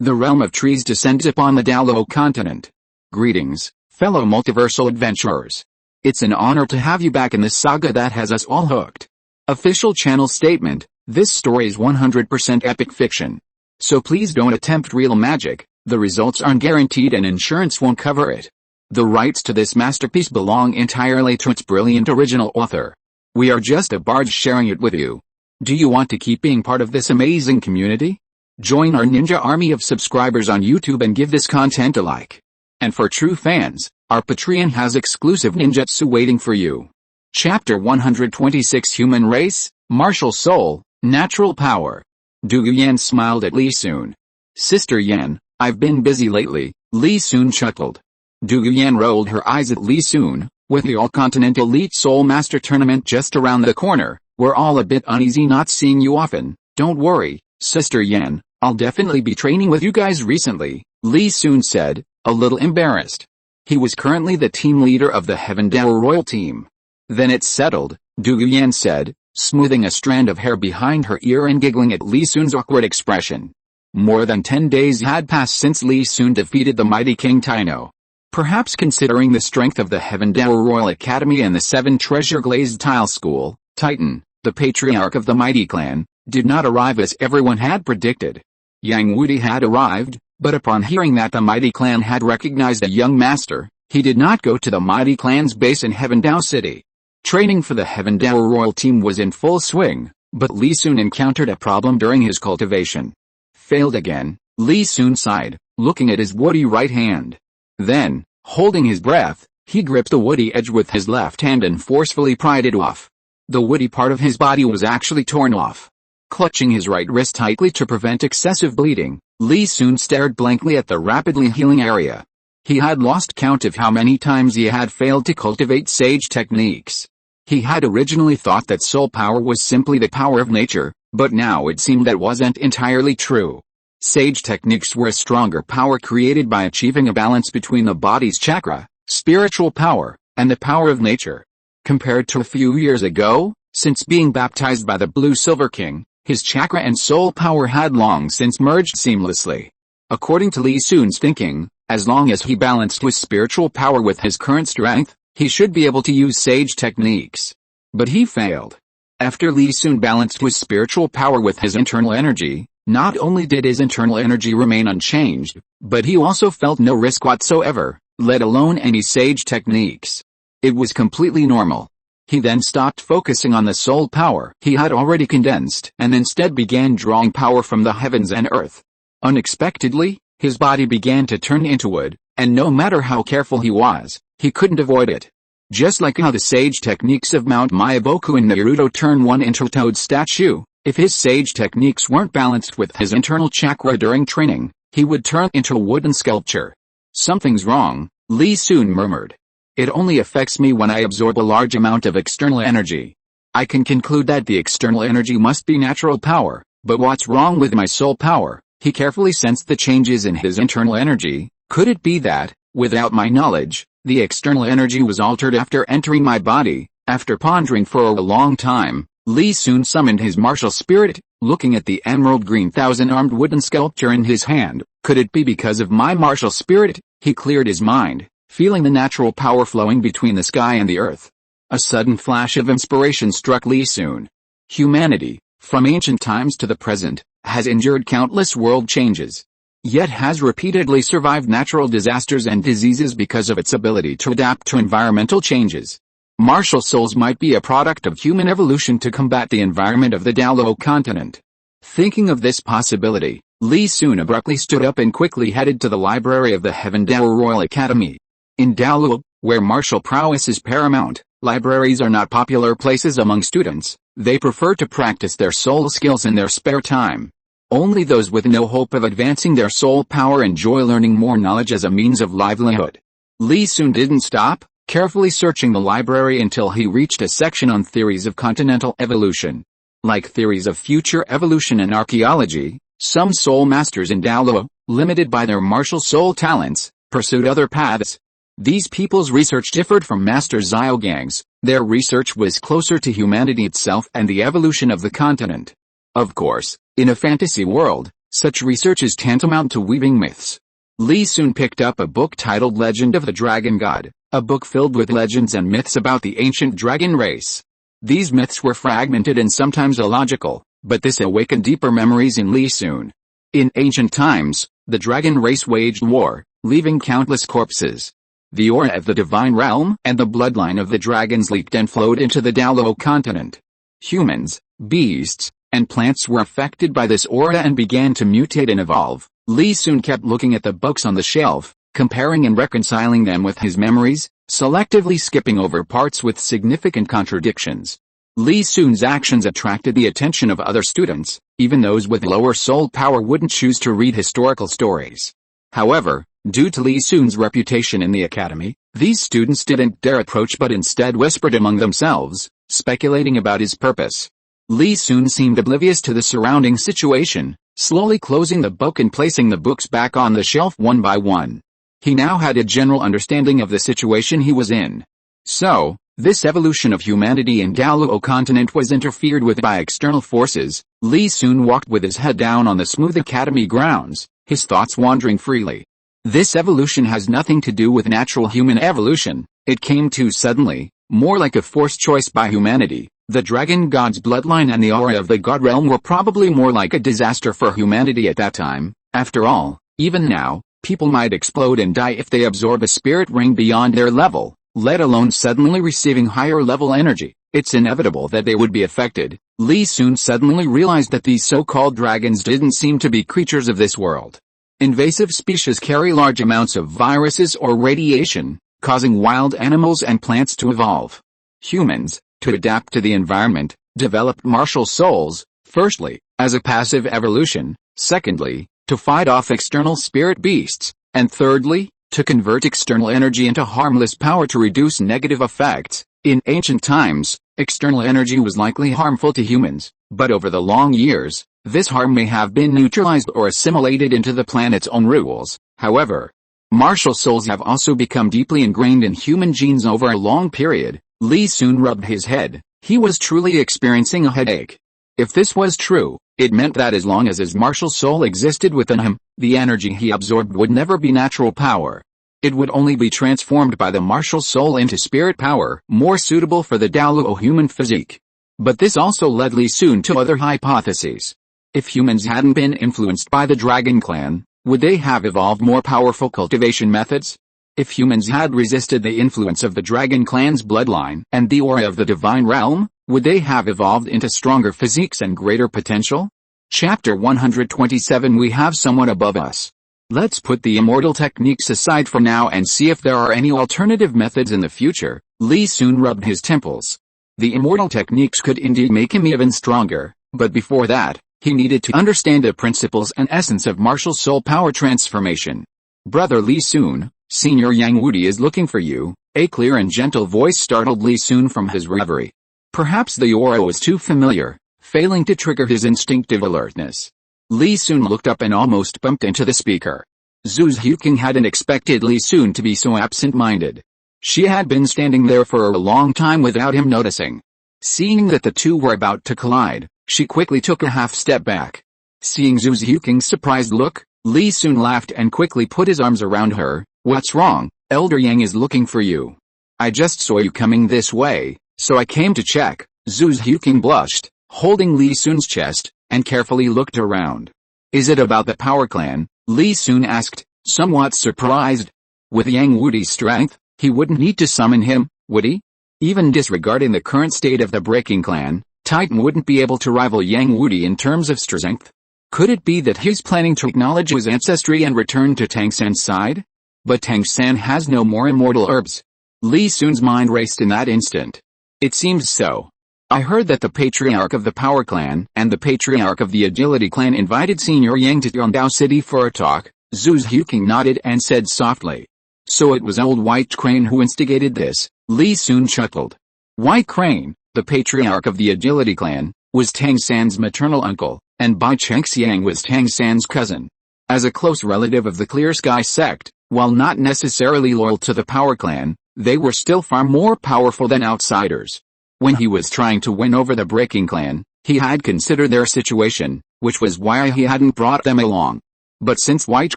the realm of trees descends upon the Douluo Continent. Greetings, fellow multiversal adventurers. It's an honor to have you back in this saga that has us all hooked. Official channel statement, this story is 100% epic fiction. So please don't attempt real magic, the results aren't guaranteed and insurance won't cover it. The rights to this masterpiece belong entirely to its brilliant original author. We are just a barge sharing it with you. Do you want to keep being part of this amazing community? Join our ninja army of subscribers on YouTube and give this content a like. And for true fans, our Patreon has exclusive ninjutsu waiting for you. Chapter 126 Human Race, Martial Soul, Natural Power. Du Yan smiled at Li Sun. Sister Yan, I've been busy lately, Li Sun chuckled. Du Yan rolled her eyes at Li Sun. With the All-Continent Elite Soul Master Tournament just around the corner, we're all a bit uneasy not seeing you often. Don't worry, Sister Yan, I'll definitely be training with you guys recently, Li Sun said, a little embarrassed. He was currently the team leader of the Heaven Dower Royal team. Then it's settled, Du Yan said, smoothing a strand of hair behind her ear and giggling at Li Sun's awkward expression. More than 10 days had passed since Li Sun defeated the mighty King Taino. Perhaps considering the strength of the Heaven Dower Royal Academy and the 7 Treasure Glazed Tile School, Titan, the patriarch of the mighty clan, did not arrive as everyone had predicted. Yang Wudi had arrived, but upon hearing that the mighty clan had recognized a young master, he did not go to the mighty clan's base in Heaven Dao City. Training for the Heaven Dower Royal team was in full swing, but Li Sun encountered a problem during his cultivation. Failed again, Li Sun sighed, looking at his woody right hand. Then, holding his breath, he gripped the woody edge with his left hand and forcefully pried it off. The woody part of his body was actually torn off. Clutching his right wrist tightly to prevent excessive bleeding, Li Sun stared blankly at the rapidly healing area. He had lost count of how many times he had failed to cultivate sage techniques. He had originally thought that soul power was simply the power of nature, but now it seemed that wasn't entirely true. Sage techniques were a stronger power created by achieving a balance between the body's chakra, spiritual power, and the power of nature. Compared to a few years ago, since being baptized by the Blue Silver King, his chakra and soul power had long since merged seamlessly. According to Li Sun's thinking, as long as he balanced his spiritual power with his current strength, he should be able to use sage techniques. But he failed. After Li Sun balanced his spiritual power with his internal energy, not only did his internal energy remain unchanged, but he also felt no risk whatsoever, let alone any sage techniques. It was completely normal. He then stopped focusing on the soul power he had already condensed and instead began drawing power from the heavens and earth. Unexpectedly, his body began to turn into wood, and no matter how careful he was, he couldn't avoid it. Just like how the sage techniques of Mount Myaboku in Naruto turn one into a toad statue, if his sage techniques weren't balanced with his internal chakra during training, he would turn into a wooden sculpture. Something's wrong, Li Sun murmured. It only affects me when I absorb a large amount of external energy. I can conclude that the external energy must be natural power, but what's wrong with my soul power? He carefully sensed the changes in his internal energy. Could it be that, without my knowledge, the external energy was altered after entering my body? After pondering for a long time, Li Sun summoned his martial spirit, looking at the emerald green thousand-armed wooden sculpture in his hand. Could it be because of my martial spirit? He cleared his mind, feeling the natural power flowing between the sky and the earth. A sudden flash of inspiration struck Li Sun. Humanity, from ancient times to the present, has endured countless world changes, yet has repeatedly survived natural disasters and diseases because of its ability to adapt to environmental changes. Martial souls might be a product of human evolution to combat the environment of the Douluo Continent. Thinking of this possibility, Li Sun abruptly stood up and quickly headed to the library of the Heaven Dower Royal Academy. In Douluo, where martial prowess is paramount, libraries are not popular places among students. They prefer to practice their soul skills in their spare time. Only those with no hope of advancing their soul power enjoy learning more knowledge as a means of livelihood. Li Sun didn't stop, carefully searching the library until he reached a section on theories of continental evolution. Like theories of future evolution and archaeology, some soul masters in Douluo, limited by their martial soul talents, pursued other paths. These people's research differed from Master Xiaogang's. Their research was closer to humanity itself and the evolution of the continent. Of course, in a fantasy world, Such research is tantamount to weaving myths. Li soon picked up a book titled Legend of the Dragon God, a book filled with legends and myths about the ancient dragon race. These myths were fragmented and sometimes illogical, but this awakened deeper memories in Li soon. In ancient times, the dragon race waged war, leaving countless corpses. The aura of the divine realm and the bloodline of the dragons leaked and flowed into the Douluo Continent. Humans, beasts, and plants were affected by this aura and began to mutate and evolve. Li soon kept looking at the books on the shelf, comparing and reconciling them with his memories, selectively skipping over parts with significant contradictions. Li soon's actions attracted the attention of other students, even those with lower soul power wouldn't choose to read historical stories. However, due to Li soon's reputation in the academy, these students didn't dare approach but instead whispered among themselves, speculating about his purpose. Li soon seemed oblivious to the surrounding situation, slowly closing the book and placing the books back on the shelf one by one. He now had a general understanding of the situation he was in. So, this evolution of humanity in Douluo Continent was interfered with by external forces. Li soon walked with his head down on the smooth academy grounds, his thoughts wandering freely. This evolution has nothing to do with natural human evolution, it came too suddenly, more like a forced choice by humanity. The dragon god's bloodline and the aura of the god realm were probably more like a disaster for humanity at that time. After all, even now, people might explode and die if they absorb a spirit ring beyond their level, let alone suddenly receiving higher level energy. It's inevitable that they would be affected. Li soon suddenly realized that these so-called dragons didn't seem to be creatures of this world. Invasive species carry large amounts of viruses or radiation, causing wild animals and plants to evolve. Humans, to adapt to the environment, developed martial souls, firstly, as a passive evolution, secondly, to fight off external spirit beasts, and thirdly, to convert external energy into harmless power to reduce negative effects. In ancient times, external energy was likely harmful to humans, but over the long years, this harm may have been neutralized or assimilated into the planet's own rules. However, martial souls have also become deeply ingrained in human genes over a long period. Li soon rubbed his head. He was truly experiencing a headache. If this was true, it meant that as long as his martial soul existed within him, the energy he absorbed would never be natural power. It would only be transformed by the martial soul into spirit power, more suitable for the Douluo human physique. But this also led Li soon to other hypotheses. If humans hadn't been influenced by the dragon clan, would they have evolved more powerful cultivation methods? If humans had resisted the influence of the dragon clan's bloodline and the aura of the divine realm, would they have evolved into stronger physiques and greater potential? Chapter 127. We have someone above us. Let's put the immortal techniques aside for now and see if there are any alternative methods in the future. Li soon rubbed his temples. The immortal techniques could indeed make him even stronger, but before that, he needed to understand the principles and essence of martial soul power transformation. Brother Li soon, Senior Yang Wudi is looking for you. A clear and gentle voice startled Li soon from his reverie. Perhaps the aura was too familiar, failing to trigger his instinctive alertness. Li soon looked up and almost bumped into the speaker. Zhu Xiaogang hadn't expected Li soon to be so absent-minded. She had been standing there for a long time without him noticing. Seeing that the two were about to collide, she quickly took a half step back. Seeing Zhu Xiaogang's surprised look, Li soon laughed and quickly put his arms around her. What's wrong? Elder Yang is looking for you. I just saw you coming this way, so I came to check. Zhu Xiaogang blushed, holding Li soon's chest, and carefully looked around. Is it about the power clan? Li soon asked, somewhat surprised. With Yang Wudi's strength, he wouldn't need to summon him, would he? Even disregarding the current state of the breaking clan, Titan wouldn't be able to rival Yang Wudi in terms of strength. Could it be that he's planning to acknowledge his ancestry and return to Tang San's side? But Tang San has no more immortal herbs. Li soon's mind raced in that instant. It seems so. I heard that the patriarch of the Power Clan and the patriarch of the Agility Clan invited Senior Yang to Yongdao City for a talk. Zhu Xiaogang nodded and said softly. So it was old White Crane who instigated this. Li soon chuckled. White Crane, the patriarch of the Agility Clan, was Tang San's maternal uncle, and Bai Chengxiang was Tang San's cousin. As a close relative of the Clear Sky sect, while not necessarily loyal to the Power Clan, they were still far more powerful than outsiders. When he was trying to win over the Breaking Clan, He had considered their situation, which was why he hadn't brought them along. But since White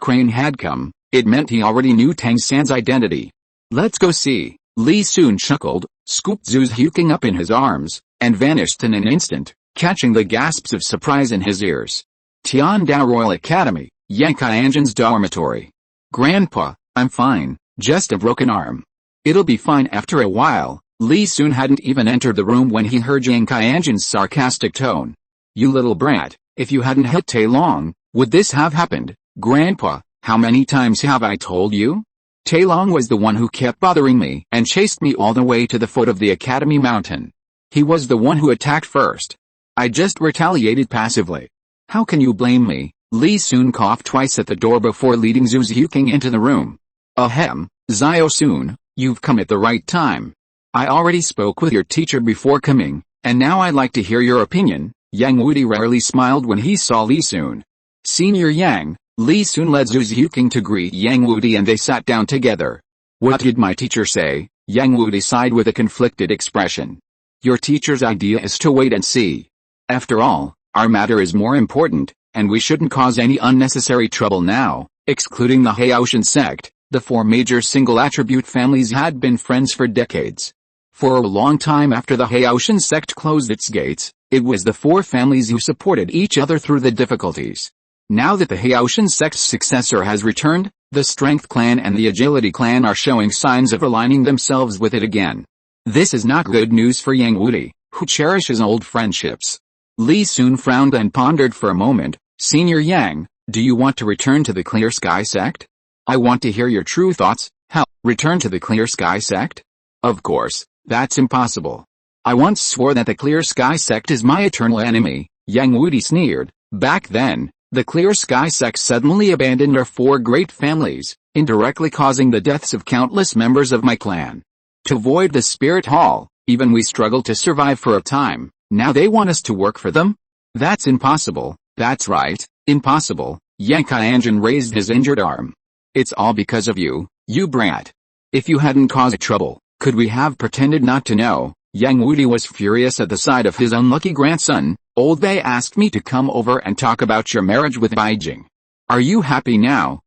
Crane had come, it meant he already knew Tang San's identity. Let's go see. Li Sun chuckled, scooped Zhu Xiuqing up in his arms, and vanished in an instant, catching the gasps of surprise in his ears. Tiandao Royal Academy, Yankai dormitory. Grandpa, I'm fine, just a broken arm. It'll be fine after a while. Li Sun hadn't even entered the room when he heard Yankai sarcastic tone. You little brat, if you hadn't hit Tai Long, would this have happened? Grandpa, how many times have I told you? Tai Long was the one who kept bothering me and chased me all the way to the foot of the Academy mountain. He was the one who attacked first. I just retaliated passively. How can you blame me? Li Sun coughed twice at the door before leading Zhu Xiuqing into the room. Ahem, Xiao Sun, you've come at the right time. I already spoke with your teacher before coming, and now I'd like to hear your opinion. Yang Wudi rarely smiled when he saw Li Sun. Senior Yang, Li Sun led Zhu Xiuqing to greet Yang Wudi and they sat down together. What did my teacher say? Yang Wudi sighed with a conflicted expression. Your teacher's idea is to wait and see. After all, our matter is more important, and we shouldn't cause any unnecessary trouble now. Excluding the Haoshan sect, the four major single-attribute families had been friends for decades. For a long time after the Haoshan sect closed its gates, it was the four families who supported each other through the difficulties. Now that the Haoshan sect's successor has returned, the Strength clan and the Agility clan are showing signs of aligning themselves with it again. This is not good news for Yang Wudi, who cherishes old friendships. Li Sun frowned and pondered for a moment. Senior Yang, do you want to return to the Clear Sky sect? I want to hear your true thoughts. How? Return to the Clear Sky sect? Of course, that's impossible. I once swore that the Clear Sky sect is my eternal enemy. Yang Wudi sneered. Back then, the Clear Sky sect suddenly abandoned our four great families, indirectly causing the deaths of countless members of my clan. To avoid the Spirit Hall, even we struggled to survive for a time. Now they want us to work for them? That's impossible. That's right, impossible. Yankai raised his injured arm. It's all because of you, you brat. If you hadn't caused trouble, could we have pretended not to know? Yang Wudi was furious at the sight of his unlucky grandson. Old Bei asked me to come over and talk about your marriage with Beijing. Are you happy now?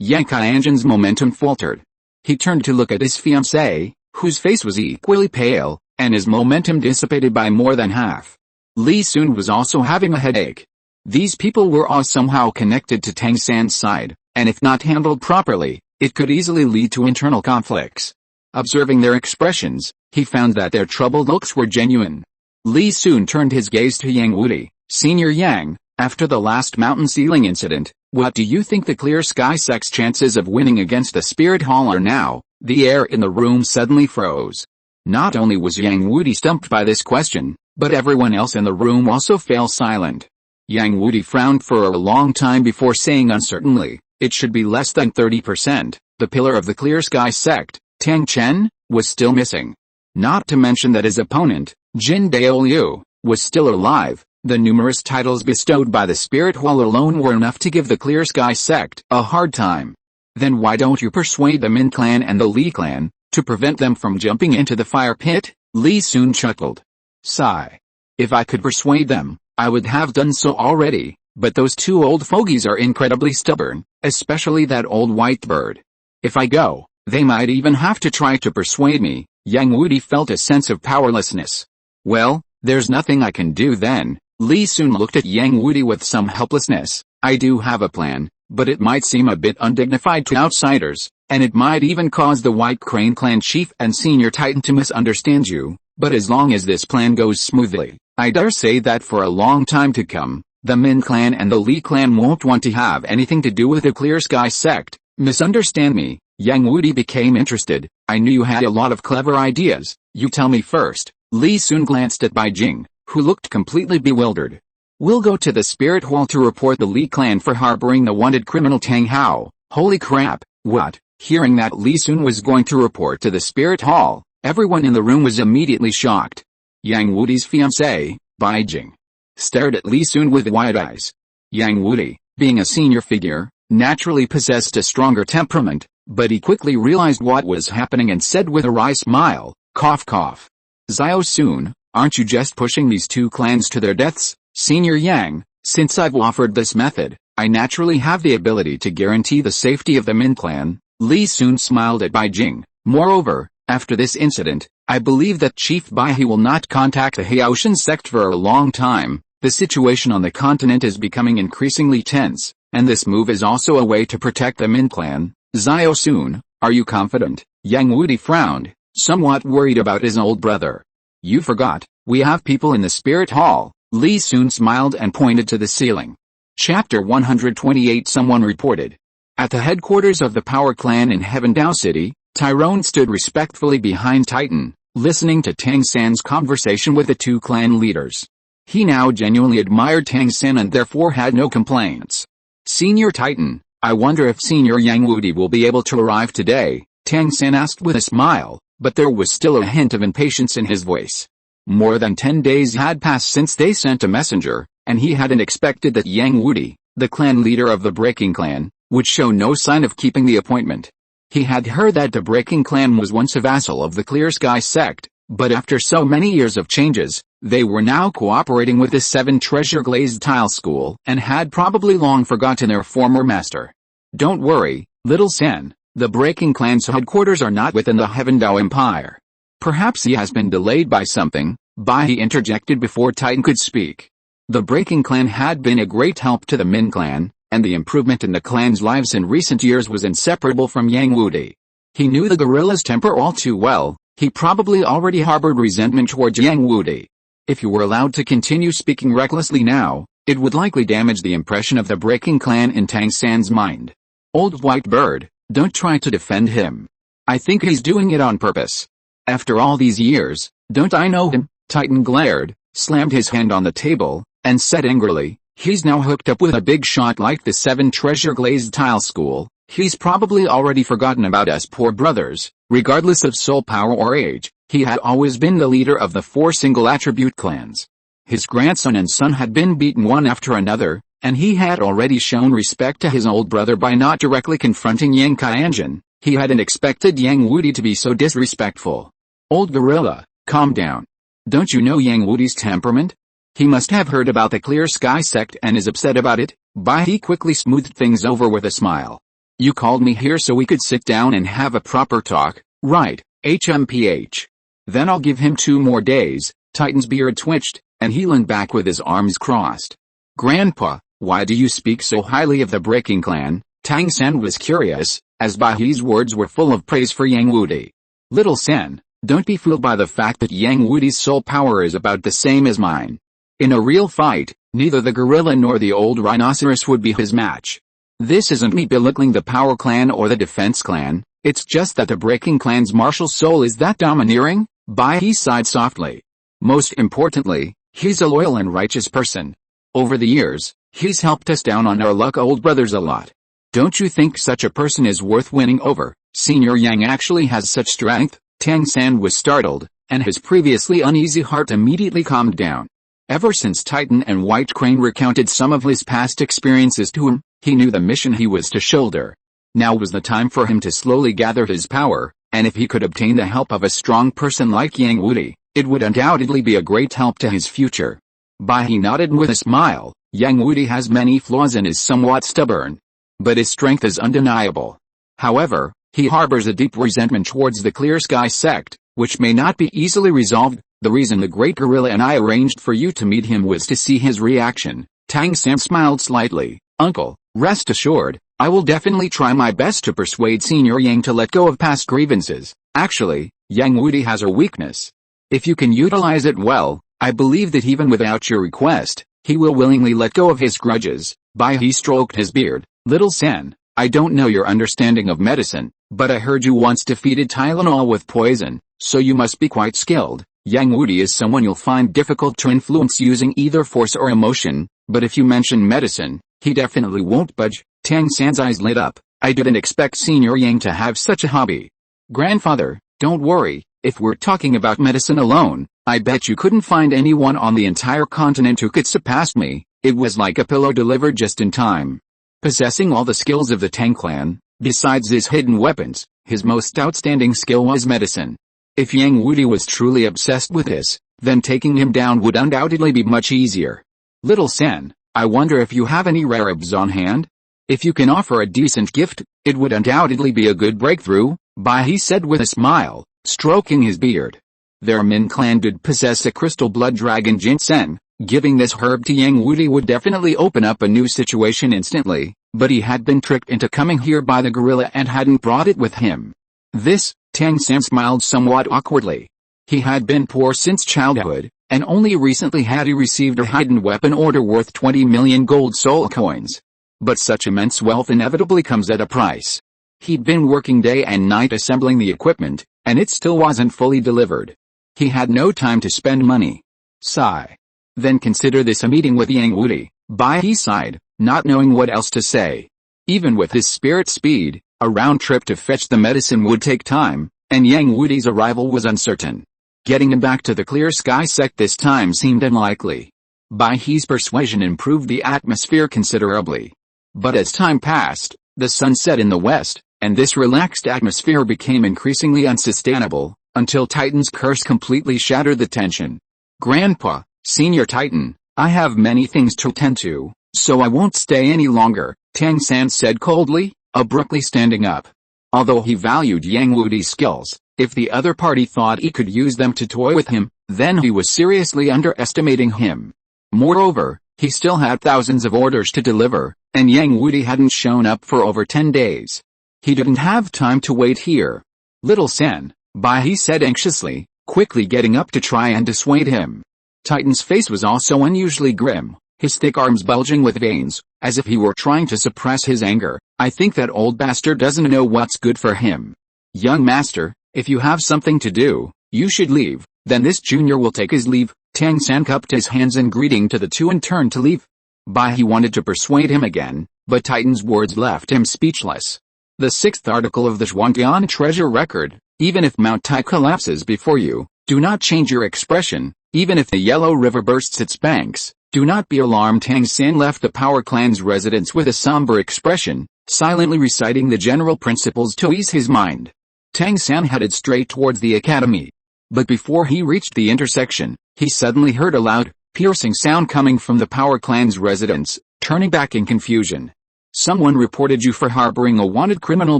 Yankai momentum faltered. He turned to look at his fiancée, whose face was equally pale, and his momentum dissipated by more than half. Li Sun was also having a headache. These people were all somehow connected to Tang San's side, and if not handled properly, it could easily lead to internal conflicts. Observing their expressions, he found that their troubled looks were genuine. Li Sun turned his gaze to Yang Wudi. Senior Yang, after the last mountain ceiling incident, what do you think the Clear Sky sect's chances of winning against the Spirit Hall are now? The air in the room suddenly froze. Not only was Yang Wudi stumped by this question, but everyone else in the room also fell silent. Yang Wudi frowned for a long time before saying uncertainly, it should be less than 30%. The pillar of the Clear Sky sect, Tang Chen, was still missing. Not to mention that his opponent, Jin Daoliu, was still alive. The numerous titles bestowed by the Spirit Hall alone were enough to give the Clear Sky sect a hard time. Then why don't you persuade the Min clan and the Li clan, to prevent them from jumping into the fire pit? Li Sun chuckled. Sigh. If I could persuade them, I would have done so already, but those two old fogies are incredibly stubborn, especially that old white bird. If I go, they might even have to try to persuade me. Yang Wudi felt a sense of powerlessness. Well, there's nothing I can do then. Li Sun looked at Yang Wudi with some helplessness. I do have a plan, but it might seem a bit undignified to outsiders, and it might even cause the White Crane clan chief and senior titan to misunderstand you, but as long as this plan goes smoothly, I dare say that for a long time to come, the Min clan and the Li clan won't want to have anything to do with the Clear Sky sect. Misunderstand me. Yang Wudi became interested. I knew you had a lot of clever ideas. You tell me first. Li Sun glanced at Beijing, who looked completely bewildered. We'll go to the Spirit Hall to report the Li clan for harboring the wanted criminal Tang Hao. Holy crap, what? Hearing that Li Sun was going to report to the Spirit Hall, everyone in the room was immediately shocked. Yang Wudi's fiancée, Beijing, stared at Li Sun with wide eyes. Yang Wudi, being a senior figure, naturally possessed a stronger temperament, but he quickly realized what was happening and said with a wry smile, cough cough. Xiao Sun, Aren't you just pushing these two clans to their deaths, Senior Yang? Since I've offered this method, I naturally have the ability to guarantee the safety of the Min clan. Li Sun smiled at Bai Jing. Moreover, after this incident, I believe that Chief Bai He will not contact the Haoshan sect for a long time. The situation on the continent is becoming increasingly tense, and this move is also a way to protect the Min clan. Xiao Sun, are you confident? Yang Wudi frowned, somewhat worried about his old brother. You forgot, we have people in the spirit hall. Li Sun smiled and pointed to the ceiling. Chapter 128. Someone reported. At the headquarters of the Power Clan in Heaven Dao City, Tyrone stood respectfully behind Titan, listening to Tang San's conversation with the two clan leaders. He now genuinely admired Tang San and therefore had no complaints. Senior Titan, I wonder if Senior Yang Wudi will be able to arrive today, Tang San asked with a smile, but there was still a hint of impatience in his voice. More than 10 days had passed since they sent a messenger, and he hadn't expected that Yang Wudi, the clan leader of the Breaking Clan, would show no sign of keeping the appointment. He had heard that the Breaking Clan was once a vassal of the Clear Sky sect, but after so many years of changes, they were now cooperating with the Seven Treasure Glazed Tile School and had probably long forgotten their former master. Don't worry, little Sen, the Breaking Clan's headquarters are not within the Heaven Dao Empire. Perhaps he has been delayed by something, Bai He interjected before Titan could speak. The Breaking Clan had been a great help to the Min clan, and the improvement in the clan's lives in recent years was inseparable from Yang Wudi. He knew the gorilla's temper all too well. He probably already harbored resentment towards Yang Wudi. If you were allowed to continue speaking recklessly now, it would likely damage the impression of the Breaking Clan in Tang San's mind. Old white bird, don't try to defend him. I think he's doing it on purpose. After all these years, don't I know him? Titan glared, slammed his hand on the table, and said angrily, he's now hooked up with a big shot like the Seven Treasure Glazed Tile School. He's probably already forgotten about us poor brothers. Regardless of soul power or age, he had always been the leader of the 4 single attribute clans. His grandson and son had been beaten one after another, and he had already shown respect to his old brother by not directly confronting Yang Qianjin. He hadn't expected Yang Wudi to be so disrespectful. Old gorilla, calm down. Don't you know Yang Wudi's temperament? He must have heard about the Clear Sky sect and is upset about it. Bai He quickly smoothed things over with a smile. You called me here so we could sit down and have a proper talk, right, HMPH. Then I'll give him 2 more days. Titan's beard twitched, and he leaned back with his arms crossed. Grandpa, why do you speak so highly of the Breaking Clan? Tang San was curious, as Bai He's words were full of praise for Yang Wudi. Little Sen, don't be fooled by the fact that Yang Wudi's soul power is about the same as mine. In a real fight, neither the gorilla nor the old rhinoceros would be his match. This isn't me belittling the Power Clan or the Defense Clan, it's just that the Breaking Clan's martial soul is that domineering. Bai He sighed softly. Most importantly, he's a loyal and righteous person. Over the years, he's helped us down on our luck old brothers a lot. Don't you think such a person is worth winning over? Senior Yang actually has such strength? Tang San was startled, and his previously uneasy heart immediately calmed down. Ever since Titan and White Crane recounted some of his past experiences to him, he knew the mission he was to shoulder. Now was the time for him to slowly gather his power, and if he could obtain the help of a strong person like Yang Wudi, it would undoubtedly be a great help to his future. Bai He nodded with a smile. Yang Wudi has many flaws and is somewhat stubborn, but his strength is undeniable. However, he harbors a deep resentment towards the Clear Sky sect, which may not be easily resolved. The reason the Great Gorilla and I arranged for you to meet him was to see his reaction. Tang San smiled slightly. Uncle, rest assured, I will definitely try my best to persuade Senior Yang to let go of past grievances. Actually, Yang Wudi has a weakness. If you can utilize it well, I believe that even without your request, he will willingly let go of his grudges. Bai He stroked his beard. Little Sen, I don't know your understanding of medicine, but I heard you once defeated Tylenol with poison, so you must be quite skilled. Yang Wudi is someone you'll find difficult to influence using either force or emotion, but if you mention medicine, he definitely won't budge. Tang San's eyes lit up. I didn't expect Senior Yang to have such a hobby. Grandfather, don't worry, if we're talking about medicine alone, I bet you couldn't find anyone on the entire continent who could surpass me. It was like a pillow delivered just in time. Possessing all the skills of the Tang clan, besides his hidden weapons, his most outstanding skill was medicine. If Yang Wudi was truly obsessed with this, then taking him down would undoubtedly be much easier. Little Sen, I wonder if you have any rarebs on hand? If you can offer a decent gift, it would undoubtedly be a good breakthrough, Bai said with a smile, stroking his beard. Their Min clan did possess a crystal blood dragon ginseng. Giving this herb to Yang Wudi would definitely open up a new situation instantly, but he had been tricked into coming here by the gorilla and hadn't brought it with him. This, Tang San smiled somewhat awkwardly. He had been poor since childhood, and only recently had he received a hidden weapon order worth 20 million gold soul coins. But such immense wealth inevitably comes at a price. He'd been working day and night assembling the equipment, and it still wasn't fully delivered. He had no time to spend money. Sigh. Then consider this a meeting with Yang Wudi, Bai sighed, not knowing what else to say. Even with his spirit speed, a round trip to fetch the medicine would take time, and Yang Wudi's arrival was uncertain. Getting him back to the clear sky sect this time seemed unlikely. Bai's persuasion improved the atmosphere considerably. But as time passed, the sun set in the west, and this relaxed atmosphere became increasingly unsustainable, until Titan's curse completely shattered the tension. Grandpa, Senior Titan, I have many things to attend to, so I won't stay any longer, Tang San said coldly, abruptly standing up. Although he valued Yang Wudi's skills, if the other party thought he could use them to toy with him, then he was seriously underestimating him. Moreover, he still had thousands of orders to deliver, and Yang Wudi hadn't shown up for over 10 days. He didn't have time to wait here. Little Sen, Bai said anxiously, quickly getting up to try and dissuade him. Titan's face was also unusually grim, his thick arms bulging with veins, as if he were trying to suppress his anger. I think that old bastard doesn't know what's good for him. Young master, if you have something to do, you should leave, then this junior will take his leave. Tang San cupped his hands in greeting to the two and turned to leave. Bai wanted to persuade him again, but Titan's words left him speechless. The 6th article of the Zhuangtian treasure record, even if Mount Tai collapses before you, do not change your expression. Even if the Yellow River bursts its banks, do not be alarmed. Tang San left the Power Clan's residence with a somber expression, silently reciting the general principles to ease his mind. Tang San headed straight towards the academy. But before he reached the intersection, he suddenly heard a loud, piercing sound coming from the Power Clan's residence. Turning back in confusion. Someone reported you for harboring a wanted criminal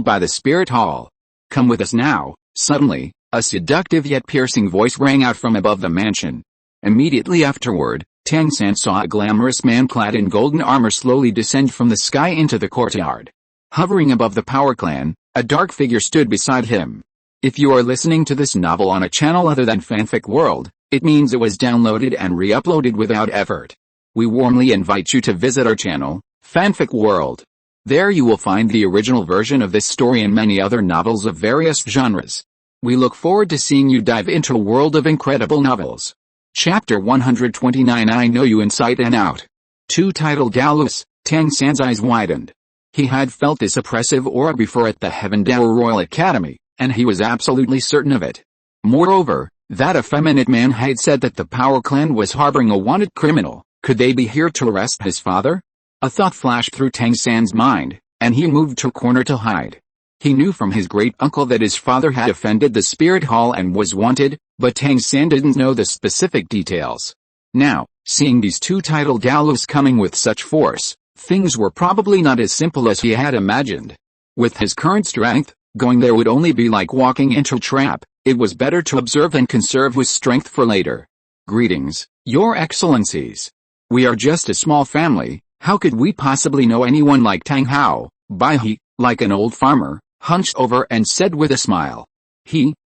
by the Spirit Hall. Come with us now. Suddenly, a seductive yet piercing voice rang out from above the mansion. Immediately afterward, Tang San saw a glamorous man clad in golden armor slowly descend from the sky into the courtyard. Hovering above the Power Clan, a dark figure stood beside him. If you are listening to this novel on a channel other than Fanfic World, it means it was downloaded and re-uploaded without effort. We warmly invite you to visit our channel, Fanfic World. There you will find the original version of this story and many other novels of various genres. We look forward to seeing you dive into a world of incredible novels. Chapter 129 I Know You Inside and Out. 2 Titled Douluo. Tang San's eyes widened. He had felt this oppressive aura before at the Heaven Dao Royal Academy, and he was absolutely certain of it. Moreover, that effeminate man had said that the Power Clan was harboring a wanted criminal. Could they be here to arrest his father? A thought flashed through Tang San's mind, and he moved to a corner to hide. He knew from his great-uncle that his father had offended the Spirit Hall and was wanted, but Tang San didn't know the specific details. Now, seeing these 2 Titled Douluos coming with such force, things were probably not as simple as he had imagined. With his current strength, going there would only be like walking into a trap. It was better to observe and conserve his strength for later. Greetings, Your Excellencies. We are just a small family. How could we possibly know anyone like Tang Hao? Bai, like an old farmer, hunched over and said with a smile.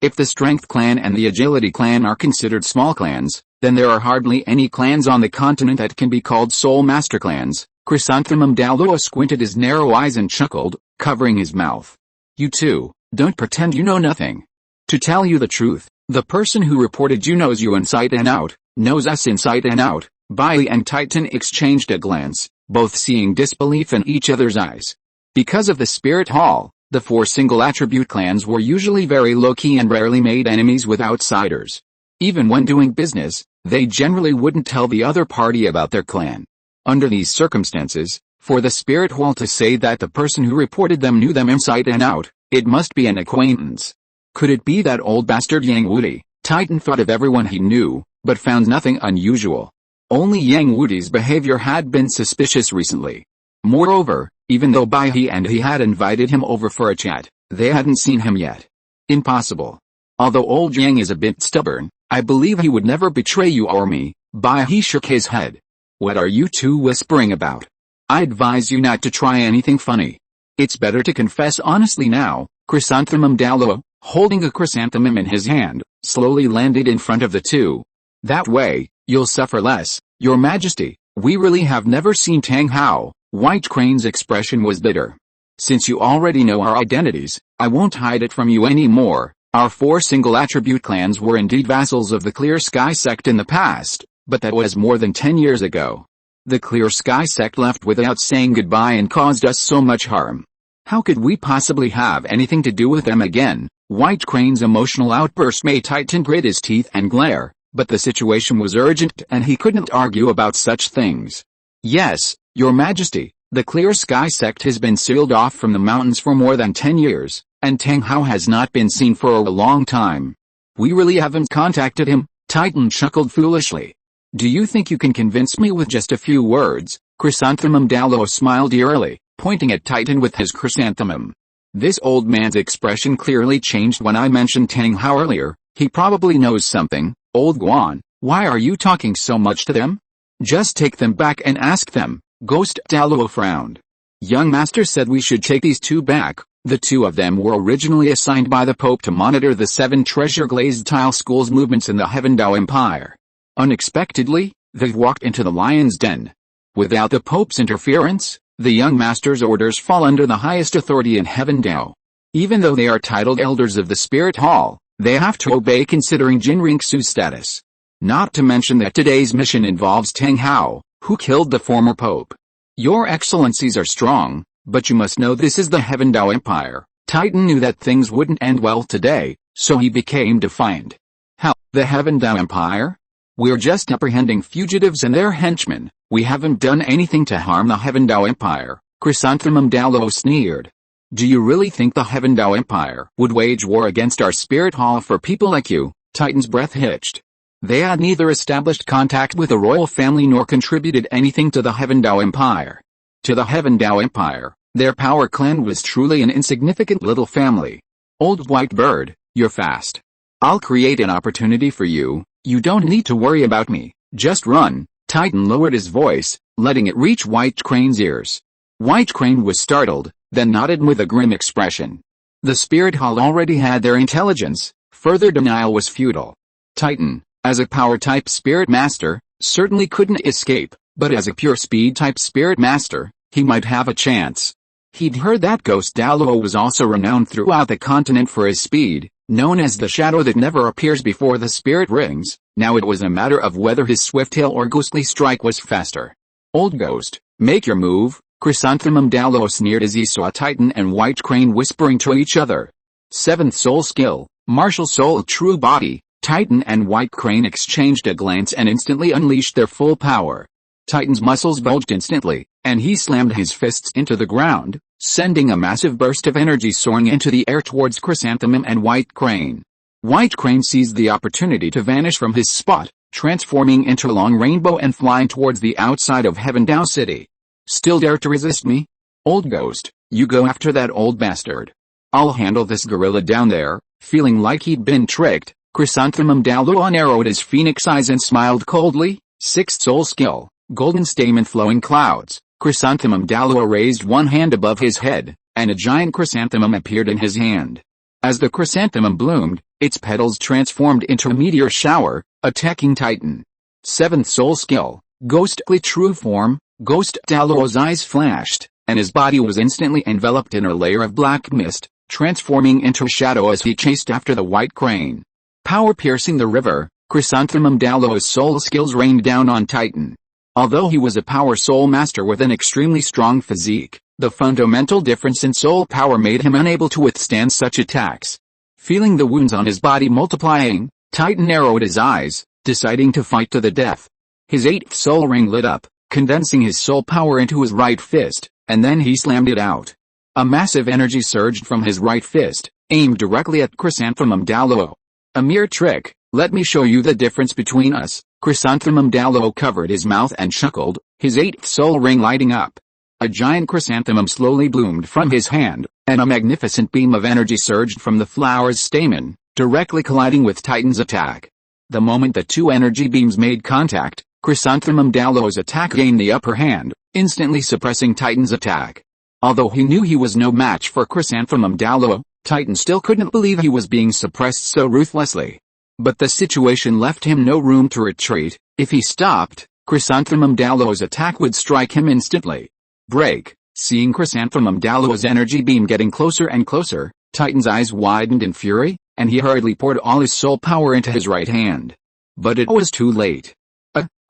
If the Strength Clan and the Agility Clan are considered small clans, then there are hardly any clans on the continent that can be called Soul Master clans. Chrysanthemum Douluo squinted his narrow eyes and chuckled, covering his mouth. You two, don't pretend you know nothing. To tell you the truth, the person who reported you knows you inside and out, knows us inside and out. Bai and Titan exchanged a glance, both seeing disbelief in each other's eyes. Because of the Spirit Hall, the 4 single attribute clans were usually very low-key and rarely made enemies with outsiders. Even when doing business, they generally wouldn't tell the other party about their clan. Under these circumstances, for the Spirit Hall to say that the person who reported them knew them inside and out, it must be an acquaintance. Could it be that old bastard Yang Wudi? Titan thought of everyone he knew, but found nothing unusual. Only Yang Wudi's behavior had been suspicious recently. Moreover, even though Bai He and he had invited him over for a chat, they hadn't seen him yet. Impossible. Although old Yang is a bit stubborn, I believe he would never betray you or me. Bai He shook his head. What are you two whispering about? I advise you not to try anything funny. It's better to confess honestly now. Chrysanthemum Douluo, holding a chrysanthemum in his hand, slowly landed in front of the two. That way, you'll suffer less, Your Majesty. We really have never seen Tang Hao. White Crane's expression was bitter. Since you already know our identities, I won't hide it from you anymore. Our 4 single attribute clans were indeed vassals of the Clear Sky sect in the past, but that was more than 10 years ago. The Clear Sky sect left without saying goodbye and caused us so much harm. How could we possibly have anything to do with them again? White Crane's emotional outburst made Titan grit his teeth and glare, but the situation was urgent and he couldn't argue about such things. Yes, Your Majesty, the Clear Sky sect has been sealed off from the mountains for more than 10 years, and Tang Hao has not been seen for a long time. We really haven't contacted him, Titan chuckled foolishly. Do you think you can convince me with just a few words? Chrysanthemum Douluo smiled eerily, pointing at Titan with his chrysanthemum. This old man's expression clearly changed when I mentioned Tang Hao earlier. He probably knows something. Old Guan, why are you talking so much to them? Just take them back and ask them. Ghost Douluo frowned. Young Master said we should take these 2 back. The 2 of them were originally assigned by the Pope to monitor the 7 treasure glazed tile schools' movements in the Heaven Dao Empire. Unexpectedly, they walked into the lion's den. Without the Pope's interference, the young master's orders fall under the highest authority in Heaven Dao. Even though they are titled elders of the Spirit Hall, they have to obey considering Qian Renxue's status. Not to mention that today's mission involves Tang Hao, who killed the former Pope. Your Excellencies are strong, but you must know this is the Heaven Dao Empire. Titan knew that things wouldn't end well today, so he became defiant. How, the Heaven Dao Empire? We're just apprehending fugitives and their henchmen. We haven't done anything to harm the Heaven Dao Empire. Chrysanthemum Douluo sneered. Do you really think the Heaven Dao Empire would wage war against our Spirit Hall for people like you? Titan's breath hitched. They had neither established contact with the royal family nor contributed anything to the Heaven Dao Empire. To the Heaven Dao Empire, their power clan was truly an insignificant little family. Old White Bird, you're fast. I'll create an opportunity for you. You don't need to worry about me. Just run. Titan lowered his voice, letting it reach White Crane's ears. White Crane was startled, then nodded with a grim expression. The Spirit Hall already had their intelligence. Further denial was futile. Titan, as a power-type Spirit Master, certainly couldn't escape, but as a pure speed-type Spirit Master, he might have a chance. He'd heard that Ghost Douluo was also renowned throughout the continent for his speed, known as the shadow that never appears before the spirit rings. Now it was a matter of whether his swift tail or ghostly strike was faster. Old Ghost, make your move. Chrysanthemum Douluo sneered as he saw Titan and White Crane whispering to each other. 7th Soul Skill, Martial Soul True Body. Titan and White Crane exchanged a glance and instantly unleashed their full power. Titan's muscles bulged instantly, and he slammed his fists into the ground, sending a massive burst of energy soaring into the air towards Chrysanthemum and White Crane. White Crane seized the opportunity to vanish from his spot, transforming into a long rainbow and flying towards the outside of Heaven Dao City. Still dare to resist me? Old Ghost, you go after that old bastard. I'll handle this gorilla down there. Feeling like he'd been tricked, Chrysanthemum Douluo narrowed his phoenix eyes and smiled coldly. 6th Soul Skill, Golden Stamen Flowing Clouds. Chrysanthemum Douluo raised one hand above his head, and a giant chrysanthemum appeared in his hand. As the chrysanthemum bloomed, its petals transformed into a meteor shower, attacking Titan. 7th Soul Skill, Ghostly True Form. Ghost Douluo's eyes flashed, and his body was instantly enveloped in a layer of black mist, transforming into a shadow as he chased after the White Crane. Power piercing the river, Chrysanthemum Douluo's soul skills rained down on Titan. Although he was a power soul master with an extremely strong physique, the fundamental difference in soul power made him unable to withstand such attacks. Feeling the wounds on his body multiplying, Titan narrowed his eyes, deciding to fight to the death. His 8th soul ring lit up, condensing his soul power into his right fist, and then he slammed it out. A massive energy surged from his right fist, aimed directly at Chrysanthemum Douluo. A mere trick, Let me show you the difference between us. Chrysanthemum Douluo covered his mouth and chuckled, his eighth soul ring lighting up. A giant chrysanthemum slowly bloomed from his hand, and a magnificent beam of energy surged from the flower's stamen, directly colliding with Titan's attack. The moment the two energy beams made contact, Chrysanthemum Douluo's attack gained the upper hand, instantly suppressing Titan's attack. Although he knew he was no match for Chrysanthemum Douluo, Titan still couldn't believe he was being suppressed so ruthlessly. But the situation left him no room to retreat. If he stopped, Chrysanthemum Douluo's attack would strike him instantly. Break. Seeing Chrysanthemum Douluo's energy beam getting closer and closer, Titan's eyes widened in fury, and he hurriedly poured all his soul power into his right hand. But it was too late.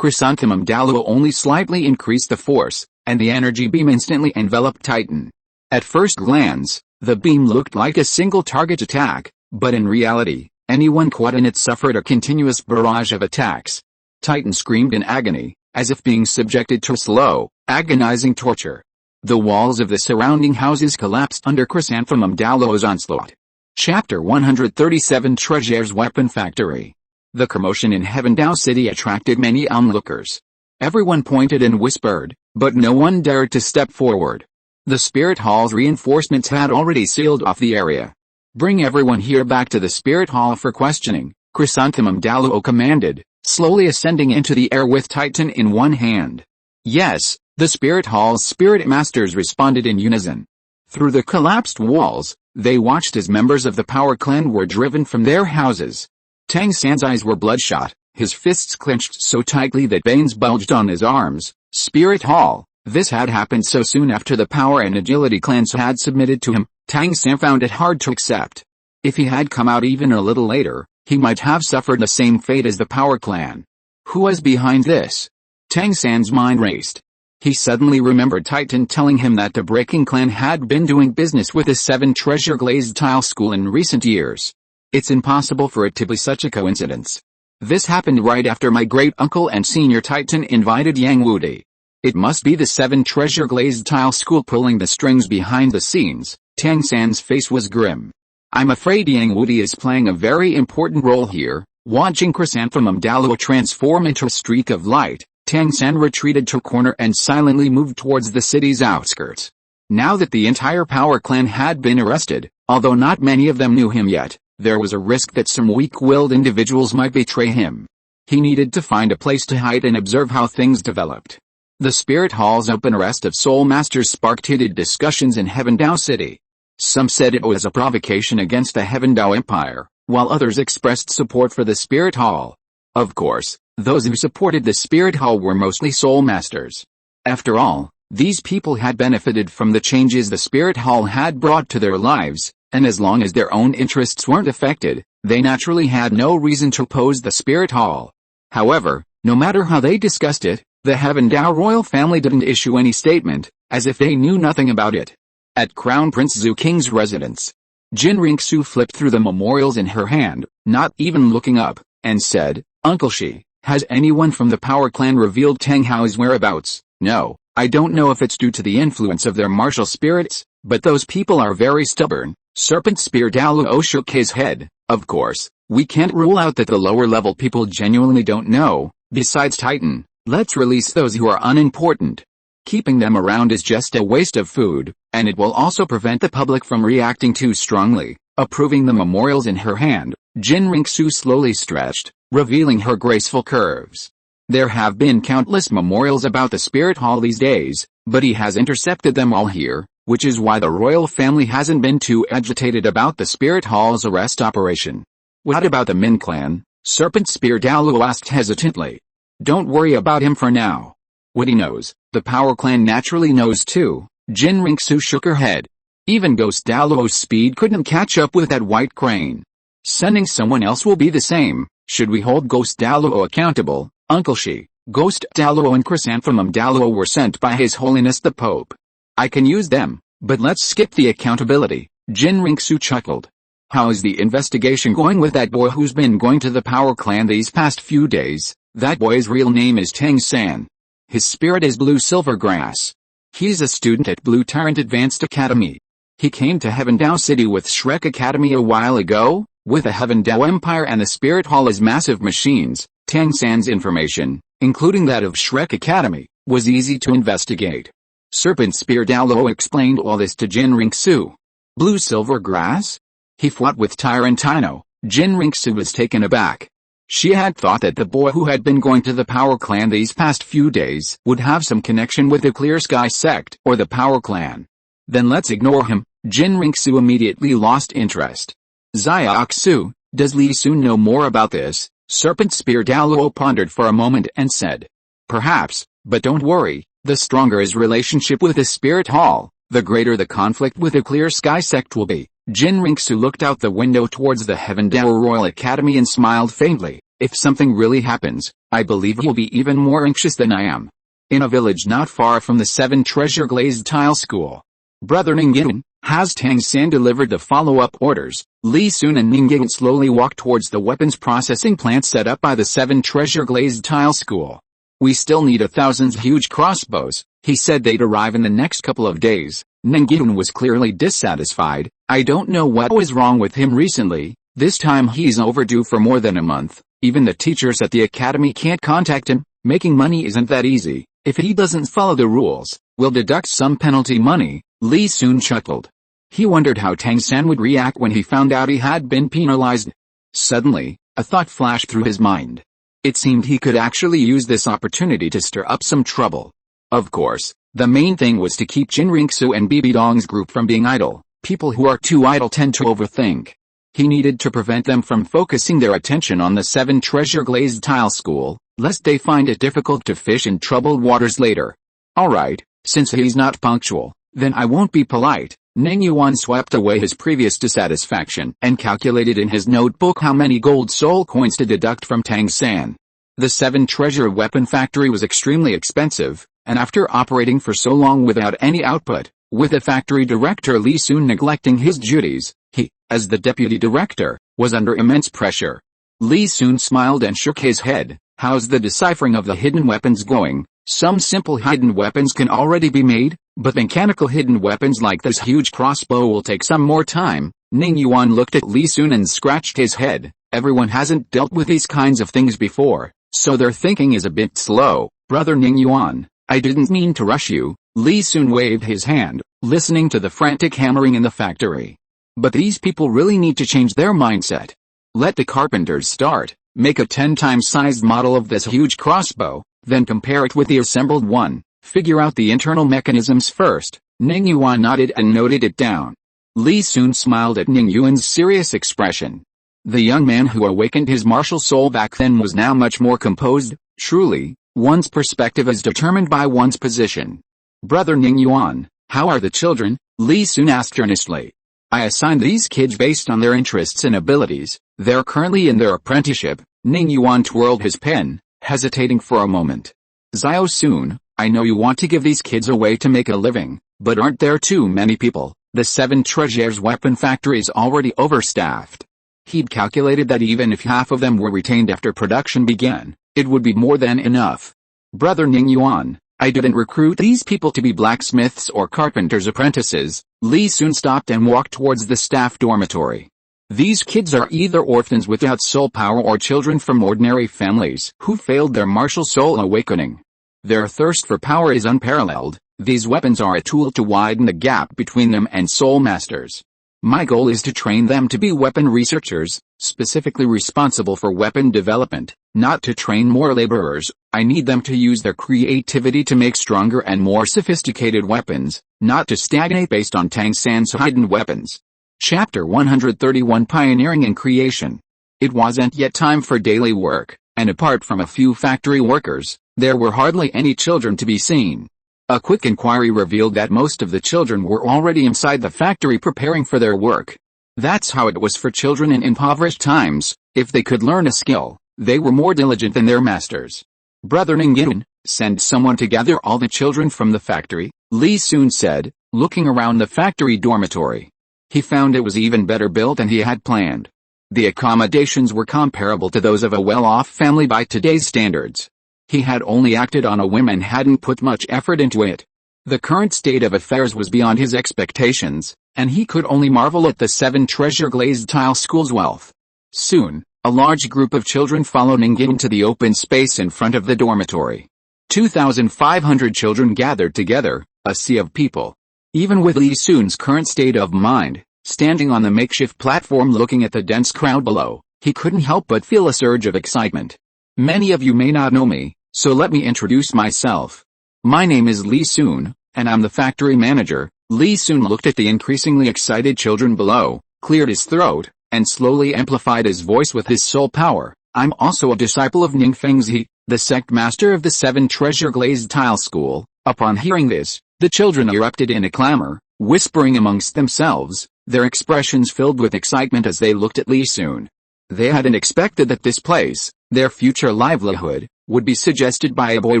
Chrysanthemum Douluo only slightly increased the force, and the energy beam instantly enveloped Titan. At first glance, the beam looked like a single target attack, but in reality, anyone caught in it suffered a continuous barrage of attacks. Titan screamed in agony, as if being subjected to slow, agonizing torture. The walls of the surrounding houses collapsed under Chrysanthemum Douluo's onslaught. Chapter 137 Treasure's Weapon Factory. The commotion in Heavendao City attracted many onlookers. Everyone pointed and whispered, but no one dared to step forward. The Spirit Hall's reinforcements had already sealed off the area. Bring everyone here back to the Spirit Hall for questioning, Chrysanthemum Douluo commanded, slowly ascending into the air with Titan in one hand. Yes, the Spirit Hall's spirit masters responded in unison. Through the collapsed walls, they watched as members of the Power Clan were driven from their houses. Tang San's eyes were bloodshot, his fists clenched so tightly that veins bulged on his arms. Spirit Hall. This had happened so soon after the Power and Agility clans had submitted to him. Tang San found it hard to accept. If he had come out even a little later, he might have suffered the same fate as the Power Clan. Who was behind this? Tang San's mind raced. He suddenly remembered Titan telling him that the Breaking Clan had been doing business with the 7 Treasure Glazed Tile School in recent years. It's impossible for it to be such a coincidence. This happened right after my great-uncle and senior Titan invited Yang Wudi. It must be the 7 Treasure Glazed Tile School pulling the strings behind the scenes. Tang San's face was grim. I'm afraid Yang Wudi is playing a very important role here. Watching Chrysanthemum Douluo transform into a streak of light, Tang San retreated to a corner and silently moved towards the city's outskirts. Now that the entire Power Clan had been arrested, although not many of them knew him yet, there was a risk that some weak-willed individuals might betray him. He needed to find a place to hide and observe how things developed. The Spirit Hall's open arrest of Soul Masters sparked heated discussions in Heavendao City. Some said it was a provocation against the Heavendao Empire, while others expressed support for the Spirit Hall. Of course, those who supported the Spirit Hall were mostly Soul Masters. After all, these people had benefited from the changes the Spirit Hall had brought to their lives, and as long as their own interests weren't affected, they naturally had no reason to oppose the Spirit Hall. However, no matter how they discussed it, the Heavendao royal family didn't issue any statement, as if they knew nothing about it. At Crown Prince Zhu King's residence, Qian Renxue flipped through the memorials in her hand, not even looking up, and said, Uncle Shi, has anyone from the Power Clan revealed Tang Hao's whereabouts? No, I don't know if it's due to the influence of their martial spirits, but those people are very stubborn. Serpent Spear Douluo shook his head. Of course, we can't rule out that the lower level people genuinely don't know. Besides Titan, let's release those who are unimportant. Keeping them around is just a waste of food, and it will also prevent the public from reacting too strongly. Approving the memorials in her hand, Qian Renxue slowly stretched, revealing her graceful curves. There have been countless memorials about the Spirit Hall these days, but he has intercepted them all here, which is why the royal family hasn't been too agitated about the Spirit Hall's arrest operation. What about the Min clan? Serpent Spear Douluo asked hesitantly. Don't worry about him for now. What he knows, the Power Clan naturally knows too. Qian Renxue shook her head. Even Ghost Douluo's speed couldn't catch up with that white crane. Sending someone else will be the same. Should we hold Ghost Douluo accountable, Uncle Shi? Ghost Douluo and Chrysanthemum Douluo were sent by His Holiness the Pope. I can use them, but let's skip the accountability. Qian Renxue chuckled. How is the investigation going with that boy who's been going to the Power Clan these past few days? That boy's real name is Tang San. His spirit is Blue Silvergrass. He's a student at Blue Tyrant Advanced Academy. He came to Heavendao City with Shrek Academy a while ago. With the Heaven Dao Empire and the Spirit Hall as massive machines, Tang San's information, including that of Shrek Academy, was easy to investigate. Serpent Spear Douluo explained all this to Qian Renxue. Blue silver grass? He fought with Tyrantino. Qian Renxue was taken aback. She had thought that the boy who had been going to the Power Clan these past few days would have some connection with the Clear Sky sect or the Power Clan. Then let's ignore him. Qian Renxue immediately lost interest. Xiaogang, does Li Sun know more about this? Serpent Spear Douluo pondered for a moment and said. Perhaps, but don't worry, the stronger his relationship with the Spirit Hall, the greater the conflict with the Clear Sky sect will be. Qian Renxue looked out the window towards the Heaven Dao Royal Academy and smiled faintly. If something really happens, I believe you'll be even more anxious than I am. In a village not far from the 7 Treasure Glazed Tile School, Brother Ningyun, has Tang San delivered the follow-up orders. Li Sun and Ningyun slowly walked towards the weapons processing plant set up by the 7 Treasure Glazed Tile School. We still need 1,000 huge crossbows. He said they'd arrive in the next couple of days. Ningyun was clearly dissatisfied. I don't know what was wrong with him recently. This time he's overdue for more than a month. Even the teachers at the academy can't contact him. Making money isn't that easy. If he doesn't follow the rules, we'll deduct some penalty money. Li Sun chuckled. He wondered how Tang San would react when he found out he had been penalized. Suddenly, a thought flashed through his mind. It seemed he could actually use this opportunity to stir up some trouble. Of course, the main thing was to keep Qian Renxue and Bibi Dong's group from being idle. People who are too idle tend to overthink. He needed to prevent them from focusing their attention on the 7 Treasure Glazed Tile School, lest they find it difficult to fish in troubled waters later. Alright, since he's not punctual, then I won't be polite. Ningyuan swept away his previous dissatisfaction and calculated in his notebook how many gold soul coins to deduct from Tang San. The 7 Treasure Weapon Factory was extremely expensive, and after operating for so long without any output, with the factory director Li Sun neglecting his duties, he, as the deputy director, was under immense pressure. Li Sun smiled and shook his head. How's the deciphering of the hidden weapons going? Some simple hidden weapons can already be made, but mechanical hidden weapons like this huge crossbow will take some more time. Ningyuan looked at Li Sun and scratched his head. Everyone hasn't dealt with these kinds of things before, so their thinking is a bit slow. Brother Ningyuan, I didn't mean to rush you. Li Sun waved his hand, listening to the frantic hammering in the factory. But these people really need to change their mindset. Let the carpenters start. Make a 10 times sized model of this huge crossbow, then compare it with the assembled one. Figure out the internal mechanisms first. Ningyuan nodded and noted it down. Li Sun smiled at Ningyuan's serious expression. The young man who awakened his martial soul back then was now much more composed. Truly, one's perspective is determined by one's position. Brother Ningyuan, how are the children? Li Sun asked earnestly. I assigned these kids based on their interests and abilities. They're currently in their apprenticeship. Ningyuan twirled his pen, hesitating for a moment. Xiao Sun, I know you want to give these kids a way to make a living, but aren't there too many people? The 7 Treasures Weapon Factory is already overstaffed. He'd calculated that even if half of them were retained after production began, it would be more than enough. Brother Ningyuan, I didn't recruit these people to be blacksmiths or carpenters' apprentices. Li Sun stopped and walked towards the staff dormitory. These kids are either orphans without soul power or children from ordinary families who failed their martial soul awakening. Their thirst for power is unparalleled. These weapons are a tool to widen the gap between them and soul masters. My goal is to train them to be weapon researchers, specifically responsible for weapon development, not to train more laborers. I need them to use their creativity to make stronger and more sophisticated weapons, not to stagnate based on Tang San's hidden weapons. Chapter 131 Pioneering and Creation. It wasn't yet time for daily work, and apart from a few factory workers, there were hardly any children to be seen. A quick inquiry revealed that most of the children were already inside the factory preparing for their work. That's how it was for children in impoverished times. If they could learn a skill, they were more diligent than their masters. Brother Ningyun, send someone to gather all the children from the factory, Li Sun said, looking around the factory dormitory. He found it was even better built than he had planned. The accommodations were comparable to those of a well-off family by today's standards. He had only acted on a whim and hadn't put much effort into it. The current state of affairs was beyond his expectations, and he could only marvel at the 7 treasure glazed tile school's wealth. Soon, a large group of children followed Ning into the open space in front of the dormitory. 2,500 children gathered together, a sea of people. Even with Li Sun's current state of mind, standing on the makeshift platform looking at the dense crowd below, he couldn't help but feel a surge of excitement. Many of you may not know me, so let me introduce myself. My name is Li Sun, and I'm the factory manager. Li Sun looked at the increasingly excited children below, cleared his throat, and slowly amplified his voice with his soul power. I'm also a disciple of Ning Fengzi, the sect master of the 7 treasure glazed tile school. Upon hearing this, the children erupted in a clamor, whispering amongst themselves, their expressions filled with excitement as they looked at Li Sun. They hadn't expected that this place, their future livelihood, would be suggested by a boy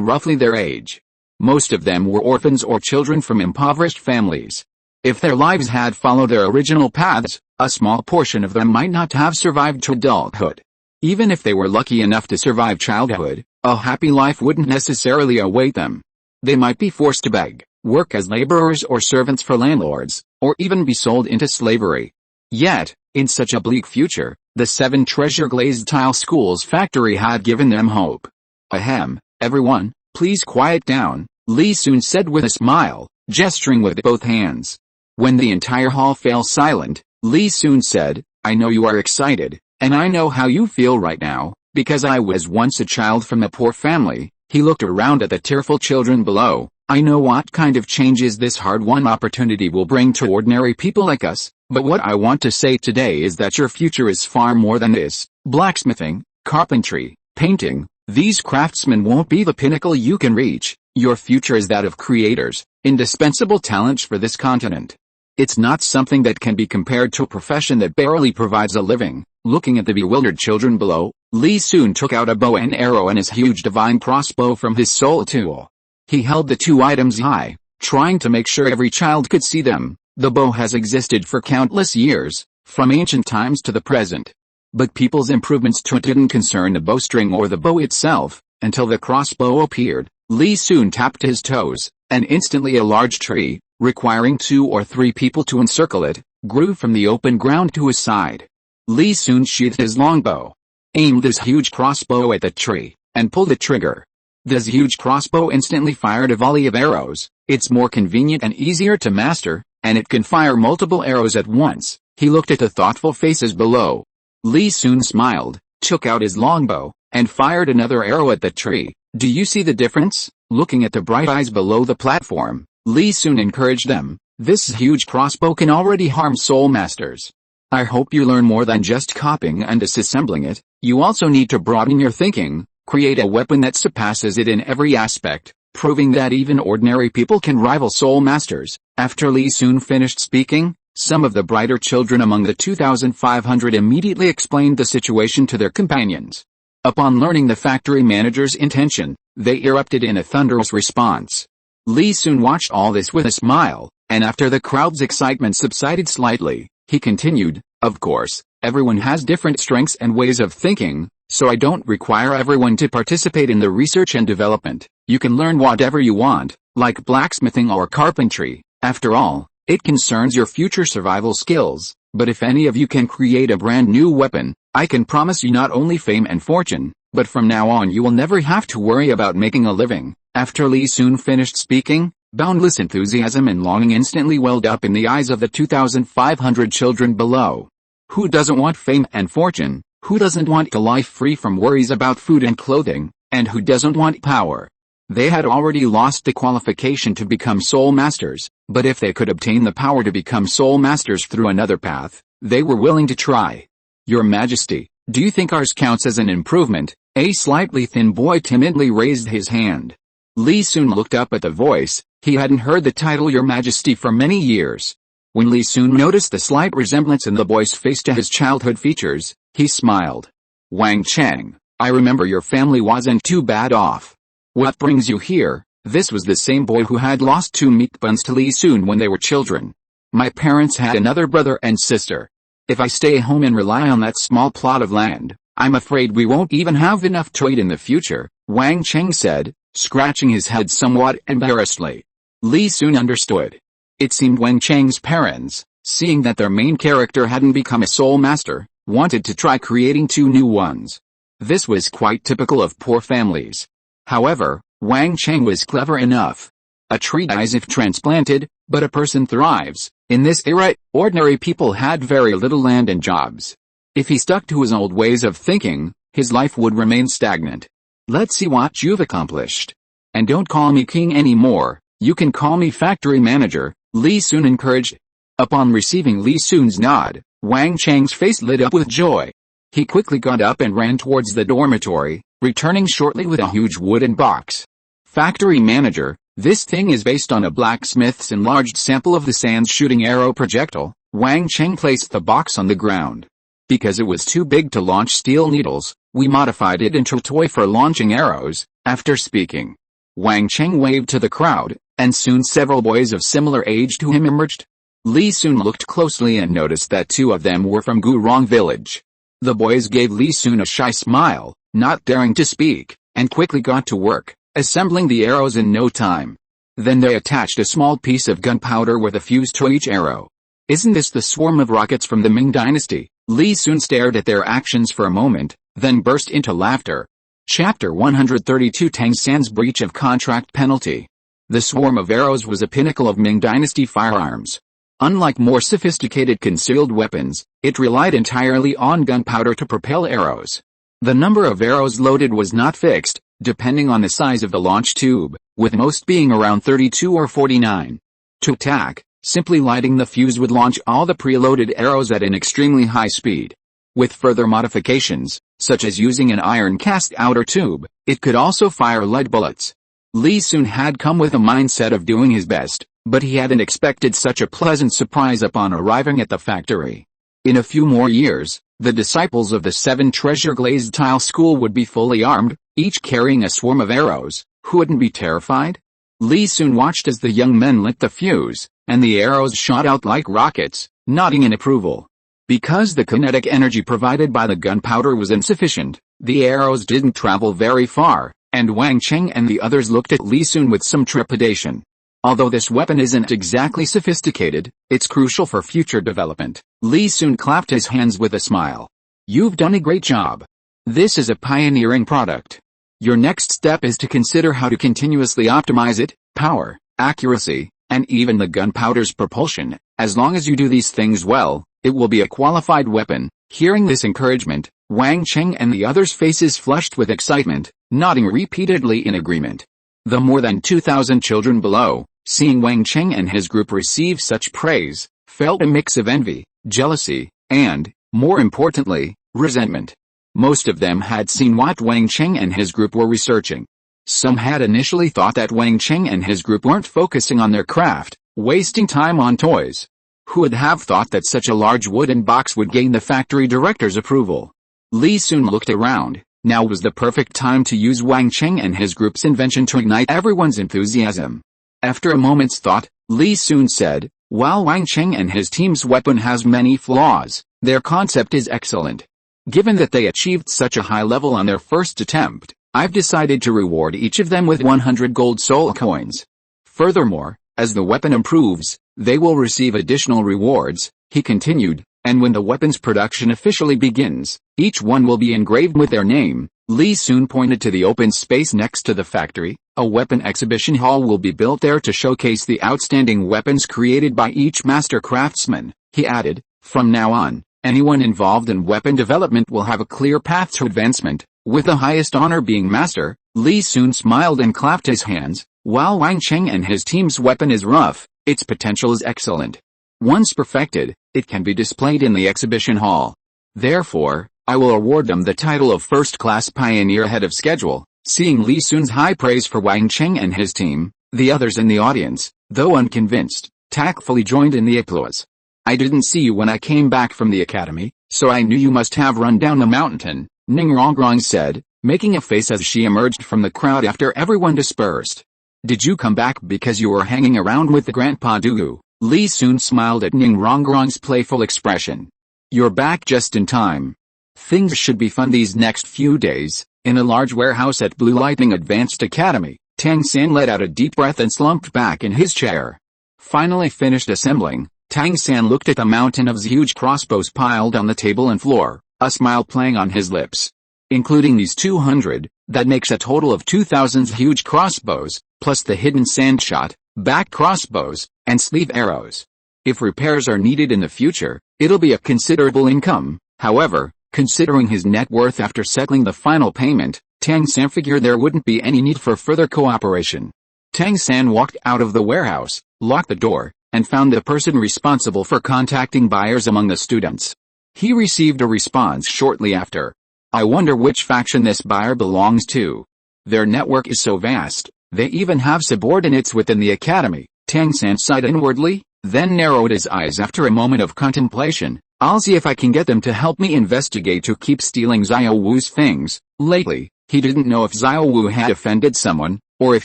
roughly their age. Most of them were orphans or children from impoverished families. If their lives had followed their original paths, a small portion of them might not have survived to adulthood. Even if they were lucky enough to survive childhood, a happy life wouldn't necessarily await them. They might be forced to beg, work as laborers or servants for landlords, or even be sold into slavery. Yet, in such a bleak future, the 7 treasure glazed tile school's factory had given them hope. Ahem, everyone, please quiet down, Li Sun said with a smile, gesturing with both hands. When the entire hall fell silent, Li Sun said, I know you are excited, and I know how you feel right now, because I was once a child from a poor family. He looked around at the tearful children below. I know what kind of changes this hard-won opportunity will bring to ordinary people like us, but what I want to say today is that your future is far more than this. Blacksmithing, carpentry, painting, these craftsmen won't be the pinnacle you can reach. Your future is that of creators, indispensable talents for this continent. It's not something that can be compared to a profession that barely provides a living. Looking at the bewildered children below, Li Sun took out a bow and arrow and his huge divine crossbow from his soul tool. He held the 2 items high, trying to make sure every child could see them. The bow has existed for countless years, from ancient times to the present. But people's improvements to it didn't concern the bowstring or the bow itself, until the crossbow appeared. Li Sun tapped his toes, and instantly a large tree, requiring 2 or 3 people to encircle it, grew from the open ground to his side. Li Sun sheathed his longbow, aimed his huge crossbow at the tree, and pulled the trigger. This huge crossbow instantly fired a volley of arrows. It's more convenient and easier to master, and it can fire multiple arrows at once. He looked at the thoughtful faces below. Li Sun smiled, took out his longbow, and fired another arrow at the tree. Do you see the difference? Looking at the bright eyes below the platform, Li Sun encouraged them. This huge crossbow can already harm soul masters. I hope you learn more than just copying and disassembling it. You also need to broaden your thinking, create a weapon that surpasses it in every aspect, proving that even ordinary people can rival soul masters. After Li Sun finished speaking, some of the brighter children among the 2,500 immediately explained the situation to their companions. Upon learning the factory manager's intention, they erupted in a thunderous response. Li Sun watched all this with a smile, and after the crowd's excitement subsided slightly, he continued, of course, everyone has different strengths and ways of thinking, so I don't require everyone to participate in the research and development. You can learn whatever you want, like blacksmithing or carpentry. After all, it concerns your future survival skills. But if any of you can create a brand new weapon, I can promise you not only fame and fortune, but from now on you will never have to worry about making a living. After Li Sun finished speaking, boundless enthusiasm and longing instantly welled up in the eyes of the 2,500 children below. Who doesn't want fame and fortune? Who doesn't want a life free from worries about food and clothing? And who doesn't want power? They had already lost the qualification to become soul masters, but if they could obtain the power to become soul masters through another path, they were willing to try. Your Majesty, do you think ours counts as an improvement? A slightly thin boy timidly raised his hand. Li Sun looked up at the voice. He hadn't heard the title Your Majesty for many years. When Li Sun noticed the slight resemblance in the boy's face to his childhood features, he smiled. Wang Cheng, I remember your family wasn't too bad off. What brings you here? This was the same boy who had lost 2 meat buns to Li Sun when they were children. My parents had another brother and sister. If I stay home and rely on that small plot of land, I'm afraid we won't even have enough to eat in the future, Wang Cheng said, scratching his head somewhat embarrassedly. Li soon understood. It seemed Wang Cheng's parents, seeing that their main character hadn't become a soul master, wanted to try creating 2 new ones. This was quite typical of poor families. However, Wang Cheng was clever enough. A tree dies if transplanted, but a person thrives. In this era, ordinary people had very little land and jobs. If he stuck to his old ways of thinking, his life would remain stagnant. Let's see what you've accomplished. And don't call me king anymore, you can call me factory manager, Li Sun encouraged. Upon receiving Li Sun's nod, Wang Cheng's face lit up with joy. He quickly got up and ran towards the dormitory, returning shortly with a huge wooden box. Factory manager, this thing is based on a blacksmith's enlarged sample of the sand's shooting arrow projectile. Wang Cheng placed the box on the ground. Because it was too big to launch steel needles, we modified it into a toy for launching arrows. After speaking, Wang Cheng waved to the crowd, and soon several boys of similar age to him emerged. Li Sun looked closely and noticed that 2 of them were from Gurong village. The boys gave Li Sun a shy smile, not daring to speak, and quickly got to work, assembling the arrows in no time. Then they attached a small piece of gunpowder with a fuse to each arrow. Isn't this the swarm of rockets from the Ming dynasty? Li Sun stared at their actions for a moment, then burst into laughter. Chapter 132 Tang San's breach of contract penalty. The swarm of arrows was a pinnacle of Ming dynasty firearms. Unlike more sophisticated concealed weapons, it relied entirely on gunpowder to propel arrows. The number of arrows loaded was not fixed, depending on the size of the launch tube, with most being around 32 or 49. To attack, simply lighting the fuse would launch all the preloaded arrows at an extremely high speed. With further modifications, such as using an iron cast outer tube, it could also fire lead bullets. Li Sun had come with a mindset of doing his best, but he hadn't expected such a pleasant surprise upon arriving at the factory. In a few more years, the disciples of the 7 treasure glazed tile school would be fully armed, each carrying a swarm of arrows. Who wouldn't be terrified? Li Sun watched as the young men lit the fuse, and the arrows shot out like rockets, nodding in approval. Because the kinetic energy provided by the gunpowder was insufficient, the arrows didn't travel very far, and Wang Cheng and the others looked at Li Sun with some trepidation. Although this weapon isn't exactly sophisticated, it's crucial for future development. Li Sun clapped his hands with a smile. You've done a great job. This is a pioneering product. Your next step is to consider how to continuously optimize it, power, accuracy, and even the gunpowder's propulsion. As long as you do these things well, it will be a qualified weapon. Hearing this encouragement, Wang Cheng and the others' faces flushed with excitement, nodding repeatedly in agreement. The more than 2,000 children below, seeing Wang Cheng and his group receive such praise, felt a mix of envy, jealousy, and, more importantly, resentment. Most of them had seen what Wang Cheng and his group were researching. Some had initially thought that Wang Cheng and his group weren't focusing on their craft, wasting time on toys. Who would have thought that such a large wooden box would gain the factory director's approval? Li Sun looked around. Now was the perfect time to use Wang Cheng and his group's invention to ignite everyone's enthusiasm. After a moment's thought, Li Sun said, while Wang Cheng and his team's weapon has many flaws, their concept is excellent. Given that they achieved such a high level on their first attempt, I've decided to reward each of them with 100 gold soul coins. Furthermore, as the weapon improves, they will receive additional rewards, he continued, and when the weapon's production officially begins, each one will be engraved with their name. Li Sun pointed to the open space next to the factory. A weapon exhibition hall will be built there to showcase the outstanding weapons created by each master craftsman. He added, from now on, anyone involved in weapon development will have a clear path to advancement, with the highest honor being master. Li Sun smiled and clapped his hands. While Wang Cheng and his team's weapon is rough, its potential is excellent. Once perfected, it can be displayed in the exhibition hall. Therefore, I will award them the title of first-class pioneer ahead of schedule. Seeing Li Sun's high praise for Wang Cheng and his team, the others in the audience, though unconvinced, tactfully joined in the applause. I didn't see you when I came back from the academy, so I knew you must have run down the mountain, Ning Rongrong said, making a face as she emerged from the crowd after everyone dispersed. Did you come back because you were hanging around with the Grandpa Douluo? Li Sun smiled at Ning Rongrong's playful expression. You're back just in time. Things should be fun these next few days. In a large warehouse at Blue Lightning Advanced Academy, Tang San let out a deep breath and slumped back in his chair. Finally finished assembling, Tang San looked at the mountain of huge crossbows piled on the table and floor, a smile playing on his lips. Including these 200, that makes a total of 2,000 huge crossbows, plus the hidden sandshot, back crossbows, and sleeve arrows. If repairs are needed in the future, it'll be a considerable income. However, considering his net worth after settling the final payment, Tang San figured there wouldn't be any need for further cooperation. Tang San walked out of the warehouse, locked the door, and found the person responsible for contacting buyers among the students. He received a response shortly after. I wonder which faction this buyer belongs to. Their network is so vast, they even have subordinates within the academy. Tang San sighed inwardly, then narrowed his eyes after a moment of contemplation. I'll see if I can get them to help me investigate who keeps stealing Xiao Wu's things. Lately, he didn't know if Xiao Wu had offended someone, or if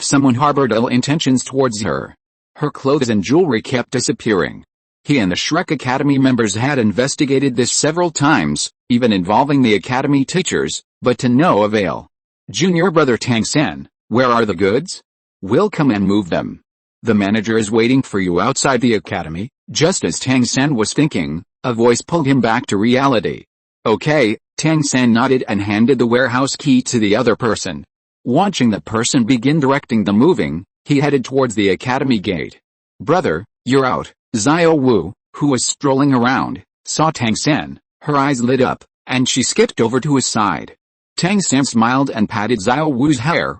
someone harbored ill intentions towards her. Her clothes and jewelry kept disappearing. He and the Shrek Academy members had investigated this several times, even involving the academy teachers, but to no avail. Junior brother Tang San, where are the goods? We'll come and move them. The manager is waiting for you outside the academy. Just as Tang San was thinking, a voice pulled him back to reality. Okay, Tang San nodded and handed the warehouse key to the other person. Watching the person begin directing the moving, he headed towards the academy gate. Brother, you're out. Xiao Wu, who was strolling around, saw Tang San. Her eyes lit up, and she skipped over to his side. Tang San smiled and patted Xiao Wu's hair.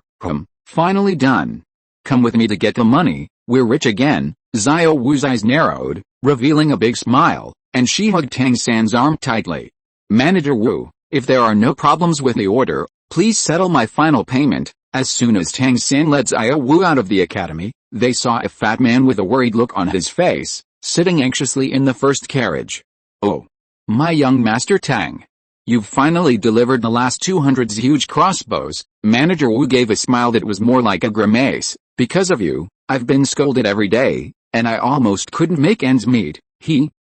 Finally done. Come with me to get the money, we're rich again. Xiao Wu's eyes narrowed, revealing a big smile, and she hugged Tang San's arm tightly. Manager Wu, if there are no problems with the order, please settle my final payment. As soon as Tang San led Xiao Wu out of the academy, they saw a fat man with a worried look on his face, sitting anxiously in the first carriage. Oh. My young master Tang. You've finally delivered the last 200 huge crossbows. Manager Wu gave a smile that was more like a grimace. Because of you, I've been scolded every day, and I almost couldn't make ends meet.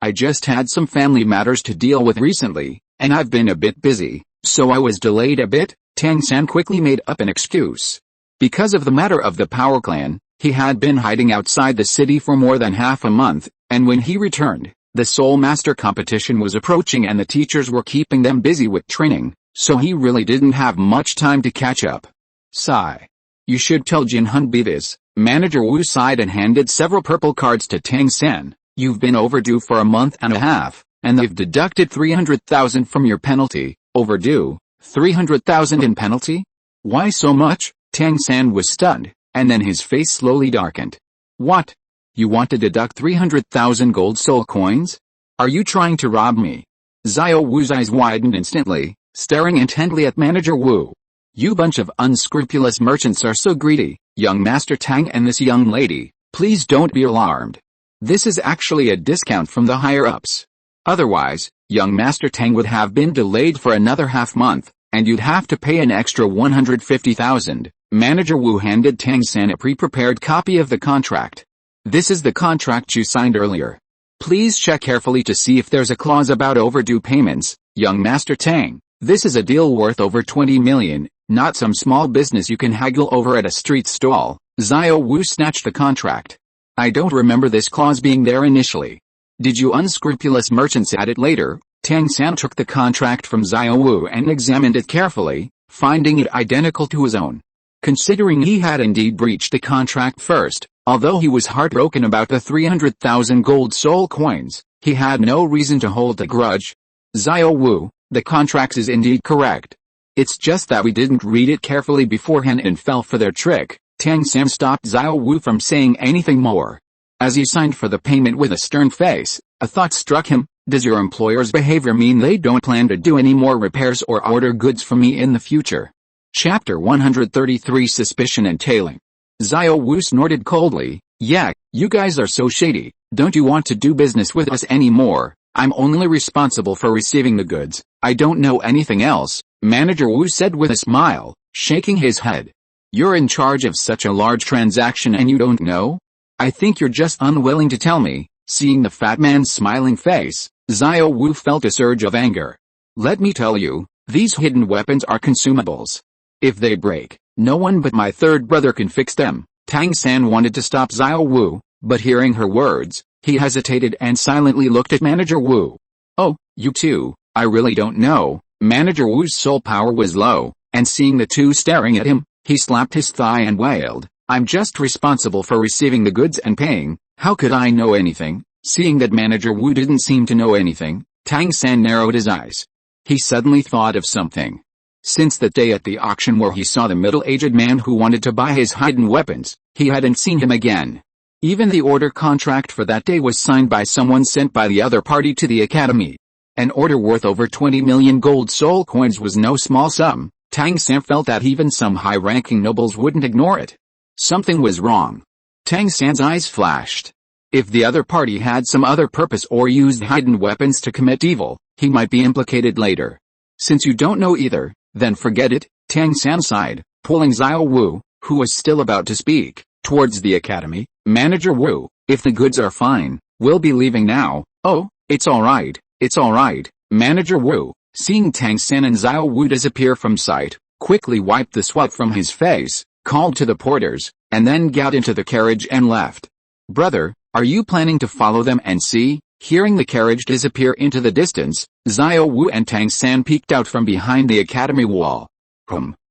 I just had some family matters to deal with recently, and I've been a bit busy, so I was delayed a bit. Tang San quickly made up an excuse. Because of the matter of the Power Clan, he had been hiding outside the city for more than half a month, and when he returned, the Soul Master competition was approaching and the teachers were keeping them busy with training, so he really didn't have much time to catch up. Sigh. You should tell Jin Hunbi this. Manager Wu sighed and handed several purple cards to Tang San. You've been overdue for a month and a half, and they've deducted 300,000 from your penalty. Overdue? 300,000 in penalty? Why so much? Tang San was stunned, and then his face slowly darkened. What? You want to deduct 300,000 gold soul coins? Are you trying to rob me? Xiao Wu's eyes widened instantly, staring intently at Manager Wu. You bunch of unscrupulous merchants are so greedy. Young Master Tang and this young lady, please don't be alarmed. This is actually a discount from the higher-ups. Otherwise, young Master Tang would have been delayed for another half month, and you'd have to pay an extra 150,000. Manager Wu handed Tang San a pre-prepared copy of the contract. This is the contract you signed earlier. Please check carefully to see if there's a clause about overdue payments. Young Master Tang, this is a deal worth over 20 million, not some small business you can haggle over at a street stall. Xiao Wu snatched the contract. I don't remember this clause being there initially. Did you unscrupulous merchants add it later? Tang San took the contract from Xiao Wu and examined it carefully, finding it identical to his own. Considering he had indeed breached the contract first, although he was heartbroken about the 300,000 gold soul coins, he had no reason to hold a grudge. Xiao Wu, the contract is indeed correct. It's just that we didn't read it carefully beforehand and fell for their trick. Tang San stopped Xiao Wu from saying anything more. As he signed for the payment with a stern face, a thought struck him. Does your employer's behavior mean they don't plan to do any more repairs or order goods from me in the future? Chapter 133 Suspicion and Tailing. Xiao Wu snorted coldly. Yeah, you guys are so shady. Don't you want to do business with us anymore? I'm only responsible for receiving the goods. I don't know anything else. Manager Wu said with a smile, shaking his head. You're in charge of such a large transaction and you don't know? I think you're just unwilling to tell me. Seeing the fat man's smiling face, Xiao Wu felt a surge of anger. Let me tell you, these hidden weapons are consumables. If they break, No one but my third brother can fix them. Tang San wanted to stop Xiao Wu, but hearing her words, he hesitated and silently looked at Manager Wu. Oh, you two, I really don't know. Manager Wu's soul power was low, and seeing the two staring at him, he slapped his thigh and wailed, I'm just responsible for receiving the goods and paying, how could I know anything? Seeing that Manager Wu didn't seem to know anything, Tang San narrowed his eyes. He suddenly thought of something. Since that day at the auction where he saw the middle-aged man who wanted to buy his hidden weapons, he hadn't seen him again. Even the order contract for that day was signed by someone sent by the other party to the academy. An order worth over 20 million gold soul coins was no small sum. Tang San felt that even some high-ranking nobles wouldn't ignore it. Something was wrong. Tang San's eyes flashed. If the other party had some other purpose or used hidden weapons to commit evil, he might be implicated later. Since you don't know either, then forget it, Tang San sighed, pulling Xiao Wu, who was still about to speak, towards the academy. Manager Wu, if the goods are fine, we'll be leaving now. Oh, it's alright, it's alright. Manager Wu, seeing Tang San and Xiao Wu disappear from sight, quickly wiped the sweat from his face, called to the porters, and then got into the carriage and left. Brother, are you planning to follow them and see? Hearing the carriage disappear into the distance, Xiao Wu and Tang San peeked out from behind the academy wall.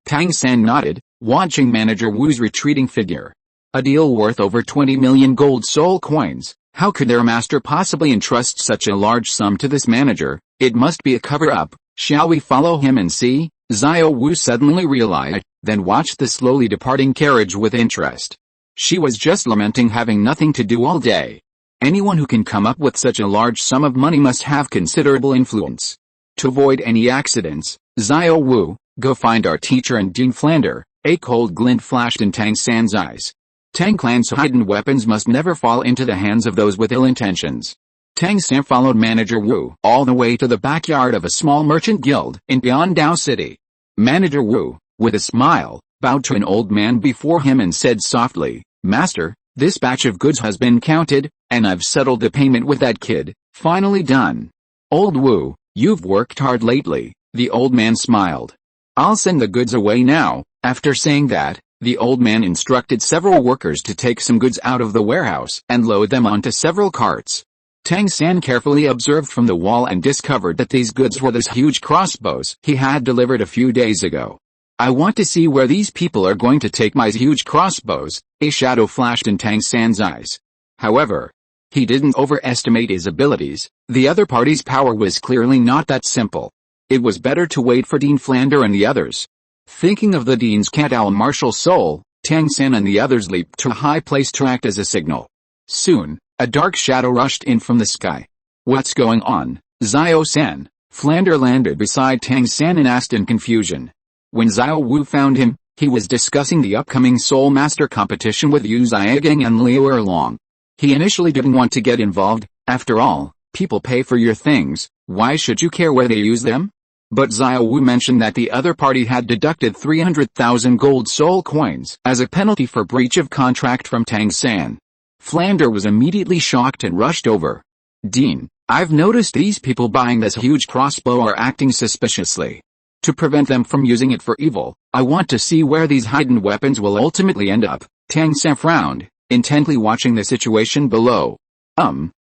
Tang San nodded, watching Manager Wu's retreating figure. A deal worth over 20 million gold soul coins. How could their master possibly entrust such a large sum to this manager? It must be a cover-up. Shall we follow him and see? Xiao Wu suddenly realized, then watched the slowly departing carriage with interest. She was just lamenting having nothing to do all day. Anyone who can come up with such a large sum of money must have considerable influence. To avoid any accidents, Xiao Wu, go find our teacher and Dean Flander. A cold glint flashed in Tang San's eyes. Tang Clan's hidden weapons must never fall into the hands of those with ill intentions. Tang San followed Manager Wu all the way to the backyard of a small merchant guild in Biandao City. Manager Wu, with a smile, bowed to an old man before him and said softly, Master, this batch of goods has been counted, and I've settled the payment with that kid. Finally done. Old Wu, you've worked hard lately. The old man smiled. I'll send the goods away now. After saying that, the old man instructed several workers to take some goods out of the warehouse and load them onto several carts. Tang San carefully observed from the wall and discovered that these goods were those huge crossbows he had delivered a few days ago. I want to see where these people are going to take my huge crossbows. A shadow flashed in Tang San's eyes. However, he didn't overestimate his abilities. The other party's power was clearly not that simple. It was better to wait for Dean Flander and the others. Thinking of the Dean's cat-owl martial soul, Tang San and the others leaped to a high place to act as a signal. Soon, a dark shadow rushed in from the sky. What's going on? Xiao San. Flander landed beside Tang San and asked in confusion. When Xiao Wu found him, he was discussing the upcoming Soul Master competition with Yu Xiaogang and Liu Erlong. He initially didn't want to get involved. After all, people pay for your things, why should you care where they use them? But Xiao Wu mentioned that the other party had deducted 300,000 gold soul coins as a penalty for breach of contract from Tang San. Flander was immediately shocked and rushed over. Dean, I've noticed these people buying this huge crossbow are acting suspiciously. To prevent them from using it for evil, I want to see where these hidden weapons will ultimately end up. Tang San frowned, intently watching the situation below.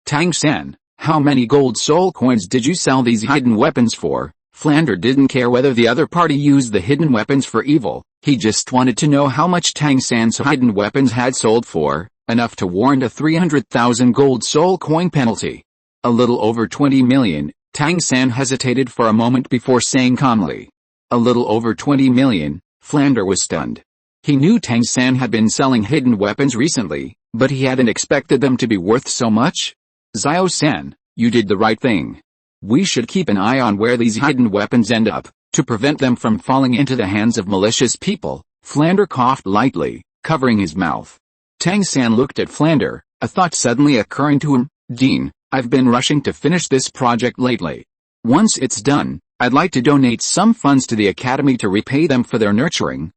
Tang San, how many gold soul coins did you sell these hidden weapons for? Flander didn't care whether the other party used the hidden weapons for evil, he just wanted to know how much Tang San's hidden weapons had sold for, enough to warrant a 300,000 gold soul coin penalty. A little over 20 million, Tang San hesitated for a moment before saying calmly. A little over 20 million, Flander was stunned. He knew Tang San had been selling hidden weapons recently, but he hadn't expected them to be worth so much. Xiao San, you did the right thing. We should keep an eye on where these hidden weapons end up, to prevent them from falling into the hands of malicious people. Flander coughed lightly, covering his mouth. Tang San looked at Flander, a thought suddenly occurring to him. Dean, I've been rushing to finish this project lately. Once it's done, I'd like to donate some funds to the academy to repay them for their nurturing.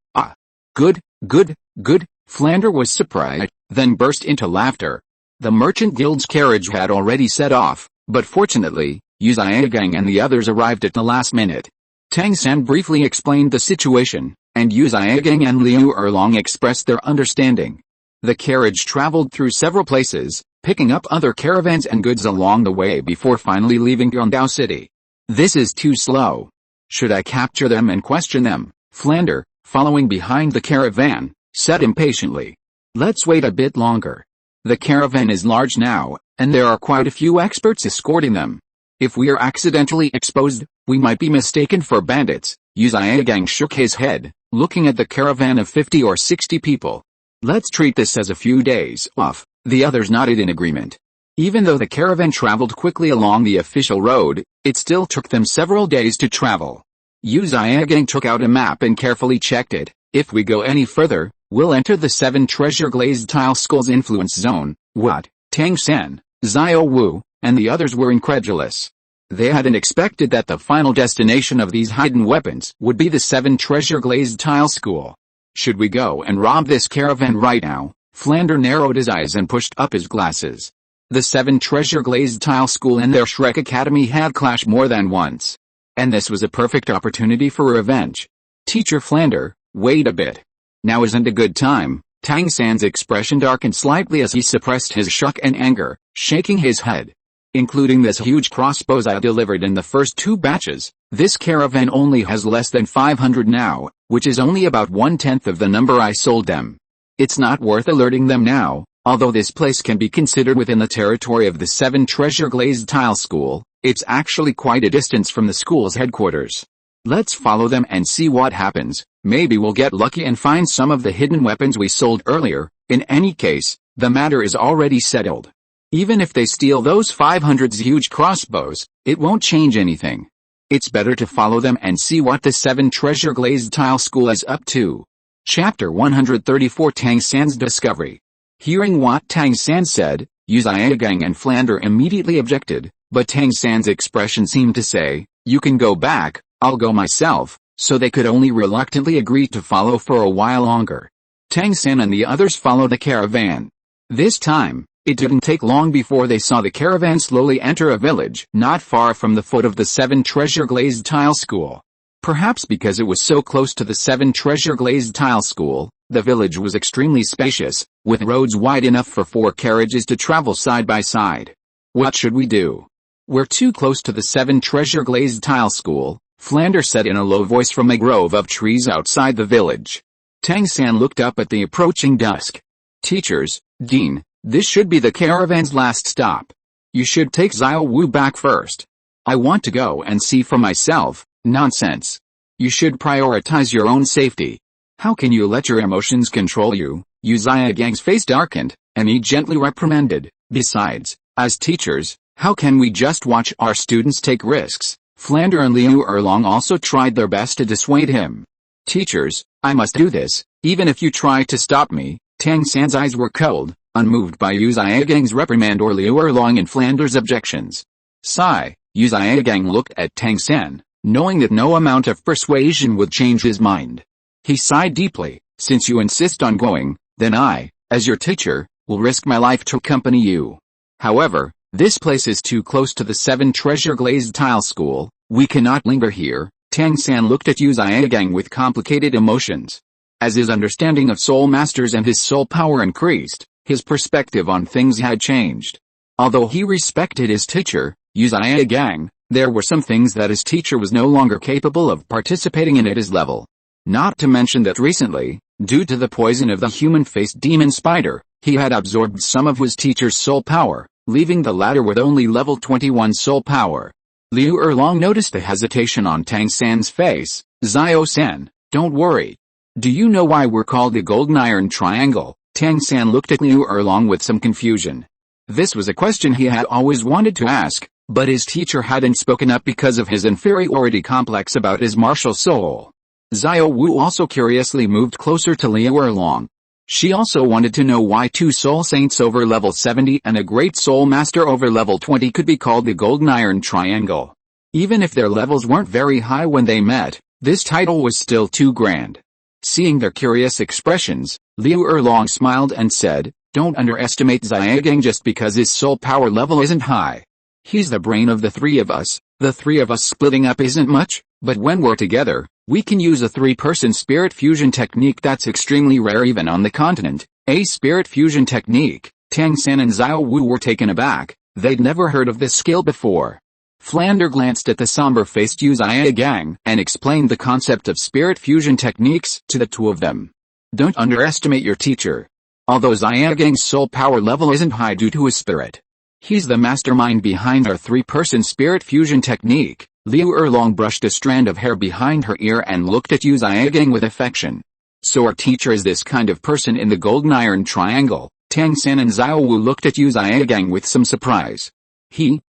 Good. Flander was surprised, then burst into laughter. The merchant guild's carriage had already set off, but fortunately, Yu Xiaogang and the others arrived at the last minute. Tang San briefly explained the situation. and Yu Xiaogang and Liu Erlong expressed their understanding. The carriage traveled through several places, picking up other caravans and goods along the way before finally leaving Yongdao City. This is too slow. Should I capture them and question them? Flander, following behind the caravan, said impatiently. Let's wait a bit longer. The caravan is large now, and there are quite a few experts escorting them. If we are accidentally exposed, we might be mistaken for bandits. Yu Xiaogang shook his head, looking at the caravan of 50 or 60 people. Let's treat this as a few days off. The others nodded in agreement. Even though the caravan traveled quickly along the official road, it still took them several days to travel. Yu Xiaogang took out a map and carefully checked it. If we go any further, we'll enter the 7 treasure glazed tile skulls influence zone. What? Tang San, Xiao Wu, and the others were incredulous. They hadn't expected that the final destination of these hidden weapons would be the 7 treasure glazed tile school. Should we go and rob this caravan right now? Flander narrowed his eyes and pushed up his glasses. The 7 treasure glazed tile school and their Shrek Academy had clashed more than once. And this was a perfect opportunity for revenge. Teacher Flander, wait a bit. Now isn't a good time. Tang San's expression darkened slightly as he suppressed his shock and anger, shaking his head. Including this huge crossbows I delivered in the first 2 batches, this caravan only has less than 500 now, which is only about 1/10 of the number I sold them. It's not worth alerting them now, although this place can be considered within the territory of the 7 treasure glazed tile school. It's actually quite a distance from the school's headquarters. Let's follow them and see what happens. Maybe we'll get lucky and find some of the hidden weapons we sold earlier. In any case, the matter is already settled. Even if they steal those 500 huge crossbows, it won't change anything. It's better to follow them and see what the 7 treasure glazed tile school is up to. Chapter 134 Tang San's Discovery. Hearing what Tang San said, Yu Xiaogang and Flander immediately objected, but Tang San's expression seemed to say, you can go back, I'll go myself, so they could only reluctantly agree to follow for a while longer. Tang San and the others followed the caravan. This time, it didn't take long before they saw the caravan slowly enter a village not far from the foot of the 7 treasure glazed tile school. Perhaps because it was so close to the 7 treasure glazed tile school, the village was extremely spacious, with roads wide enough for 4 carriages to travel side by side. What should we do? We're too close to the 7 treasure glazed tile school, Flander said in a low voice from a grove of trees outside the village. Tang San looked up at the approaching dusk. Teachers, Dean, this should be the caravan's last stop. You should take Xiao Wu back first. I want to go and see for myself. Nonsense. You should prioritize your own safety. How can you let your emotions control you? Yu Xiaogang's face darkened, and he gently reprimanded. Besides, as teachers, how can we just watch our students take risks? Flander and Liu Erlong also tried their best to dissuade him. Teachers, I must do this, even if you try to stop me. Tang San's eyes were cold, unmoved by Yu Xiaogang's reprimand or Liu Erlong and Flander's objections. Sigh, Yu Xiaogang looked at Tang San, knowing that no amount of persuasion would change his mind. He sighed deeply. Since you insist on going, then I, as your teacher, will risk my life to accompany you. However, this place is too close to the 7 treasure glazed tile school. We cannot linger here. Tang San looked at Yu Xiaogang with complicated emotions. As his understanding of soul masters and his soul power increased, his perspective on things had changed. Although he respected his teacher, Yu Xiaogang, there were some things that his teacher was no longer capable of participating in at his level. Not to mention that recently, due to the poison of the human-faced demon spider, he had absorbed some of his teacher's soul power, leaving the latter with only level 21 soul power. Liu Erlong noticed the hesitation on Tang San's face. Xiao-san, don't worry. Do you know why we're called the Golden Iron Triangle? Tang San looked at Liu Erlong with some confusion. This was a question he had always wanted to ask, but his teacher hadn't spoken up because of his inferiority complex about his martial soul. Xiao Wu also curiously moved closer to Liu Erlong. She also wanted to know why 2 soul saints over level 70 and a great soul master over level 20 could be called the Golden Iron Triangle. Even if their levels weren't very high when they met, this title was still too grand. Seeing their curious expressions, Liu Erlong smiled and said, don't underestimate Xiaogang just because his soul power level isn't high. He's the brain of the 3 of us. The 3 of us splitting up isn't much, but when we're together, We can use a 3-person spirit fusion technique that's extremely rare even on the continent, a spirit fusion technique. Tang San and Xiao Wu were taken aback, they'd never heard of this skill before. Flander glanced at the somber-faced Xiaogang and explained the concept of spirit fusion techniques to the two of them. Don't underestimate your teacher. Although Xiaogang's soul power level isn't high due to his spirit, he's the mastermind behind our 3-person spirit fusion technique. Liu Erlong brushed a strand of hair behind her ear and looked at Xiaogang with affection. So our teacher is this kind of person in the golden iron triangle. Tang San and Xiao Wu looked at Xiaogang with some surprise.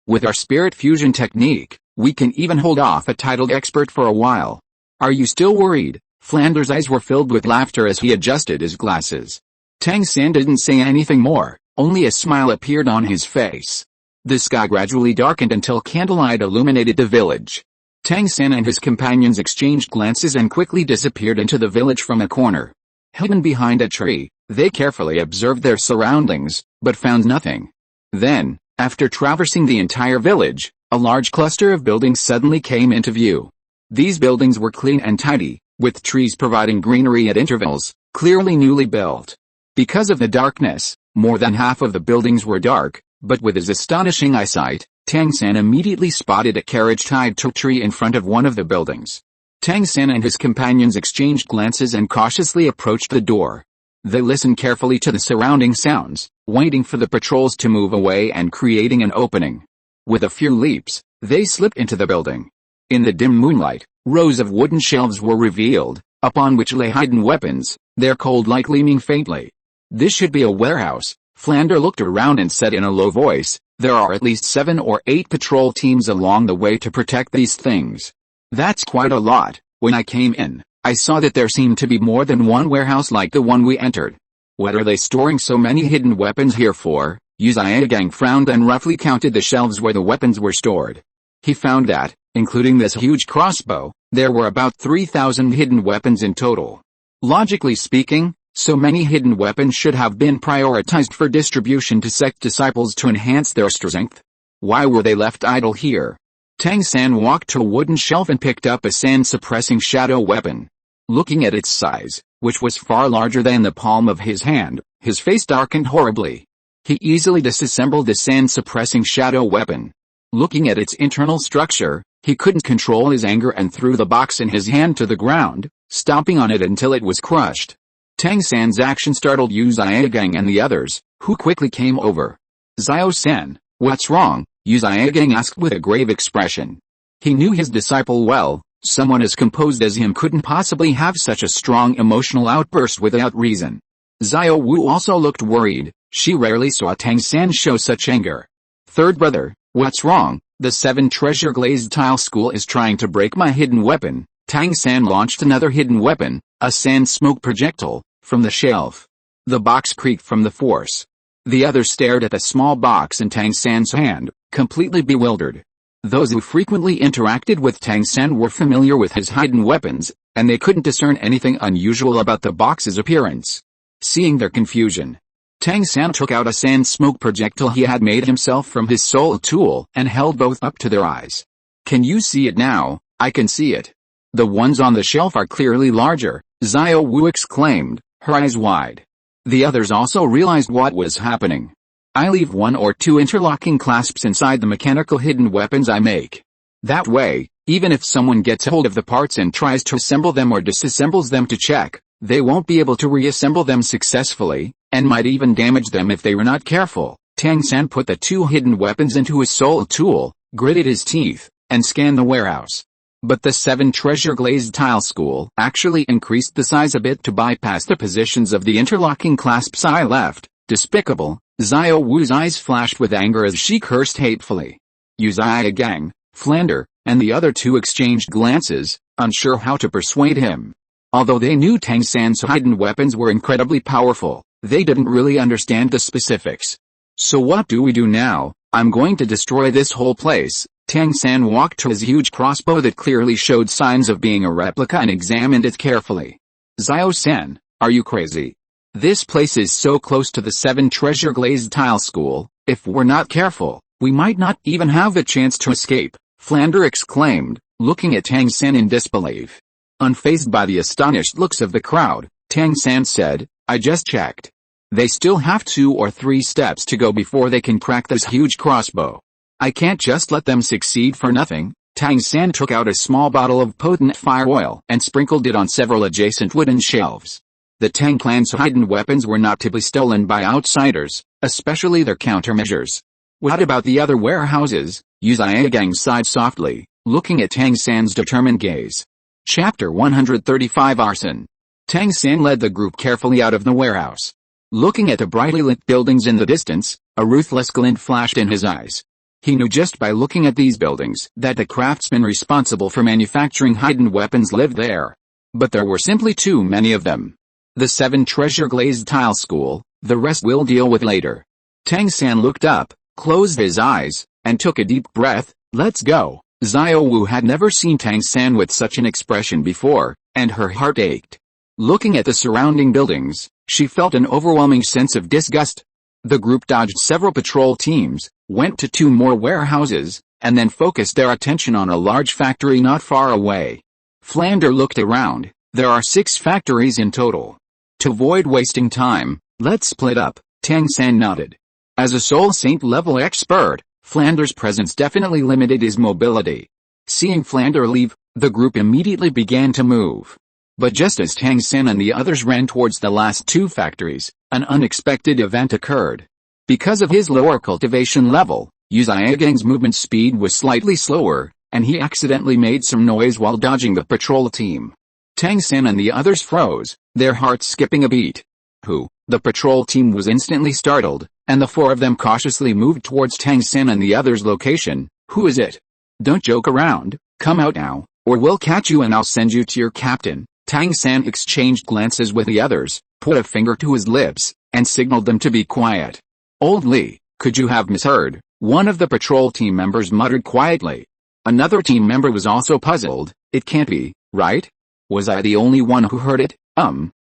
With our spirit fusion technique, we can even hold off a titled expert for a while. Are you still worried? Flander's eyes were filled with laughter as he adjusted his glasses. Tang San didn't say anything more, only a smile appeared on his face. The sky gradually darkened until candlelight illuminated the village. Tang San and his companions exchanged glances and quickly disappeared into the village from a corner. Hidden behind a tree, they carefully observed their surroundings, but found nothing. Then, after traversing the entire village, a large cluster of buildings suddenly came into view. These buildings were clean and tidy, with trees providing greenery at intervals, clearly newly built. Because of the darkness, more than half of the buildings were dark, but with his astonishing eyesight, Tang San immediately spotted a carriage tied to a tree in front of one of the buildings. Tang San and his companions exchanged glances and cautiously approached the door. They listened carefully to the surrounding sounds, waiting for the patrols to move away and creating an opening. With a few leaps, they slipped into the building. In the dim moonlight, rows of wooden shelves were revealed, upon which lay hidden weapons, their cold light gleaming faintly. This should be a warehouse. Flander looked around and said in a low voice, there are at least 7 or 8 patrol teams along the way to protect these things. That's quite a lot. When I came in, I saw that there seemed to be more than one warehouse like the one we entered. What are they storing so many hidden weapons here for? Xiaogang frowned and roughly counted the shelves where the weapons were stored. He found that, including this huge crossbow, there were about 3,000 hidden weapons in total. Logically speaking, so many hidden weapons should have been prioritized for distribution to sect disciples to enhance their strength. Why were they left idle here? Tang San walked to a wooden shelf and picked up a sand-suppressing shadow weapon. Looking at its size, which was far larger than the palm of his hand, his face darkened horribly. He easily disassembled the sand-suppressing shadow weapon. Looking at its internal structure, he couldn't control his anger and threw the box in his hand to the ground, stomping on it until it was crushed. Tang San's action startled Xiaogang and the others, who quickly came over. Xiao-san, what's wrong? Xiaogang asked with a grave expression. He knew his disciple well. Someone as composed as him couldn't possibly have such a strong emotional outburst without reason. Xiao Wu also looked worried. She rarely saw Tang San show such anger. Third brother, what's wrong? The 7 treasure glazed tile school is trying to break my hidden weapon. Tang San launched another hidden weapon, a sand smoke projectile, from the shelf. The box creaked from the force. The others stared at the small box in Tang San's hand, completely bewildered. Those who frequently interacted with Tang San were familiar with his hidden weapons, and they couldn't discern anything unusual about the box's appearance. Seeing their confusion, Tang San took out a sand smoke projectile he had made himself from his soul tool and held both up to their eyes. Can you see it now? I can see it. The ones on the shelf are clearly larger, Xiao Wu exclaimed, her eyes wide. The others also realized what was happening. I leave 1 or 2 interlocking clasps inside the mechanical hidden weapons I make. That way, even if someone gets hold of the parts and tries to assemble them or disassembles them to check, they won't be able to reassemble them successfully, and might even damage them if they were not careful. Tang San put the 2 hidden weapons into his soul tool, gritted his teeth, and scanned the warehouse. But the 7 treasure glazed tile school actually increased the size a bit to bypass the positions of the interlocking clasps I left. Despicable. Xiao Wu's eyes flashed with anger as she cursed hatefully. Xiaogang, Flander, and the other 2 exchanged glances, unsure how to persuade him. Although they knew Tang San's hidden weapons were incredibly powerful, they didn't really understand the specifics. So what do we do now? I'm going to destroy this whole place. Tang San walked to his huge crossbow that clearly showed signs of being a replica and examined it carefully. Xiao-san, are you crazy? This place is so close to the 7 treasure glazed tile school, if we're not careful, we might not even have a chance to escape, Flander exclaimed, looking at Tang San in disbelief. Unfazed by the astonished looks of the crowd, Tang San said, I just checked. They still have 2 or 3 steps to go before they can crack this huge crossbow. I can't just let them succeed for nothing. Tang San took out a small bottle of potent fire oil and sprinkled it on several adjacent wooden shelves. The Tang clan's hidden weapons were not to be stolen by outsiders, especially their countermeasures. What about the other warehouses? Xiaogang sighed softly, looking at Tang San's determined gaze. Chapter 135 Arson. Tang San led the group carefully out of the warehouse. Looking at the brightly lit buildings in the distance, a ruthless glint flashed in his eyes. He knew just by looking at these buildings that the craftsmen responsible for manufacturing hidden weapons lived there. But there were simply too many of them. The 7 treasure glazed tile school, the rest we'll deal with later. Tang San looked up, closed his eyes, and took a deep breath. Let's go. Xiao Wu had never seen Tang San with such an expression before, and her heart ached. Looking at the surrounding buildings, she felt an overwhelming sense of disgust. The group dodged several patrol teams, went to 2 more warehouses, and then focused their attention on a large factory not far away. Flander looked around. There are 6 factories in total. To avoid wasting time, let's split up, Tang San nodded. As a Soul Saint level expert, Flander's presence definitely limited his mobility. Seeing Flander leave, the group immediately began to move. But just as Tang San and the others ran towards the last 2 factories, an unexpected event occurred. Because of his lower cultivation level, Xiaogang's movement speed was slightly slower, and he accidentally made some noise while dodging the patrol team. Tang San and the others froze, their hearts skipping a beat. Who? The patrol team was instantly startled, and the 4 of them cautiously moved towards Tang San and the others' location. Who is it? Don't joke around, come out now, or we'll catch you and I'll send you to your captain. Tang San exchanged glances with the others, put a finger to his lips, and signaled them to be quiet. Old Li, could you have misheard? One of the patrol team members muttered quietly. Another team member was also puzzled. It can't be, right? Was I the only one who heard it?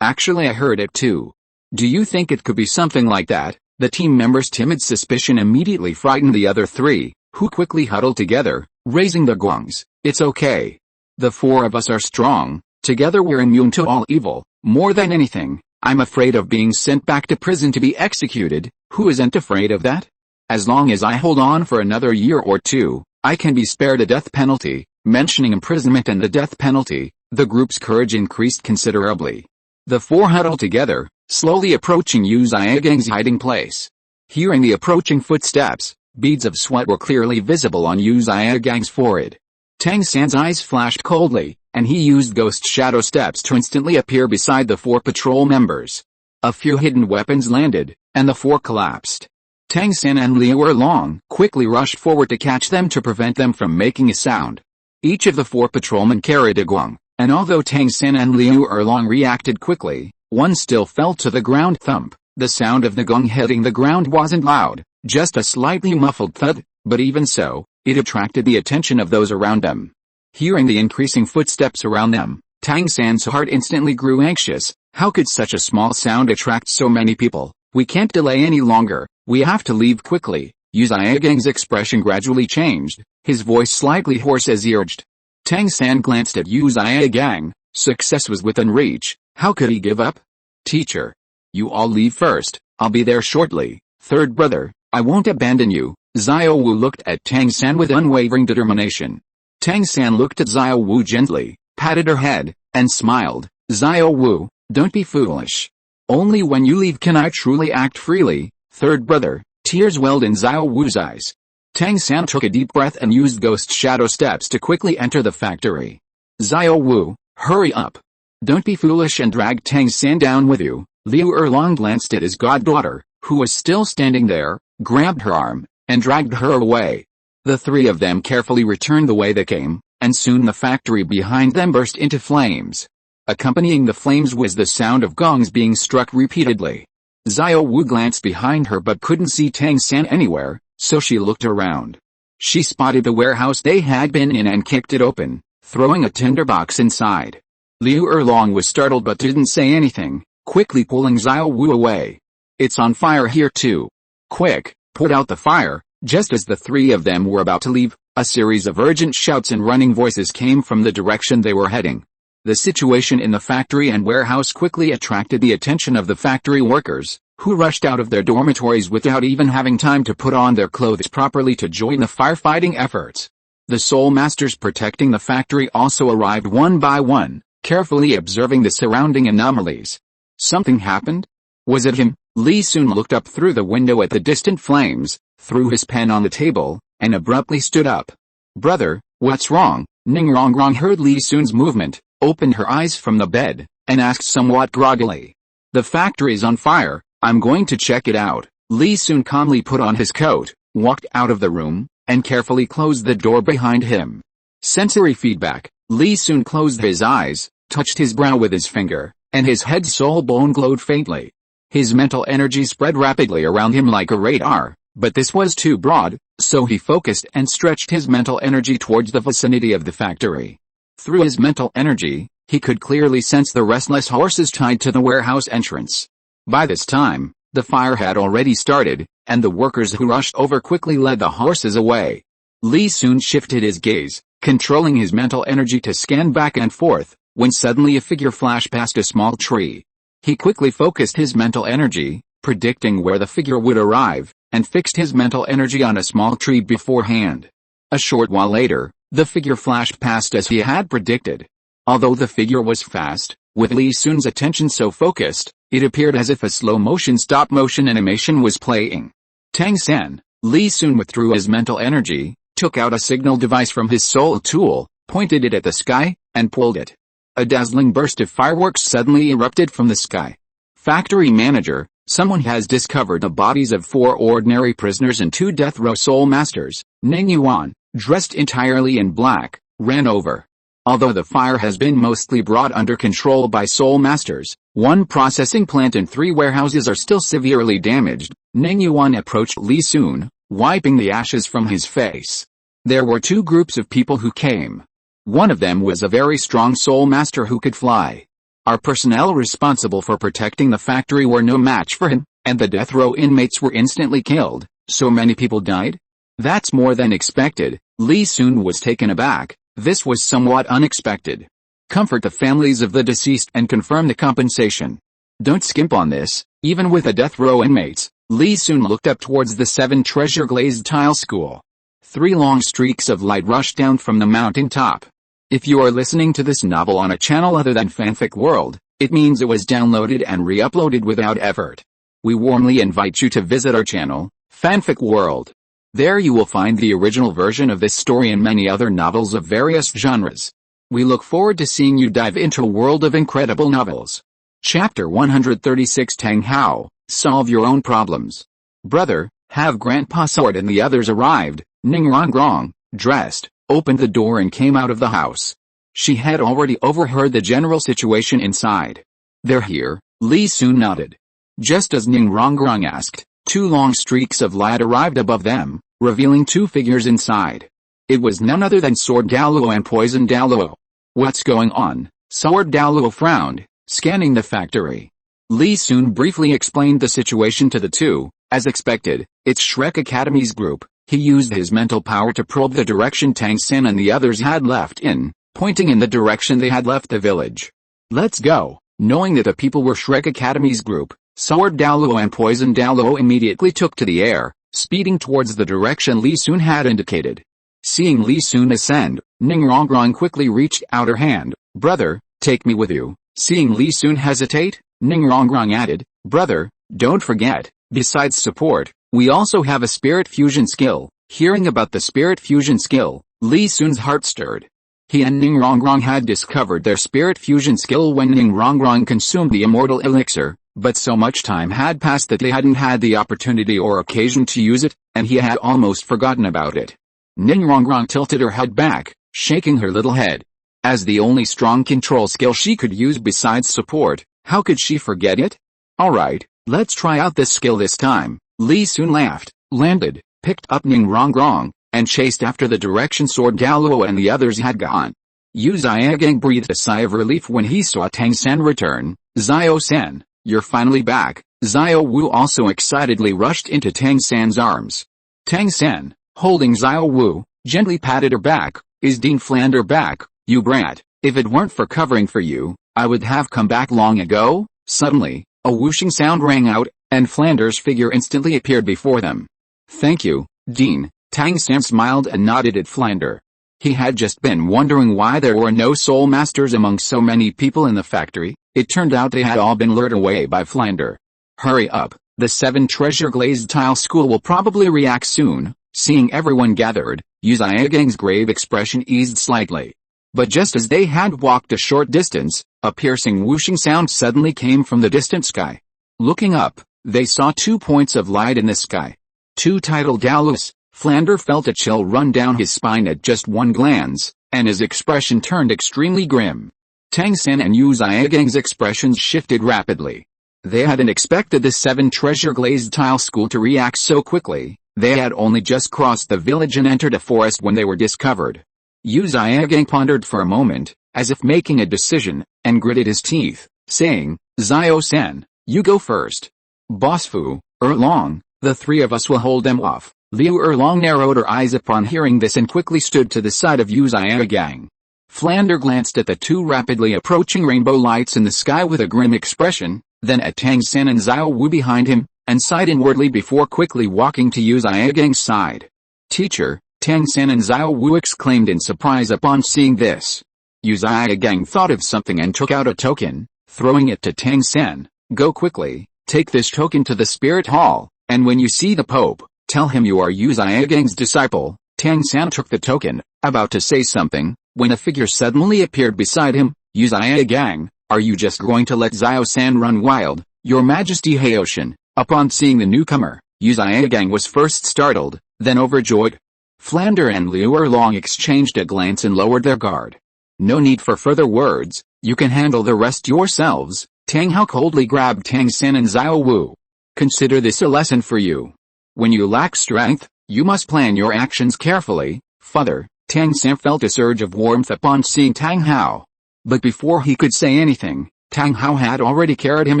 Actually I heard it too. Do you think it could be something like that? The team member's timid suspicion immediately frightened the other 3, who quickly huddled together, raising their gongs. It's okay. The 4 of us are strong. Together we're immune to all evil. More than anything, I'm afraid of being sent back to prison to be executed. Who isn't afraid of that? As long as I hold on for another year or 2, I can be spared a death penalty. Mentioning imprisonment and the death penalty, the group's courage increased considerably. The 4 huddled together, slowly approaching Xiaogang's hiding place. Hearing the approaching footsteps, beads of sweat were clearly visible on Xiaogang's forehead. Tang San's eyes flashed coldly, and he used ghost shadow steps to instantly appear beside the 4 patrol members. A few hidden weapons landed, and the 4 collapsed. Tang San and Liu Erlong quickly rushed forward to catch them to prevent them from making a sound. Each of the 4 patrolmen carried a gong, and although Tang San and Liu Erlong reacted quickly, one still fell to the ground thump. The sound of the gong hitting the ground wasn't loud, just a slightly muffled thud, but even so, it attracted the attention of those around them. Hearing the increasing footsteps around them, Tang San's heart instantly grew anxious. How could such a small sound attract so many people? We can't delay any longer, we have to leave quickly. Xiaogang's expression gradually changed, his voice slightly hoarse as he urged. Tang San glanced at Xiaogang. Success was within reach. How could he give up? Teacher. You all leave first, I'll be there shortly. Third brother, I won't abandon you. Xiao Wu looked at Tang San with unwavering determination. Tang San looked at Xiao Wu gently, patted her head, and smiled. Xiao Wu, don't be foolish. Only when you leave can I truly act freely. Third brother. Tears welled in Xiao Wu's eyes. Tang San took a deep breath and used ghost shadow steps to quickly enter the factory. Xiao Wu, hurry up. Don't be foolish and drag Tang San down with you. Liu Erlong glanced at his goddaughter, who was still standing there, grabbed her arm, and dragged her away. The 3 of them carefully returned the way they came, and soon the factory behind them burst into flames. Accompanying the flames was the sound of gongs being struck repeatedly. Xiao Wu glanced behind her but couldn't see Tang San anywhere, so she looked around. She spotted the warehouse they had been in and kicked it open, throwing a tinderbox inside. Liu Erlong was startled but didn't say anything, quickly pulling Xiao Wu away. It's on fire here too. Quick, put out the fire. Just as the 3 of them were about to leave, a series of urgent shouts and running voices came from the direction they were heading. The situation in the factory and warehouse quickly attracted the attention of the factory workers, who rushed out of their dormitories without even having time to put on their clothes properly to join the firefighting efforts. The soul masters protecting the factory also arrived one by one, carefully observing the surrounding anomalies. Something happened? Was it him? Li Sun looked up through the window at the distant flames, threw his pen on the table, and abruptly stood up. Brother, what's wrong? Ning Rongrong heard Li Sun's movement, opened her eyes from the bed, and asked somewhat groggily. The factory's on fire, I'm going to check it out. Li Sun calmly put on his coat, walked out of the room, and carefully closed the door behind him. Sensory feedback. Li Sun closed his eyes, touched his brow with his finger, and his head's soul bone glowed faintly. His mental energy spread rapidly around him like a radar, but this was too broad, so he focused and stretched his mental energy towards the vicinity of the factory. Through his mental energy, he could clearly sense the restless horses tied to the warehouse entrance. By this time, the fire had already started, and the workers who rushed over quickly led the horses away. Li Sun shifted his gaze, controlling his mental energy to scan back and forth, when suddenly a figure flashed past a small tree. He quickly focused his mental energy, predicting where the figure would arrive, and fixed his mental energy on a small tree beforehand. A short while later, the figure flashed past as he had predicted. Although the figure was fast, with Li Sun's attention so focused, it appeared as if a slow-motion stop-motion animation was playing. Tang San. Li Sun withdrew his mental energy, took out a signal device from his soul tool, pointed it at the sky, and pulled it. A dazzling burst of fireworks suddenly erupted from the sky. Factory manager, someone has discovered the bodies of 4 ordinary prisoners and 2 death row soul masters. Ning Yuan, dressed entirely in black, ran over. Although the fire has been mostly brought under control by soul masters, 1 processing plant and 3 warehouses are still severely damaged. Ning Yuan approached Li Sun, wiping the ashes from his face. There were 2 groups of people who came. One of them was a very strong soul master who could fly. Our personnel responsible for protecting the factory were no match for him, and the death row inmates were instantly killed. So many people died? That's more than expected. Li Sun was taken aback. This was somewhat unexpected. Comfort the families of the deceased and confirm the compensation. Don't skimp on this, even with the death row inmates. Li Sun looked up towards the 7 treasure glazed tile school. 3 long streaks of light rushed down from the mountain top. If you are listening to this novel on a channel other than Fanfic World, it means it was downloaded and re-uploaded without effort. We warmly invite you to visit our channel, Fanfic World. There you will find the original version of this story and many other novels of various genres. We look forward to seeing you dive into a world of incredible novels. Chapter 136 Tang Hao, Solve Your Own Problems. Brother, have Grandpa Sword and the others arrived. Ning Rongrong, dressed, opened the door and came out of the house. She had already overheard the general situation inside. They're here, Li Sun nodded. Just as Ning Rongrong asked, 2 long streaks of light arrived above them, revealing 2 figures inside. It was none other than Sword Douluo and Poison Douluo. What's going on? Sword Douluo frowned, scanning the factory. Li Sun briefly explained the situation to the 2. As expected, it's Shrek Academy's group. He used his mental power to probe the direction Tang San and the others had left in, pointing in the direction they had left the village. Let's go. Knowing that the people were Shrek Academy's group, Sword Douluo and Poison Douluo immediately took to the air, speeding towards the direction Li Sun had indicated. Seeing Li Sun ascend, Ning Rongrong quickly reached out her hand. Brother, take me with you. Seeing Li Sun hesitate, Ning Rongrong added, Brother, don't forget, besides support, we also have a spirit fusion skill. Hearing about the spirit fusion skill, Li Sun's heart stirred. He and Ning Rongrong had discovered their spirit fusion skill when Ning Rongrong consumed the immortal elixir, but so much time had passed that they hadn't had the opportunity or occasion to use it, and he had almost forgotten about it. Ning Rongrong tilted her head back, shaking her little head. As the only strong control skill she could use besides support, how could she forget it? Alright, let's try out this skill this time. Li Sun laughed, landed, picked up Ning Rongrong, and chased after the direction Sword Douluo and the others had gone. Xiaogang breathed a sigh of relief when he saw Tang San return. Xiao-san, you're finally back. Xiao Wu also excitedly rushed into Tang San's arms. Tang San, holding Xiao Wu, gently patted her back. Is Dean Flander back, you brat? If it weren't for covering for you, I would have come back long ago." Suddenly, a whooshing sound rang out, and Flanders' figure instantly appeared before them. "Thank you, Dean." Tang San smiled and nodded at Flander. He had just been wondering why there were no soul masters among so many people in the factory. It turned out they had all been lured away by Flander. "Hurry up, the 7 Treasure Glazed Tile School will probably react soon." Seeing everyone gathered, Xiaogang's grave expression eased slightly. But just as they had walked a short distance, a piercing whooshing sound suddenly came from the distant sky. Looking up, they saw 2 points of light in the sky. 2 Titled Douluos. Flander felt a chill run down his spine at just one glance, and his expression turned extremely grim. Tang San and Xiaogang's expressions shifted rapidly. They hadn't expected the 7 Treasure Glazed Tile School to react so quickly. They had only just crossed the village and entered a forest when they were discovered. Xiaogang pondered for a moment, as if making a decision, and gritted his teeth, saying, "Xiao-san, you go first. Boss Fu, Erlong, the 3 of us will hold them off." Liu Erlong narrowed her eyes upon hearing this and quickly stood to the side of Xiaogang. Flander glanced at the 2 rapidly approaching rainbow lights in the sky with a grim expression, then at Tang San and Xiao Wu behind him, and sighed inwardly before quickly walking to Xiaogang's side. "Teacher," Tang San and Xiao Wu exclaimed in surprise upon seeing this. Xiaogang thought of something and took out a token, throwing it to Tang San. "Go quickly, take this token to the Spirit Hall, and when you see the Pope, tell him you are Xiaogang's disciple." Tang San took the token, about to say something, when a figure suddenly appeared beside him. "Xiaogang, are you just going to let Xiao-san run wild, Your Majesty Haoshin?" Upon seeing the newcomer, Xiaogang was first startled, then overjoyed. Flander and Liu Erlong exchanged a glance and lowered their guard. "No need for further words, you can handle the rest yourselves." Tang Hao coldly grabbed Tang San and Xiao Wu. "Consider this a lesson for you. When you lack strength, you must plan your actions carefully." "Father," Tang San felt a surge of warmth upon seeing Tang Hao. But before he could say anything, Tang Hao had already carried him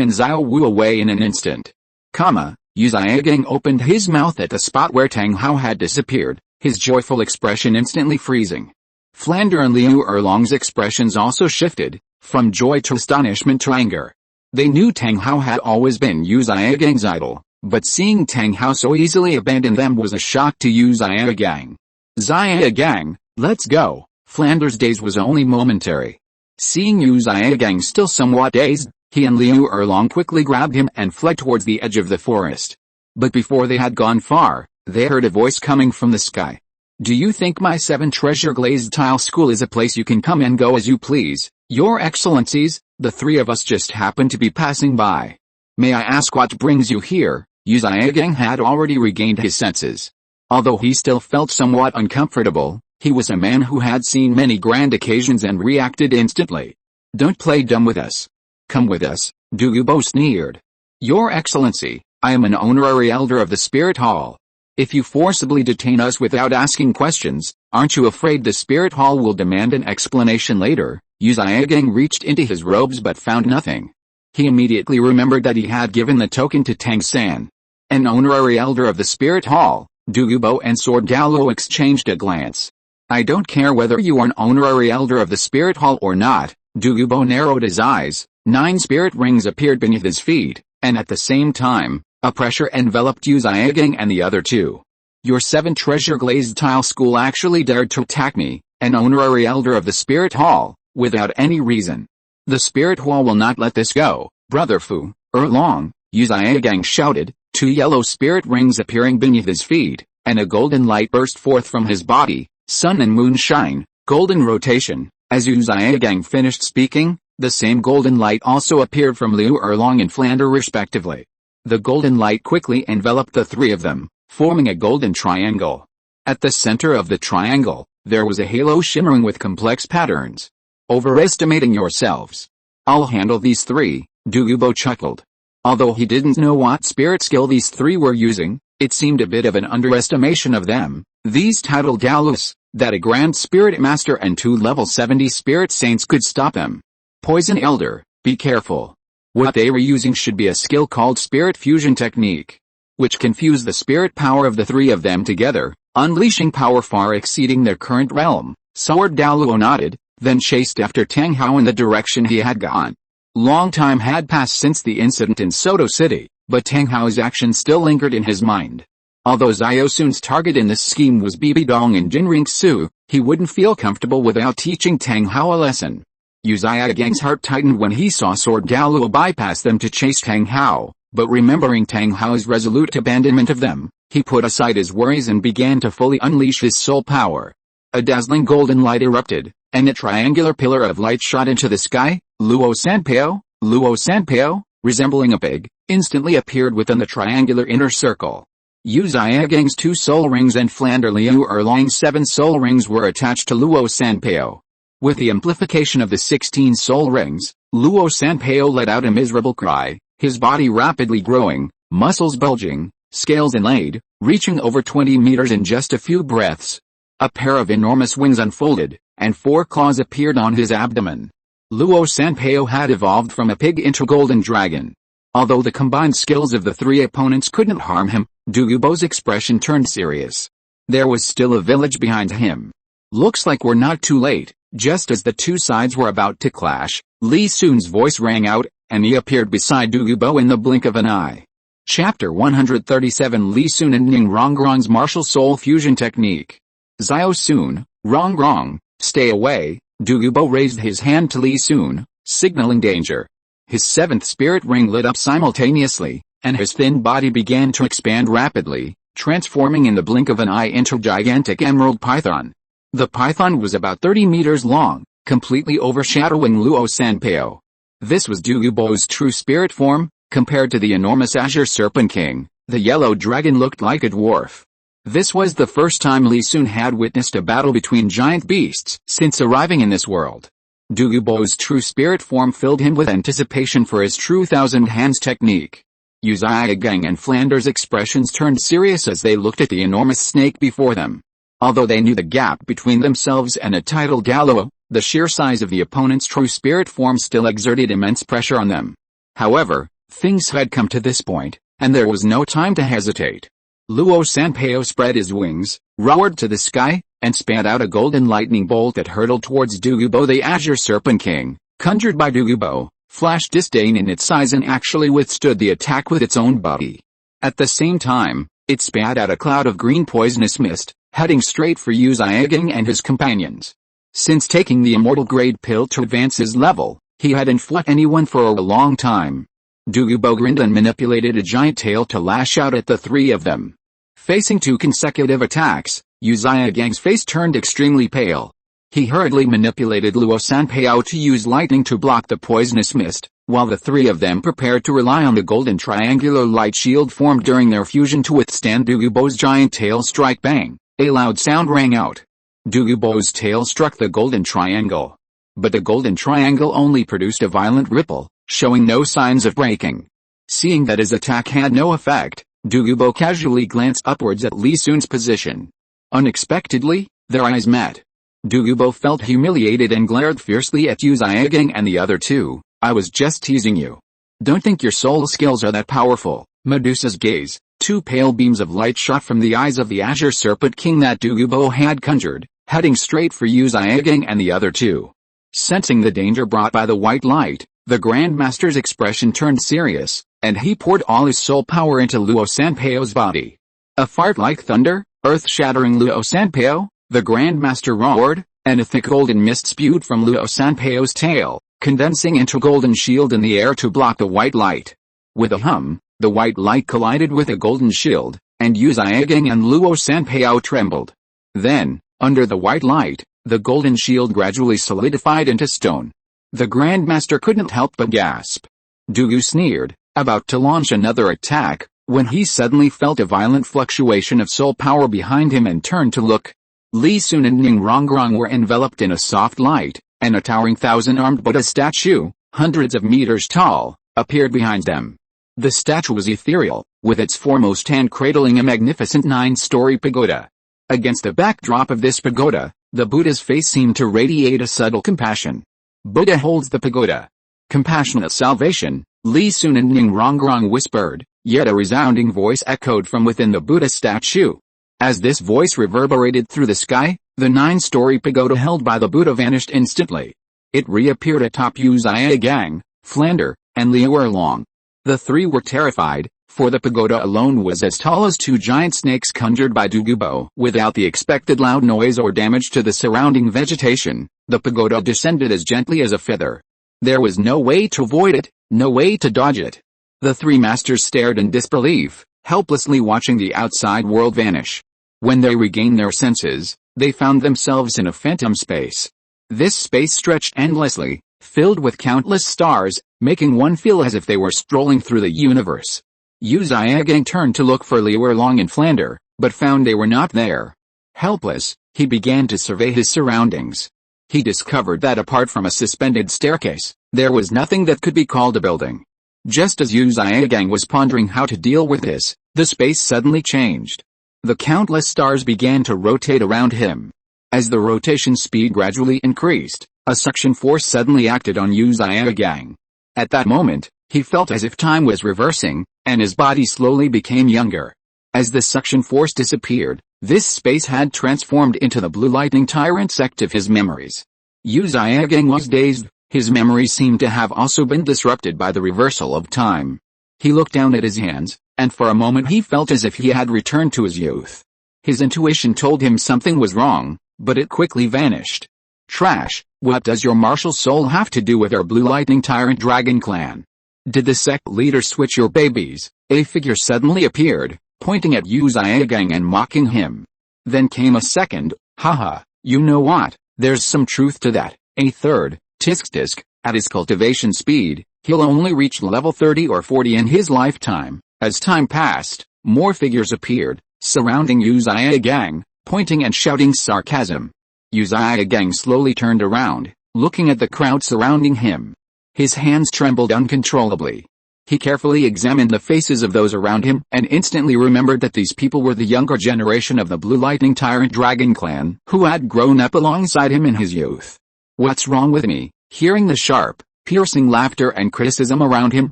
and Xiao Wu away in an instant. Xiaogang opened his mouth at the spot where Tang Hao had disappeared, his joyful expression instantly freezing. Flander and Liu Erlong's expressions also shifted, from joy to astonishment to anger. They knew Tang Hao had always been Xiaogang's idol, but seeing Tang Hao so easily abandon them was a shock to Xiaogang. "Xiaogang, let's go." Flander's daze was only momentary. Seeing Xiaogang still somewhat dazed, he and Liu Erlong quickly grabbed him and fled towards the edge of the forest. But before they had gone far, they heard a voice coming from the sky. "Do you think my 7 Treasure Glazed Tile School is a place you can come and go as you please, Your Excellencies? The 3 of us just happened to be passing by. May I ask what brings you here?" Xiaogang had already regained his senses. Although he still felt somewhat uncomfortable, he was a man who had seen many grand occasions and reacted instantly. "Don't play dumb with us. Come with us," Douluo sneered. "Your Excellency, I am an honorary elder of the Spirit Hall. If you forcibly detain us without asking questions, aren't you afraid the Spirit Hall will demand an explanation later?" Xiaogang reached into his robes but found nothing. He immediately remembered that he had given the token to Tang San. An honorary elder of the Spirit Hall, Douluo and Sword Douluo exchanged a glance. "I don't care whether you are an honorary elder of the Spirit Hall or not." Douluo narrowed his eyes. 9 spirit rings appeared beneath his feet, and at the same time, a pressure enveloped Xiaogang and the other 2. "Your 7 Treasure Glazed Tile School actually dared to attack me, an honorary elder of the Spirit Hall, without any reason. The Spirit Hall will not let this go, Brother Fu, Erlong," Xiaogang shouted, 2 yellow spirit rings appearing beneath his feet, and a golden light burst forth from his body. Sun and moon shine, golden rotation. As Xiaogang finished speaking, the same golden light also appeared from Liu Erlong and Flander respectively. The golden light quickly enveloped the 3 of them, forming a golden triangle. At the center of the triangle, there was a halo shimmering with complex patterns. "Overestimating yourselves. I'll handle these 3, Douluo chuckled. Although he didn't know what spirit skill these 3 were using, it seemed a bit of an underestimation of them. These Titled Douluos, that a Grand Spirit Master and 2 level 70 Spirit Saints could stop them. Poison Elder, be careful. What they were using should be a skill called Spirit Fusion Technique, which can fuse the spirit power of the 3 of them together, unleashing power far exceeding their current realm." Sword Douluo nodded, then chased after Tang Hao in the direction he had gone. Long time had passed since the incident in Soto City, but Tang Hao's actions still lingered in his mind. Although Xiao Sun's target in this scheme was Bibi Dong and Qian Renxue, he wouldn't feel comfortable without teaching Tang Hao a lesson. Xiaogang's heart tightened when he saw Sword Douluo bypass them to chase Tang Hao, but remembering Tang Hao's resolute abandonment of them, he put aside his worries and began to fully unleash his soul power. A dazzling golden light erupted, and a triangular pillar of light shot into the sky. Luo Sanpao, resembling a pig, instantly appeared within the triangular inner circle. Xiaogang's 2 soul rings and Flander Liu Erlang's 7 soul rings were attached to Luo Sanpao. With the amplification of the 16 soul rings, Luo Sanpao let out a miserable cry, his body rapidly growing, muscles bulging, scales inlaid, reaching over 20 meters in just a few breaths. A pair of enormous wings unfolded, and 4 claws appeared on his abdomen. Luo Sanpao had evolved from a pig into golden dragon. Although the combined skills of the 3 opponents couldn't harm him, Douluo's expression turned serious. There was still a village behind him. Looks like we're not too late. Just as the 2 sides were about to clash, Li Sun's voice rang out, and he appeared beside Douluo in the blink of an eye. Chapter 137 Li Sun and Ning Rongrong's Martial Soul Fusion Technique. Xiao Sun, Rongrong, stay away. Douluo raised his hand to Li Sun, signaling danger. His 7th spirit ring lit up simultaneously, and his thin body began to expand rapidly, transforming in the blink of an eye into a gigantic emerald python. The python was about 30 meters long, completely overshadowing Luo Sanpao. This was Douluo's true spirit form. Compared to the enormous Azure Serpent King, the yellow dragon looked like a dwarf. This was the first time Li Sun had witnessed a battle between giant beasts since arriving in this world. Douluo's true spirit form filled him with anticipation for his true thousand hands technique. Xiaogang and Flander's expressions turned serious as they looked at the enormous snake before them. Although they knew the gap between themselves and a Titled Douluo, the sheer size of the opponent's true spirit form still exerted immense pressure on them. However, things had come to this point, and there was no time to hesitate. Luo Sanpao spread his wings, roared to the sky, and spat out a golden lightning bolt that hurtled towards Douluo. The Azure Serpent King, conjured by Douluo, flashed disdain in its size and actually withstood the attack with its own body. At the same time, it spat out a cloud of green poisonous mist, heading straight for Xiaogang and his companions. Since taking the immortal grade pill to advance his level, he hadn't fought anyone for a long time. Douluo grinned and manipulated a giant tail to lash out at the 3 of them. Facing 2 consecutive attacks, Xiaogang's face turned extremely pale. He hurriedly manipulated Luo Sanpao to use lightning to block the poisonous mist, while the 3 of them prepared to rely on the golden triangular light shield formed during their fusion to withstand Douluo's giant tail strike. Bang! A loud sound rang out. Douluo's tail struck the golden triangle. But the golden triangle only produced a violent ripple, showing no signs of breaking. Seeing that his attack had no effect, Douluo casually glanced upwards at Li Sun's position. Unexpectedly, their eyes met. Douluo felt humiliated and glared fiercely at Xiaogang and the other 2. I was just teasing you. Don't think your soul skills are that powerful. Medusa's gaze. 2 pale beams of light shot from the eyes of the Azure Serpent King that Douluo had conjured, heading straight for Xiaogang and the other 2. Sensing the danger brought by the white light, the Grandmaster's expression turned serious, and he poured all his soul power into Luo Sanpao's body. A fart like thunder, earth-shattering Luo Sanpao, the Grandmaster roared, and a thick golden mist spewed from Luo Sanpao's tail, condensing into a golden shield in the air to block the white light. With a hum, the white light collided with a golden shield, and Xiaogang and Luo Sanpao trembled. Then, under the white light, the golden shield gradually solidified into stone. The Grandmaster couldn't help but gasp. Douluo sneered, about to launch another attack, when he suddenly felt a violent fluctuation of soul power behind him and turned to look. Li Sun and Ning Rongrong were enveloped in a soft light, and a towering 1,000-armed Buddha statue, hundreds of meters tall, appeared behind them. The statue was ethereal, with its foremost hand cradling a magnificent 9-story pagoda. Against the backdrop of this pagoda, the Buddha's face seemed to radiate a subtle compassion. Buddha holds the pagoda. Compassionate salvation, Li Sun and Ning Rongrong whispered, yet a resounding voice echoed from within the Buddha statue. As this voice reverberated through the sky, The 9-story pagoda held by the Buddha vanished instantly. It reappeared atop Xiaogang, Flander, and Liu Erlong. The three were terrified, for the pagoda alone was as tall as 2 giant snakes conjured by Douluo. Without the expected loud noise or damage to the surrounding vegetation, the pagoda descended as gently as a feather. There was no way to avoid it, no way to dodge it. The three masters stared in disbelief, helplessly watching the outside world vanish. When they regained their senses, they found themselves in a phantom space. This space stretched endlessly, filled with countless stars, making one feel as if they were strolling through the universe. Xiaogang turned to look for Liu Erlong and Flander, but found they were not there. Helpless, he began to survey his surroundings. He discovered that apart from a suspended staircase, there was nothing that could be called a building. Just as Xiaogang was pondering how to deal with this, the space suddenly changed. The countless stars began to rotate around him. As the rotation speed gradually increased, a suction force suddenly acted on Xiaogang. At that moment, he felt as if time was reversing, and his body slowly became younger. As the suction force disappeared, this space had transformed into the blue lightning tyrant sect of his memories. Xiaogang was dazed, his memories seemed to have also been disrupted by the reversal of time. He looked down at his hands, and for a moment he felt as if he had returned to his youth. His intuition told him something was wrong, but it quickly vanished. Trash, what does your martial soul have to do with our Blue Lightning Tyrant Dragon Clan? Did the sect leader switch your babies? A figure suddenly appeared, pointing at Xiaogang and mocking him. Then came a second, haha, you know what, there's some truth to that. A third, tisk, at his cultivation speed, he'll only reach level 30 or 40 in his lifetime. As time passed, more figures appeared, surrounding Xiaogang, pointing and shouting sarcasm. Xiaogang slowly turned around, looking at the crowd surrounding him. His hands trembled uncontrollably. He carefully examined the faces of those around him and instantly remembered that these people were the younger generation of the Blue Lightning Tyrant Dragon Clan, who had grown up alongside him in his youth. What's wrong with me? Hearing the sharp, piercing laughter and criticism around him,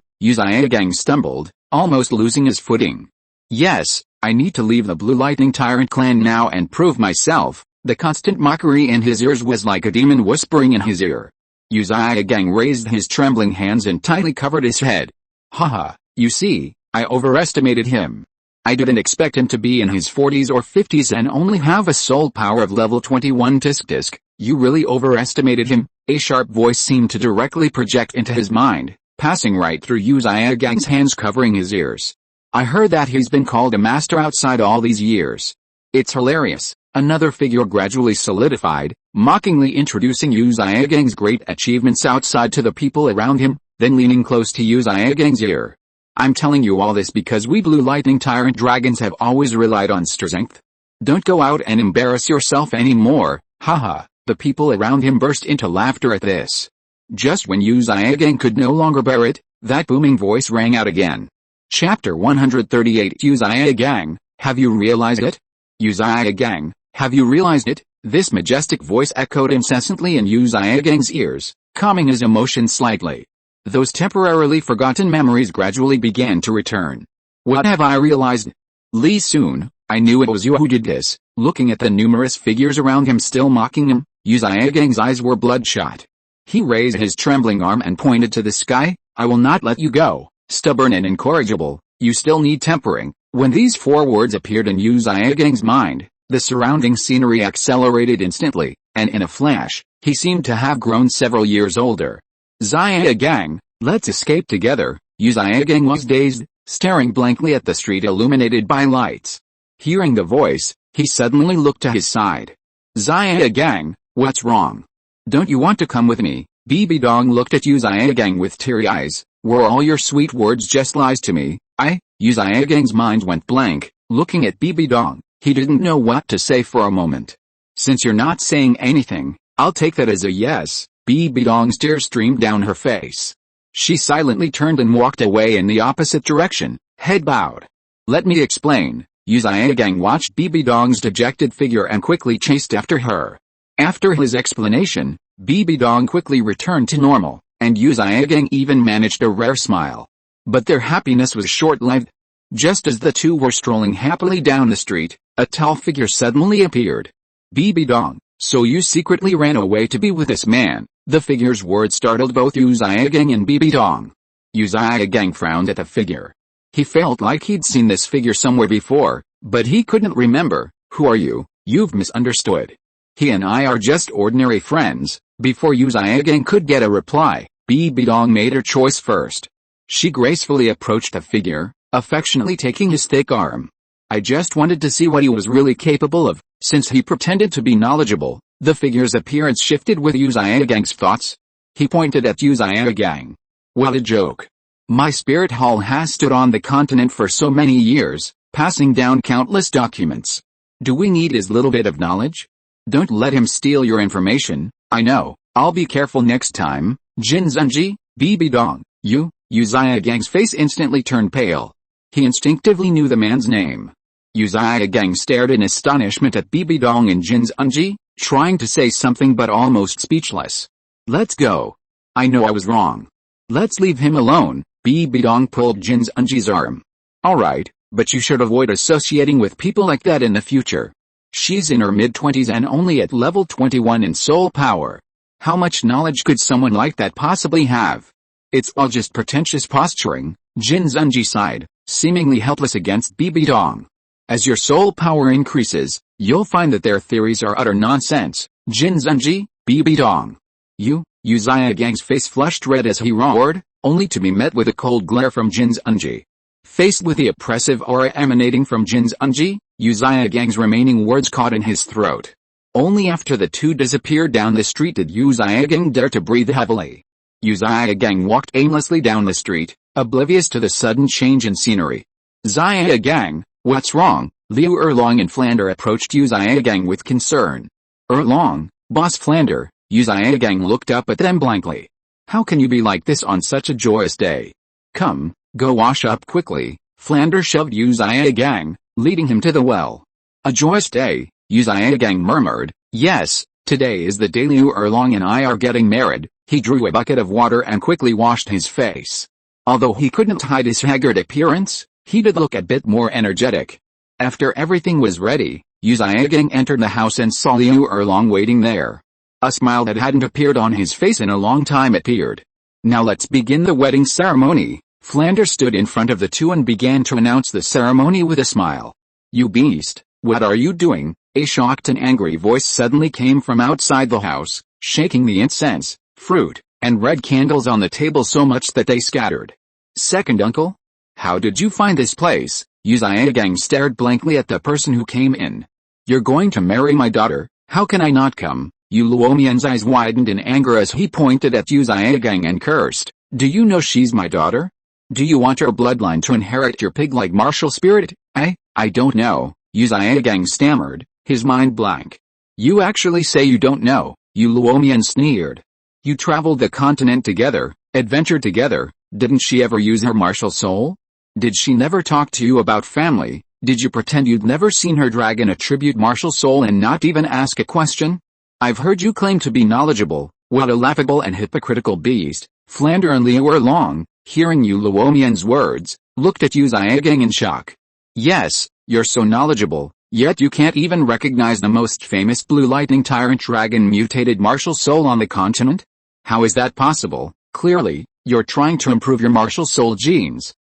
Xiaogang stumbled, almost losing his footing. Yes, I need to leave the Blue Lightning Tyrant Clan now and prove myself. The constant mockery in his ears was like a demon whispering in his ear. Xiaogang raised his trembling hands and tightly covered his head. Haha, you see, I overestimated him. I didn't expect him to be in his 40s or 50s and only have a soul power of level 21. Tisk, you really overestimated him. A sharp voice seemed to directly project into his mind, passing right through Xiaogang's hands covering his ears. I heard that he's been called a master outside all these years. It's hilarious. Another figure gradually solidified, mockingly introducing Xiaogang's great achievements outside to the people around him, then leaning close to Xiaogang's ear. I'm telling you all this because we Blue Lightning Tyrant Dragons have always relied on strength. Don't go out and embarrass yourself anymore, haha. The people around him burst into laughter at this. Just when Xiaogang could no longer bear it, that booming voice rang out again. Chapter 138 Xiaogang, have you realized it? Xiaogang, have you realized it? This majestic voice echoed incessantly in Xiaogang's ears, calming his emotions slightly. Those temporarily forgotten memories gradually began to return. What have I realized? Li Sun, I knew it was you who did this. Looking at the numerous figures around him still mocking him, Xiaogang's eyes were bloodshot. He raised his trembling arm and pointed to the sky. I will not let you go, stubborn and incorrigible, you still need tempering. When these 4 words appeared in Xiaogang's mind, the surrounding scenery accelerated instantly, and in a flash, he seemed to have grown several years older. Xiaogang, let's escape together. Xiaogang was dazed, staring blankly at the street illuminated by lights. Hearing the voice, he suddenly looked to his side. Xiaogang, what's wrong? Don't you want to come with me? Bibi Dong looked at Xiaogang with teary eyes. Were all your sweet words just lies to me? Xiaogang's mind went blank, looking at Bibi Dong. He didn't know what to say for a moment. Since you're not saying anything, I'll take that as a yes. Bibi Dong's tears streamed down her face. She silently turned and walked away in the opposite direction, head bowed. Let me explain. Xiaogang watched Bibi Dong's dejected figure and quickly chased after her. After his explanation, Bibi Dong quickly returned to normal, and Xiaogang even managed a rare smile. But their happiness was short-lived. Just as the two were strolling happily down the street, a tall figure suddenly appeared. Bibi Dong, so you secretly ran away to be with this man. The figure's words startled both Xiaogang and Bibi Dong. Xiaogang frowned at the figure. He felt like he'd seen this figure somewhere before, but he couldn't remember. Who are you? You've misunderstood. He and I are just ordinary friends. Before Xiaogang could get a reply, Bibi Dong made her choice first. She gracefully approached the figure, affectionately taking his thick arm. I just wanted to see what he was really capable of. Since he pretended to be knowledgeable, the figure's appearance shifted with Xiaogang's thoughts. He pointed at Xiaogang. What a joke. My spirit hall has stood on the continent for so many years, passing down countless documents. Do we need his little bit of knowledge? Don't let him steal your information. I know, I'll be careful next time. Jin Zunji, Bibi Dong, you? Xiaogang's face instantly turned pale. He instinctively knew the man's name. Xiaogang stared in astonishment at Bibi Dong and Jin Zunji, trying to say something but almost speechless. Let's go. I know I was wrong. Let's leave him alone. Bibi Dong pulled Jin Zunji's arm. Alright, but you should avoid associating with people like that in the future. She's in her mid-20s and only at level 21 in soul power. How much knowledge could someone like that possibly have? It's all just pretentious posturing. Jin Zunji sighed, seemingly helpless against Bibi Dong. As your soul power increases, you'll find that their theories are utter nonsense. Jin Zunji, Bibi Dong. You? Xiaogang's face flushed red as he roared, only to be met with a cold glare from Jin Zunji. Faced with the oppressive aura emanating from Jin Zunji, Xiaogang's remaining words caught in his throat. Only after the two disappeared down the street did Xiaogang dare to breathe heavily. Xiaogang walked aimlessly down the street, oblivious to the sudden change in scenery. Xiaogang, what's wrong? Liu Erlong and Flander approached Xiaogang with concern. Erlong, Boss Flander. Xiaogang looked up at them blankly. How can you be like this on such a joyous day? Come, go wash up quickly. Flander shoved Xiaogang, leading him to the well. A joyous day, Xiaogang murmured. Yes, today is the day Liu Erlong and I are getting married. He drew a bucket of water and quickly washed his face. Although he couldn't hide his haggard appearance, he did look a bit more energetic. After everything was ready, Xiaogang entered the house and saw Liu Erlong waiting there. A smile that hadn't appeared on his face in a long time appeared. Now let's begin the wedding ceremony. Flander stood in front of the two and began to announce the ceremony with a smile. You beast, what are you doing? A shocked and angry voice suddenly came from outside the house, shaking the incense, fruit, and red candles on the table so much that they scattered. Second uncle? How did you find this place? Xiaogang stared blankly at the person who came in. You're going to marry my daughter, how can I not come? Yu Luomian's eyes widened in anger as he pointed at Xiaogang and cursed. Do you know she's my daughter? Do you want her bloodline to inherit your pig-like martial spirit? I don't know, Xiaogang stammered, his mind blank. You actually say you don't know, Yu Luomian sneered. You traveled the continent together, adventured together, didn't she ever use her martial soul? Did she never talk to you about family? Did you pretend you'd never seen her dragon attribute martial soul and not even ask a question? I've heard you claim to be knowledgeable. What a laughable and hypocritical beast. Flander and Liu Erlong, hearing Yu Luomian's words, looked at Xiaogang in shock. Yes, you're so knowledgeable, yet you can't even recognize the most famous blue lightning tyrant dragon mutated martial soul on the continent? How is that possible? Clearly, you're trying to improve your martial soul genes.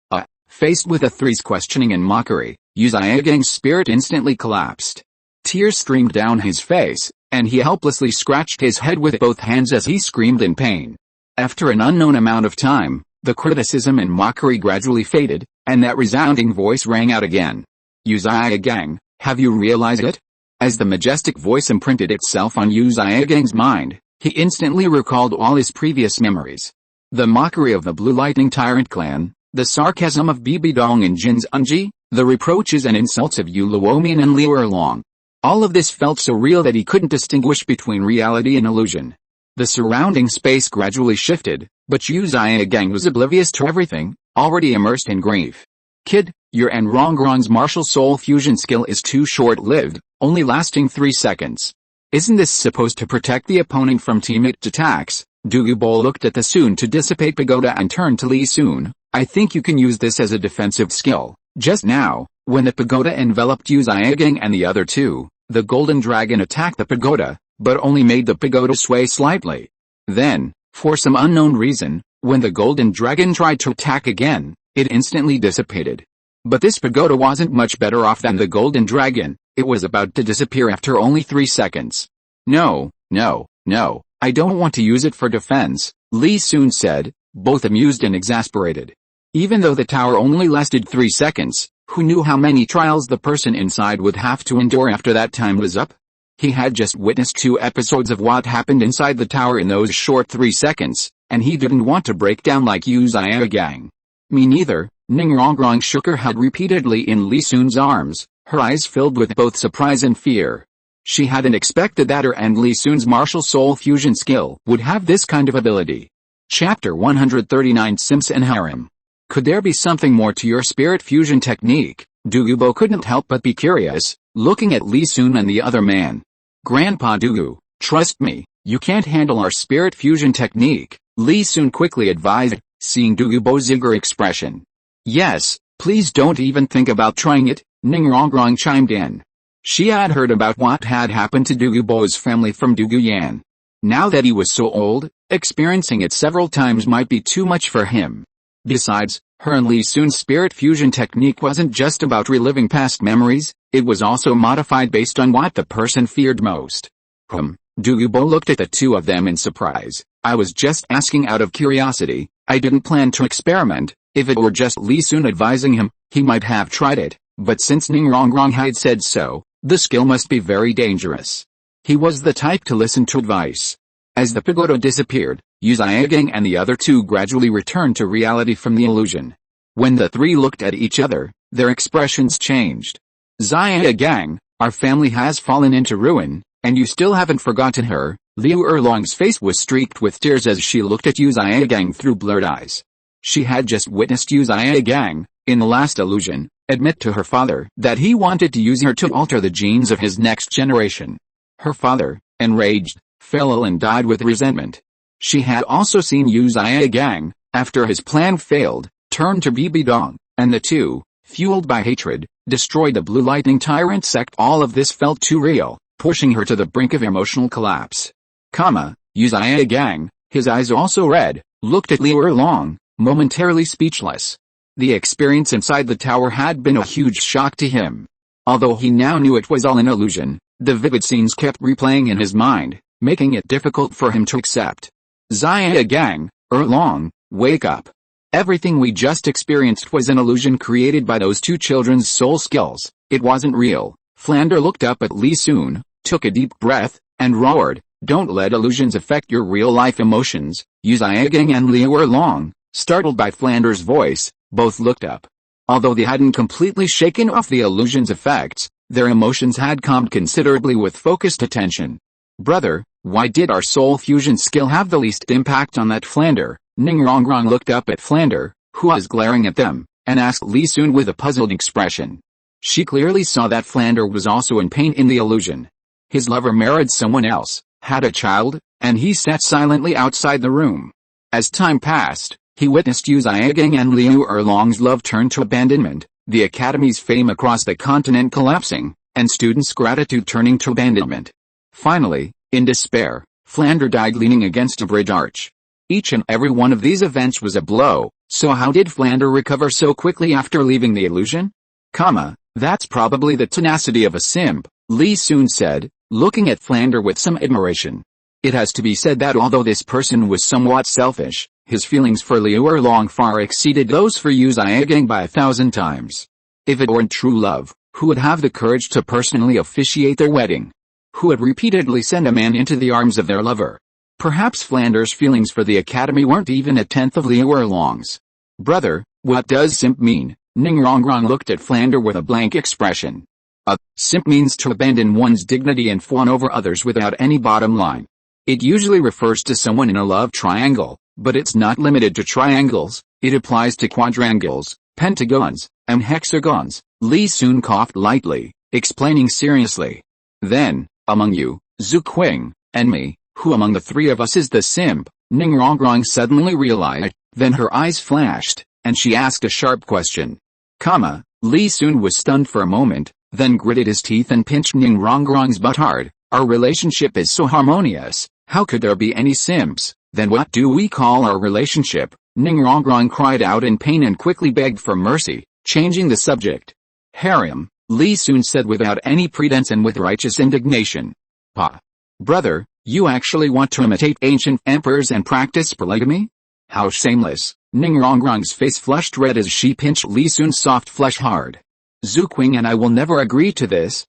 Faced with Three's questioning and mockery, Xiaogang's spirit instantly collapsed. Tears streamed down his face, and he helplessly scratched his head with both hands as he screamed in pain. After an unknown amount of time, the criticism and mockery gradually faded, and that resounding voice rang out again. Xiaogang, have you realized it? As the majestic voice imprinted itself on Xiaogang's mind, he instantly recalled all his previous memories. The mockery of the Blue Lightning Tyrant clan, the sarcasm of Bibi Dong and Jin Zunji, the reproaches and insults of Yu Luomian and Liu Erlong. All of this felt so real that he couldn't distinguish between reality and illusion. The surrounding space gradually shifted, but Xiaogang was oblivious to everything, already immersed in grief. Kid, your Anrongrong's martial soul fusion skill is too short-lived, only lasting 3 seconds. Isn't this supposed to protect the opponent from teammate attacks? Douluo looked at the soon-to-dissipate pagoda and turned to Li Sun. I think you can use this as a defensive skill. Just now, when the pagoda enveloped Xiaogang and the other two, The golden dragon attacked the pagoda, but only made the pagoda sway slightly. Then, for some unknown reason, when the golden dragon tried to attack again, it instantly dissipated. But this pagoda wasn't much better off than the golden dragon. It was about to disappear after only 3 seconds. No, I don't want to use it for defense, Li Sun said, both amused and exasperated. Even though the tower only lasted 3 seconds, who knew how many trials the person inside would have to endure after that time was up? He had just witnessed 2 episodes of what happened inside the tower in those short 3 seconds, and he didn't want to break down like Xiaogang. Me neither, Ning Rongrong shook her head repeatedly in Li Sun's arms, her eyes filled with both surprise and fear. She hadn't expected that her and Li Sun's martial soul fusion skill would have this kind of ability. Chapter 139 Simps and Harem. Could there be something more to your spirit fusion technique? Douluo couldn't help but be curious, looking at Li Sun and the other man. Grandpa Douluo, trust me, you can't handle our spirit fusion technique, Li Sun quickly advised, seeing Douluo's eager expression. Yes, please don't even think about trying it, Ning Rongrong chimed in. She had heard about what had happened to Douluo's family from Douluyan. Now that he was so old, experiencing it several times might be too much for him. Besides, her and Li Sun's spirit fusion technique wasn't just about reliving past memories, it was also modified based on what the person feared most. Douluo looked at the two of them in surprise. I was just asking out of curiosity, I didn't plan to experiment. If it were just Li Sun advising him, he might have tried it, but since Ning Rongrong had said so, the skill must be very dangerous. He was the type to listen to advice. As the pagoda disappeared, Xiaogang and the other two gradually returned to reality from the illusion. When the three looked at each other, their expressions changed. Xiaogang, our family has fallen into ruin, and you still haven't forgotten her. Liu Erlong's face was streaked with tears as she looked at Xiaogang through blurred eyes. She had just witnessed Xiaogang, in the last illusion, admit to her father that he wanted to use her to alter the genes of his next generation. Her father, enraged, fell ill and died with resentment. She had also seen Xiaogang, after his plan failed, turn to Bibi Dong, and the two, fueled by hatred, destroyed the Blue Lightning Tyrant sect. All of this felt too real, pushing her to the brink of emotional collapse. Xiaogang, his eyes also red, looked at Liu Erlong, momentarily speechless. The experience inside the tower had been a huge shock to him. Although he now knew it was all an illusion, the vivid scenes kept replaying in his mind, making it difficult for him to accept. Xiaogang, Erlong, wake up. Everything we just experienced was an illusion created by those two children's soul skills. It wasn't real. Flander looked up at Li Sun, took a deep breath, and roared, don't let illusions affect your real-life emotions. Xiaogang and Liu Erlong, startled by Flander's voice, both looked up. Although they hadn't completely shaken off the illusion's effects, their emotions had calmed considerably with focused attention. Brother, why did our soul fusion skill have the least impact on that Flander? Ning Rongrong looked up at Flander, who was glaring at them, and asked Li Sun with a puzzled expression. She clearly saw that Flander was also in pain in the illusion. His lover married someone else, had a child, and he sat silently outside the room. As time passed, he witnessed Xiaogang and Liu Erlong's love turn to abandonment, the academy's fame across the continent collapsing, and students' gratitude turning to abandonment. Finally, in despair, Flander died leaning against a bridge arch. Each and every one of these events was a blow, so how did Flander recover so quickly after leaving the illusion? That's probably the tenacity of a simp, Li Sun said, looking at Flander with some admiration. It has to be said that although this person was somewhat selfish, his feelings for Liu Erlong far exceeded those for Xiaogang by 1,000 times. If it weren't true love, who would have the courage to personally officiate their wedding? Who would repeatedly send a man into the arms of their lover? Perhaps Flander's feelings for the academy weren't even a tenth of Liu Erlong's. Brother, what does simp mean? Ning Rongrong looked at Flander with a blank expression. A simp means to abandon one's dignity and fawn over others without any bottom line. It usually refers to someone in a love triangle, but it's not limited to triangles. It applies to quadrangles, pentagons, and hexagons. Li Sun coughed lightly, explaining seriously. Then, among you, Zhu Qing, and me, who among the three of us is the simp? Ning Rongrong suddenly realized, then her eyes flashed, and she asked a sharp question. Li Sun was stunned for a moment, then gritted his teeth and pinched Ning Rongrong's butt hard. Our relationship is so harmonious, how could there be any simps? Then what do we call our relationship? Ning Rongrong cried out in pain and quickly begged for mercy, changing the subject. Harem, Li Sun said without any pretense and with righteous indignation. Pa. Brother, you actually want to imitate ancient emperors and practice polygamy? How shameless. Ning Rongrong's face flushed red as she pinched Li Sun's soft flesh hard. Zhu Qing and I will never agree to this.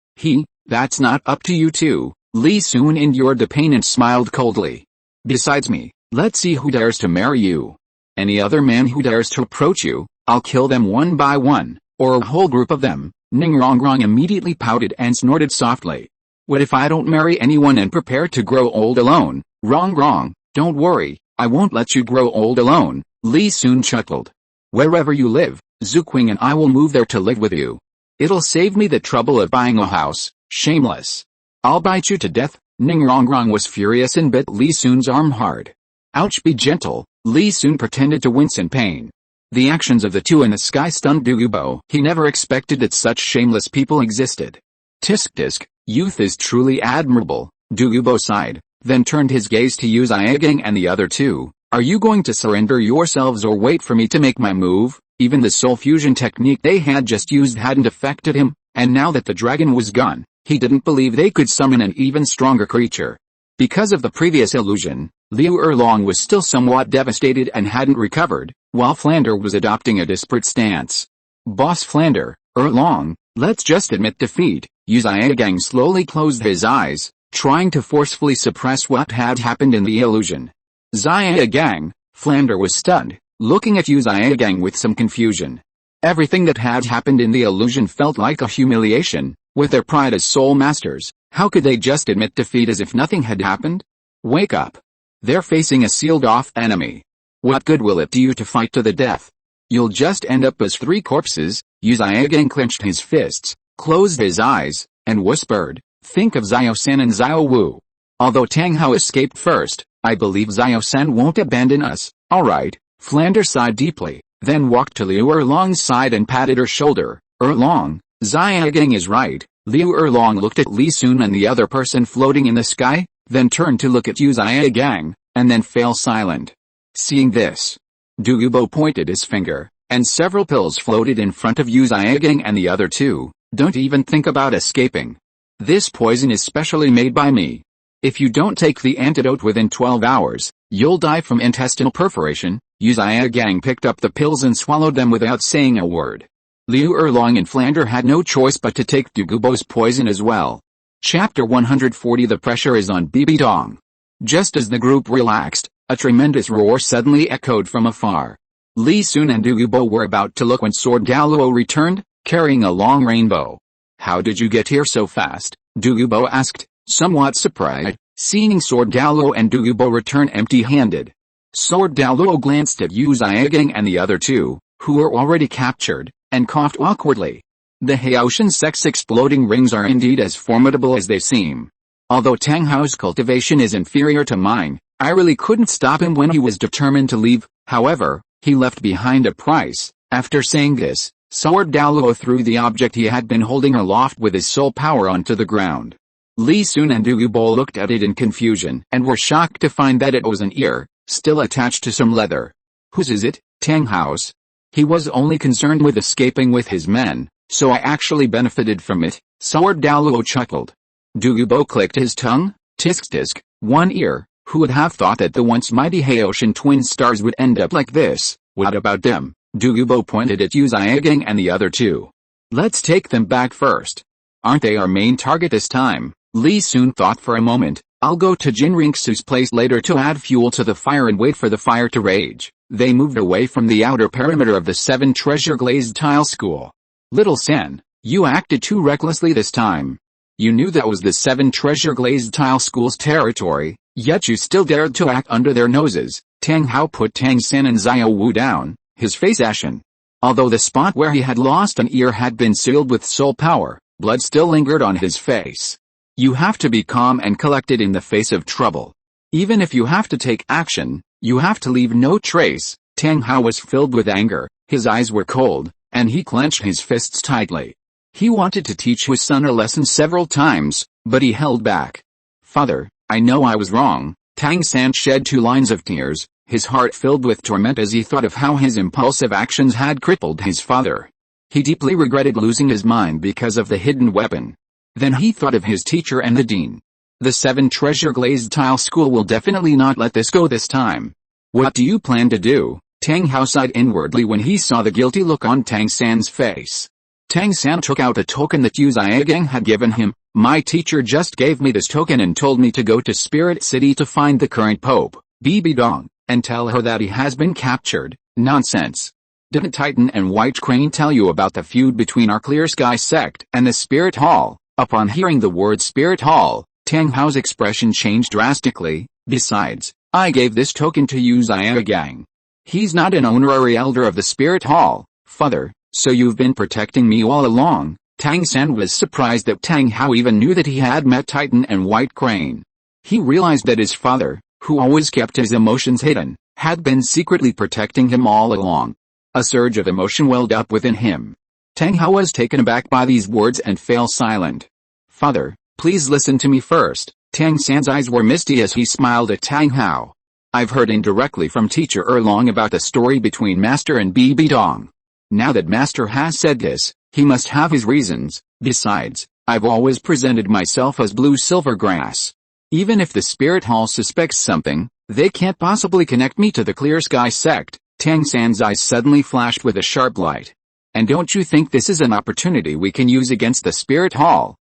That's not up to you two. Li Sun endured the pain and smiled coldly. Besides me, let's see who dares to marry you. Any other man who dares to approach you, I'll kill them one by one, or a whole group of them. Ning Rongrong immediately pouted and snorted softly. What if I don't marry anyone and prepare to grow old alone? Rongrong, don't worry, I won't let you grow old alone. Li Sun chuckled. Wherever you live, Zhu Qing and I will move there to live with you. It'll save me the trouble of buying a house. Shameless. I'll bite you to death. Ning Rongrong was furious and bit Li Sun's arm hard. Ouch, be gentle. Li Sun pretended to wince in pain. The actions of the two in the sky stunned Douluo. He never expected that such shameless people existed. Tisk, youth is truly admirable. Douluo sighed, then turned his gaze to Xiaogang and the other two. Are you going to surrender yourselves or wait for me to make my move? Even the soul fusion technique they had just used hadn't affected him, and now that the dragon was gone, he didn't believe they could summon an even stronger creature. Because of the previous illusion, Liu Erlong was still somewhat devastated and hadn't recovered, while Flander was adopting a desperate stance. Boss Flander, Erlong, let's just admit defeat. Xiaogang slowly closed his eyes, trying to forcefully suppress what had happened in the illusion. Xiaogang, Flander was stunned, looking at Xiaogang with some confusion. Everything that had happened in the illusion felt like a humiliation. With their pride as soul masters, how could they just admit defeat as if nothing had happened? Wake up. They're facing a sealed-off enemy. What good will it do you to fight to the death? You'll just end up as 3 corpses. Xiaogang clenched his fists, closed his eyes, and whispered, think of Xiao-san and Xiao Wu. Although Tang Hao escaped first, I believe Xiao-san won't abandon us. Alright. Flander sighed deeply, then walked to Liu Erlong's side and patted her shoulder. Erlong, Xiaogang is right. Liu Erlong looked at Li Sun and the other person floating in the sky, then turned to look at Xiaogang, and then fell silent. Seeing this, Douluo pointed his finger, and several pills floated in front of Xiaogang and the other two. Don't even think about escaping. This poison is specially made by me. If you don't take the antidote within 12 hours, you'll die from intestinal perforation. Xiaogang picked up the pills and swallowed them without saying a word. Liu Erlong and Flander had no choice but to take Douluo's poison as well. Chapter 140. The pressure is on Bibi Dong. Just as the group relaxed, a tremendous roar suddenly echoed from afar. Li Sun and Douluo were about to look when Sword Douluo returned, carrying a long rainbow. How did you get here so fast? Douluo asked, somewhat surprised, seeing Sword Douluo and Douluo return empty-handed. Sword Douluo glanced at Xiaogang and the other two, who were already captured, and coughed awkwardly. The Haoshan sect's exploding rings are indeed as formidable as they seem. Although Tang Hao's cultivation is inferior to mine, I really couldn't stop him when he was determined to leave. However, he left behind a price. After saying this, Sword Douluo threw the object he had been holding aloft with his soul power onto the ground. Li Sun and Douluo looked at it in confusion and were shocked to find that it was an ear, still attached to some leather. Whose is it? Tang Hao's. He was only concerned with escaping with his men, so I actually benefited from it. Sword Douluo chuckled. Douluo clicked his tongue. Tisk, one ear. Who would have thought that the once mighty Haoshan twin stars would end up like this? What about them? Douluo pointed at Xiaogang and the other two. Let's take them back first. Aren't they our main target this time? Li Sun thought for a moment. I'll go to Qian Renxue's place later to add fuel to the fire and wait for the fire to rage. They moved away from the outer perimeter of the 7 treasure glazed tile school. Little Sen, you acted too recklessly this time. You knew that was the 7 treasure glazed tile school's territory, yet you still dared to act under their noses. Tang Hao put Tang Sen and Xiao Wu down, his face ashen. Although the spot where he had lost an ear had been sealed with soul power, blood still lingered on his face. You have to be calm and collected in the face of trouble. Even if you have to take action, you have to leave no trace. Tang Hao was filled with anger, his eyes were cold, and he clenched his fists tightly. He wanted to teach his son a lesson several times, but he held back. "Father, I know I was wrong." Tang San shed 2 lines of tears, his heart filled with torment as he thought of how his impulsive actions had crippled his father. He deeply regretted losing his mind because of the hidden weapon. Then he thought of his teacher and the dean. The 7 treasure glazed tile school will definitely not let this go this time. "What do you plan to do?" Tang Hao sighed inwardly when he saw the guilty look on Tang San's face. Tang San took out a token that Yu Xiaogang had given him. "My teacher just gave me this token and told me to go to Spirit City to find the current Pope, Bibi Dong, and tell her that he has been captured." "Nonsense. Didn't Titan and White Crane tell you about the feud between our Clear Sky sect and the Spirit Hall?" Upon hearing the word Spirit Hall, Tang Hao's expression changed drastically. "Besides, I gave this token to Yu Xiaogang. He's not an honorary elder of the Spirit Hall, father, so you've been protecting me all along." Tang San was surprised that Tang Hao even knew that he had met Titan and White Crane. He realized that his father, who always kept his emotions hidden, had been secretly protecting him all along. A surge of emotion welled up within him. Tang Hao was taken aback by these words and fell silent. "Father, please listen to me first." Tang San's eyes were misty as he smiled at Tang Hao. "I've heard indirectly from Teacher Erlong about the story between Master and Bibi Dong. Now that Master has said this, he must have his reasons. Besides, I've always presented myself as blue silver grass. Even if the Spirit Hall suspects something, they can't possibly connect me to the Clear Sky sect." Tang San's eyes suddenly flashed with a sharp light. "And don't you think this is an opportunity we can use against the Spirit Hall?"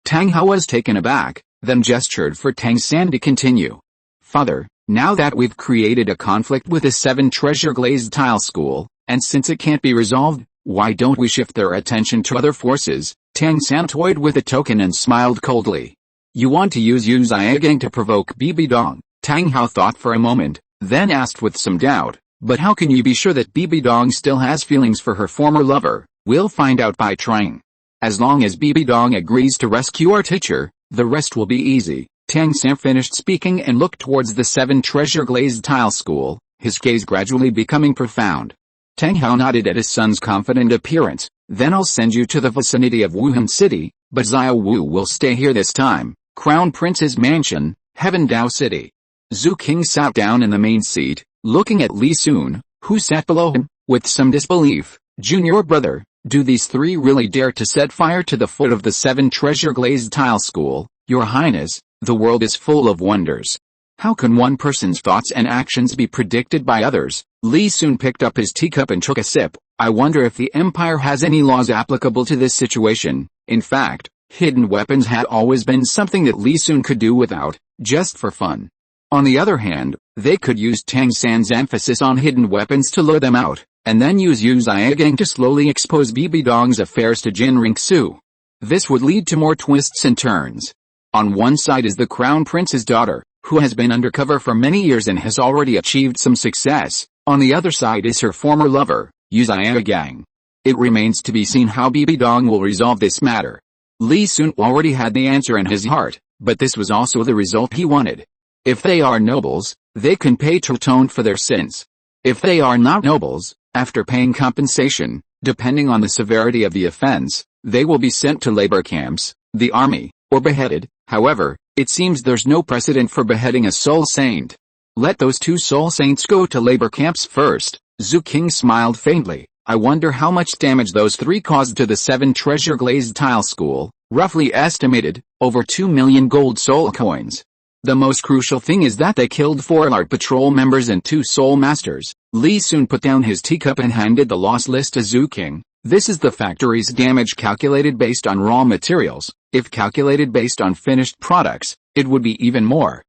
Tang Hao was taken aback, then gestured for Tang San to continue. "Father, now that we've created a conflict with the 7 treasure glazed tile school, and since it can't be resolved, why don't we shift their attention to other forces?" Tang San toyed with the token and smiled coldly. "You want to use Yu Xiaogang to provoke Bibi Dong?" Tang Hao thought for a moment, then asked with some doubt, "But how can you be sure that Bibi Dong still has feelings for her former lover?" "We'll find out by trying. As long as Bibi Dong agrees to rescue our teacher, the rest will be easy." Tang San finished speaking and looked towards the 7 treasure glazed tile school, his gaze gradually becoming profound. Tang Hao nodded at his son's confident appearance. "Then I'll send you to the vicinity of Wuhan City, but Xiao Wu will stay here this time. Crown Prince's mansion, Heaven Dao City." Zhu King sat down in the main seat, looking at Li Sun, who sat below him, with some disbelief. "Junior brother, do these 3 really dare to set fire to the foot of the 7 treasure glazed tile school?" "Your Highness, the world is full of wonders. How can one person's thoughts and actions be predicted by others?" Li Sun picked up his teacup and took a sip. "I wonder if the Empire has any laws applicable to this situation." In fact, hidden weapons had always been something that Li Sun could do without, just for fun. On the other hand, they could use Tang San's emphasis on hidden weapons to lure them out, and then use Yu Xiaogang to slowly expose Bibi Dong's affairs to Qian Renxue. This would lead to more twists and turns. On one side is the Crown Prince's daughter, who has been undercover for many years and has already achieved some success. On the other side is her former lover, Yu Xiaogang. It remains to be seen how Bibi Dong will resolve this matter. Li Sun already had the answer in his heart, but this was also the result he wanted. If they are nobles, they can pay tribute for their sins. If they are not nobles, after paying compensation, depending on the severity of the offense, they will be sent to labor camps, the army, or beheaded. However, it seems there's no precedent for beheading a soul saint. Let those 2 soul saints go to labor camps first. Zhu King smiled faintly. "I wonder how much damage those 3 caused to the 7 treasure glazed tile school." "Roughly estimated, over 2 million gold soul coins. The most crucial thing is that they killed 4 art patrol members and 2 soul masters." Li Sun put down his teacup and handed the loss list to Zhu King. "This is the factory's damage calculated based on raw materials. If calculated based on finished products, it would be even more."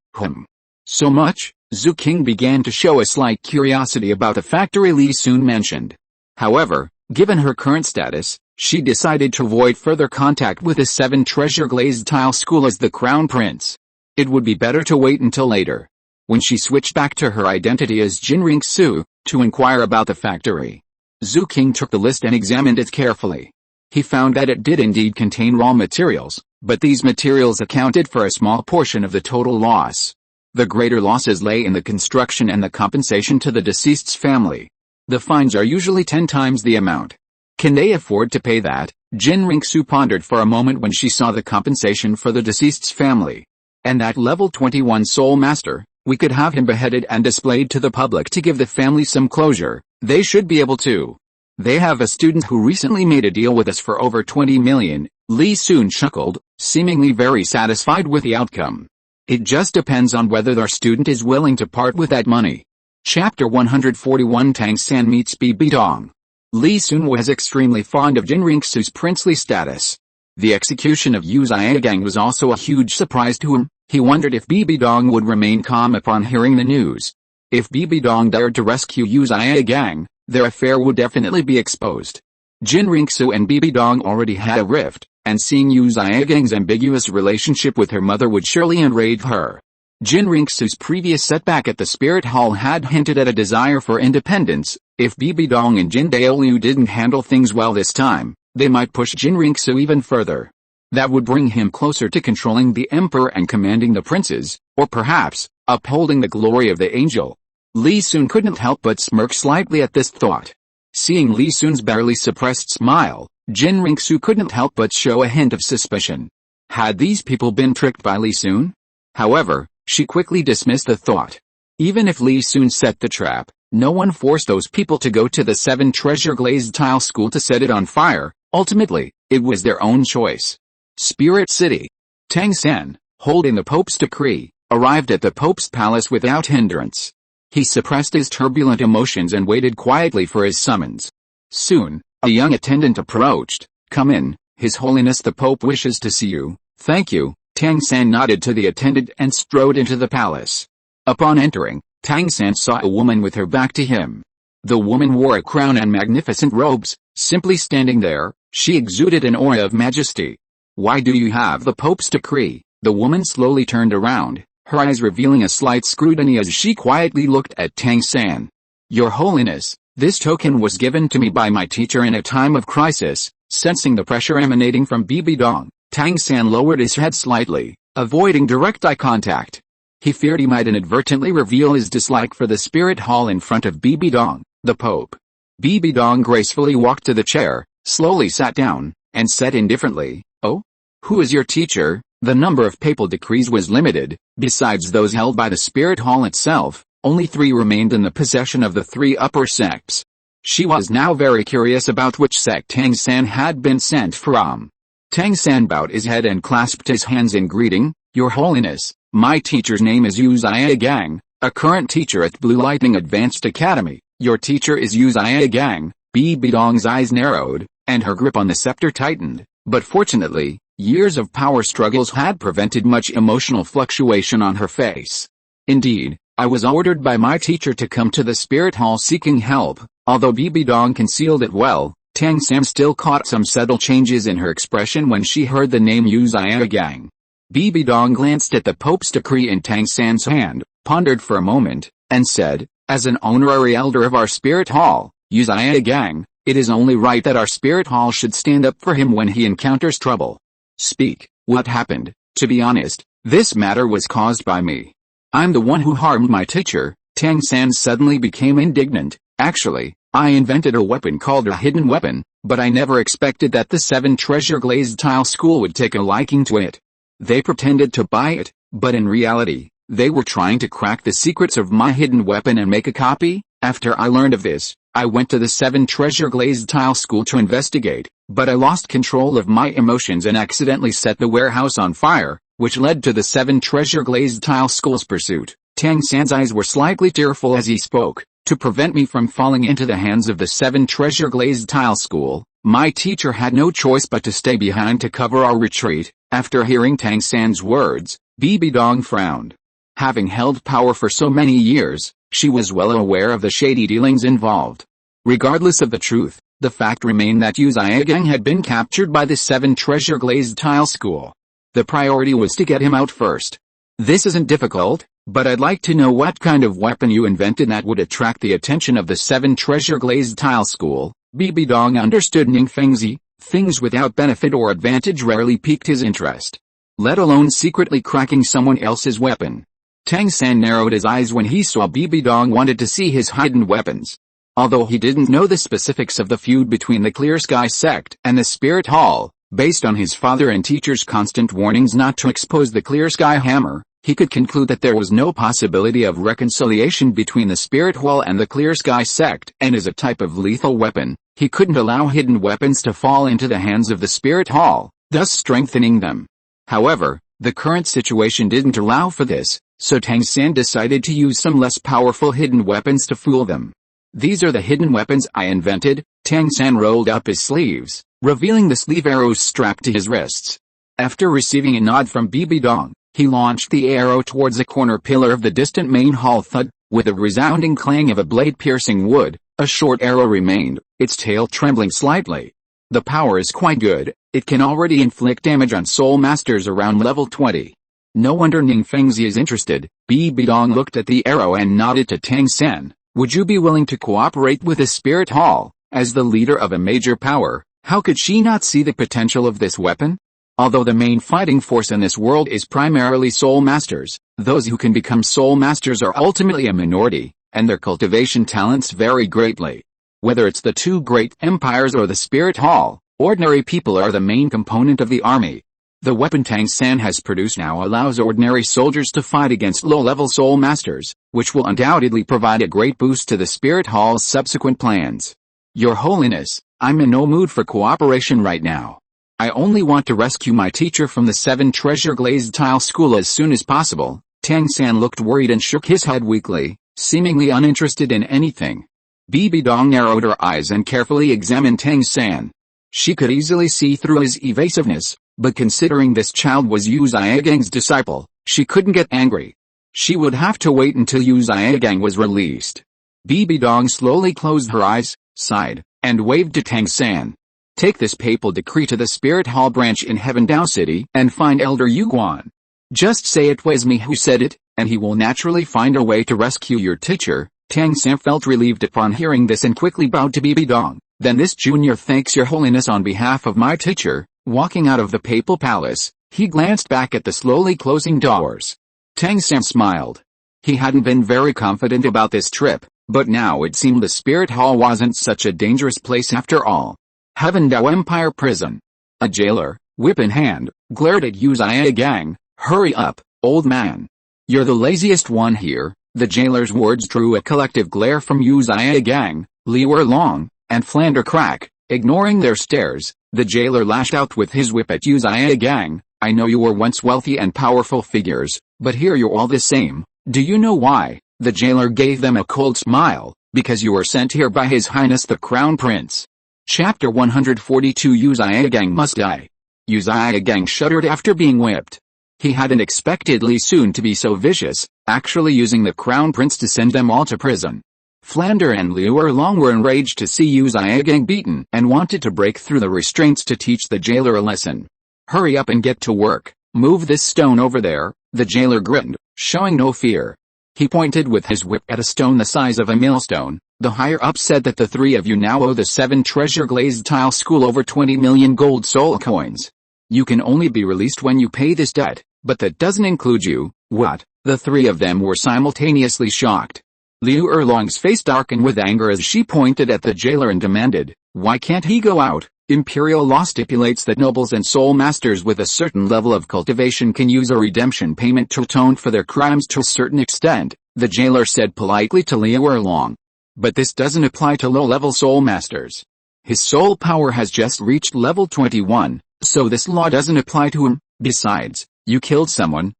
"So much?" Zhu King began to show a slight curiosity about the factory Li Sun mentioned. However, given her current status, she decided to avoid further contact with the 7 treasure glazed tile school as the Crown Prince. It would be better to wait until later. When she switched back to her identity as Qian Renxue, to inquire about the factory, Zhu King took the list and examined it carefully. He found that it did indeed contain raw materials, but these materials accounted for a small portion of the total loss. The greater losses lay in the construction and the compensation to the deceased's family. The fines are usually 10 times the amount. Can they afford to pay that? Qian Renxue pondered for a moment when she saw the compensation for the deceased's family. And that level 21 soul master, we could have him beheaded and displayed to the public to give the family some closure. They should be able to. They have a student who recently made a deal with us for over 20 million, Li Sun chuckled, seemingly very satisfied with the outcome. It just depends on whether their student is willing to part with that money. Chapter 141 Tang San meets Bibi Dong. Li Sun was extremely fond of Qian Renxue's princely status. The execution of Yu Xiaogang was also a huge surprise to him. He wondered if Bibi Dong would remain calm upon hearing the news. If Bibi Dong dared to rescue Yu Xiaogang, their affair would definitely be exposed. Qian Renxue and Bibi Dong already had a rift, and seeing Yu Xiaogang's ambiguous relationship with her mother would surely enrage her. Qian Renxue's previous setback at the spirit hall had hinted at a desire for independence. If Bibi Dong and Qian Douluo didn't handle things well this time, they might push Qian Renxue even further. That would bring him closer to controlling the emperor and commanding the princes, or perhaps, upholding the glory of the angel. Li Sun couldn't help but smirk slightly at this thought. Seeing Li Sun's barely suppressed smile, Qian Renxue couldn't help but show a hint of suspicion. Had these people been tricked by Li Sun? However, she quickly dismissed the thought. Even if Li Sun set the trap, no one forced those people to go to the 7 treasure glazed tile school to set it on fire. Ultimately, it was their own choice. Spirit City. Tang San, holding the Pope's decree, arrived at the Pope's palace without hindrance. He suppressed his turbulent emotions and waited quietly for his summons. Soon, a young attendant approached. "Come in, His Holiness the Pope wishes to see you." "Thank you." Tang San nodded to the attendant and strode into the palace. Upon entering, Tang San saw a woman with her back to him. The woman wore a crown and magnificent robes. Simply standing there, she exuded an aura of majesty. "Why do you have the Pope's decree?" The woman slowly turned around, her eyes revealing a slight scrutiny as she quietly looked at Tang San. "Your Holiness, this token was given to me by my teacher in a time of crisis." Sensing the pressure emanating from Bibi Dong, Tang San lowered his head slightly, avoiding direct eye contact. He feared he might inadvertently reveal his dislike for the spirit hall in front of Bibi Dong, the Pope. Bibi Dong gracefully walked to the chair, slowly sat down, and said indifferently, "Oh? Who is your teacher?" The number of papal decrees was limited. Besides those held by the spirit hall itself, only 3 remained in the possession of the 3 upper sects. She was now very curious about which sect Tang San had been sent from. Tang San bowed his head and clasped his hands in greeting. "Your Holiness, my teacher's name is Yu Xiaogang, a current teacher at Blue Lightning Advanced Academy." "Your teacher is Yu Xiaogang." Bibi Dong's eyes narrowed, and her grip on the scepter tightened, but fortunately, years of power struggles had prevented much emotional fluctuation on her face. "Indeed, I was ordered by my teacher to come to the spirit hall seeking help." Although Bibi Dong concealed it well, Tang San still caught some subtle changes in her expression when she heard the name Yu Xiaogang. Bibi Dong glanced at the Pope's decree in Tang San's hand, pondered for a moment, and said, "As an honorary elder of our spirit hall, Yu Xiaogang, it is only right that our spirit hall should stand up for him when he encounters trouble." "Speak, what happened?" "To be honest, this matter was caused by me. I'm the one who harmed my teacher." Tang San suddenly became indignant. "Actually, I invented a weapon called a hidden weapon, but I never expected that the 7 treasure glazed tile school would take a liking to it. They pretended to buy it, but in reality, they were trying to crack the secrets of my hidden weapon and make a copy." After I learned of this, I went to the 7 treasure glazed tile school to investigate, but I lost control of my emotions and accidentally set the warehouse on fire, which led to the 7 treasure glazed tile school's pursuit. Tang San's eyes were slightly tearful as he spoke. "To prevent me from falling into the hands of the 7 treasure glazed tile school, my teacher had no choice but to stay behind to cover our retreat." After hearing Tang San's words, Bibi Dong frowned. Having held power for so many years, she was well aware of the shady dealings involved. Regardless of the truth, the fact remained that Yu Xiaogang had been captured by the 7 treasure glazed tile school. The priority was to get him out first. "This isn't difficult, but I'd like to know what kind of weapon you invented that would attract the attention of the 7 treasure glazed tile school." Bibi Dong understood Ningfengzi. Things without benefit or advantage rarely piqued his interest, let alone secretly cracking someone else's weapon. Tang San narrowed his eyes when he saw Bibi Dong wanted to see his hidden weapons. Although he didn't know the specifics of the feud between the Clear Sky sect and the Spirit Hall, based on his father and teacher's constant warnings not to expose the Clear Sky hammer, he could conclude that there was no possibility of reconciliation between the Spirit Hall and the Clear Sky sect, and as a type of lethal weapon, he couldn't allow hidden weapons to fall into the hands of the Spirit Hall, thus strengthening them. However, the current situation didn't allow for this, so Tang San decided to use some less powerful hidden weapons to fool them. These are the hidden weapons I invented. Tang San rolled up his sleeves, revealing the sleeve arrows strapped to his wrists. After receiving a nod from Bibi Dong, he launched the arrow towards a corner pillar of the distant main hall. Thud, with a resounding clang of a blade piercing wood, a short arrow remained, its tail trembling slightly. The power is quite good, it can already inflict damage on soul masters around level 20. No wonder Ning Fengzi is interested. Bibi Dong looked at the arrow and nodded to Tang San. Would you be willing to cooperate with the Spirit Hall? As the leader of a major power, how could she not see the potential of this weapon? Although the main fighting force in this world is primarily soul masters, those who can become soul masters are ultimately a minority, and their cultivation talents vary greatly. Whether it's the two great empires or the Spirit Hall, ordinary people are the main component of the army. The weapon Tang San has produced now allows ordinary soldiers to fight against low-level soul masters, which will undoubtedly provide a great boost to the Spirit Hall's subsequent plans. Your Holiness, I'm in no mood for cooperation right now. I only want to rescue my teacher from the 7 treasure glazed tile school as soon as possible. Tang San looked worried and shook his head weakly, seemingly uninterested in anything. Bibi Dong narrowed her eyes and carefully examined Tang San. She could easily see through his evasiveness, but considering this child was Yu Xiaogang's disciple, she couldn't get angry. She would have to wait until Yu Xiaogang was released. Bibi Dong slowly closed her eyes, sighed, and waved to Tang San. Take this papal decree to the Spirit Hall branch in Heaven Dao City and find Elder Yu Guan. Just say it was me who said it, and he will naturally find a way to rescue your teacher. Tang San felt relieved upon hearing this and quickly bowed to Bibi Dong. Then this junior thanks your holiness on behalf of my teacher. Walking out of the papal palace, he glanced back at the slowly closing doors. Tang San smiled. He hadn't been very confident about this trip, but now it seemed the Spirit Hall wasn't such a dangerous place after all. Heaven Dao Empire Prison. A jailer, whip in hand, glared at Yu Xiaogang. Hurry up, old man. You're the laziest one here. The jailer's words drew a collective glare from Yu Xiaogang, Liu Erlong, and Flander Crack. Ignoring their stares, the jailer lashed out with his whip at Yu Xiaogang. I know you were once wealthy and powerful figures, but here you're all the same. Do you know why? The jailer gave them a cold smile. Because you were sent here by His Highness the Crown Prince. Chapter 142 Yu Xiaogang must die. Yu Xiaogang shuddered after being whipped. He hadn't expected Li Sun to be so vicious, actually using the Crown Prince to send them all to prison. Flander and Liu Erlong were enraged to see Yu Xiaogang beaten and wanted to break through the restraints to teach the jailer a lesson. Hurry up and get to work. Move this stone over there. The jailer grinned, showing no fear. He pointed with his whip at a stone the size of a millstone. The higher-up said that the 3 of you now owe the 7 treasure glazed tile school over 20 million gold soul coins. You can only be released when you pay this debt, but that doesn't include you. What? The 3 of them were simultaneously shocked. Liu Erlong's face darkened with anger as she pointed at the jailer and demanded, why can't he go out? Imperial law stipulates that nobles and soul masters with a certain level of cultivation can use a redemption payment to atone for their crimes to a certain extent, the jailer said politely to Liu Erlong. But this doesn't apply to low-level soul masters. His soul power has just reached level 21, so this law doesn't apply to him. Besides, you killed someone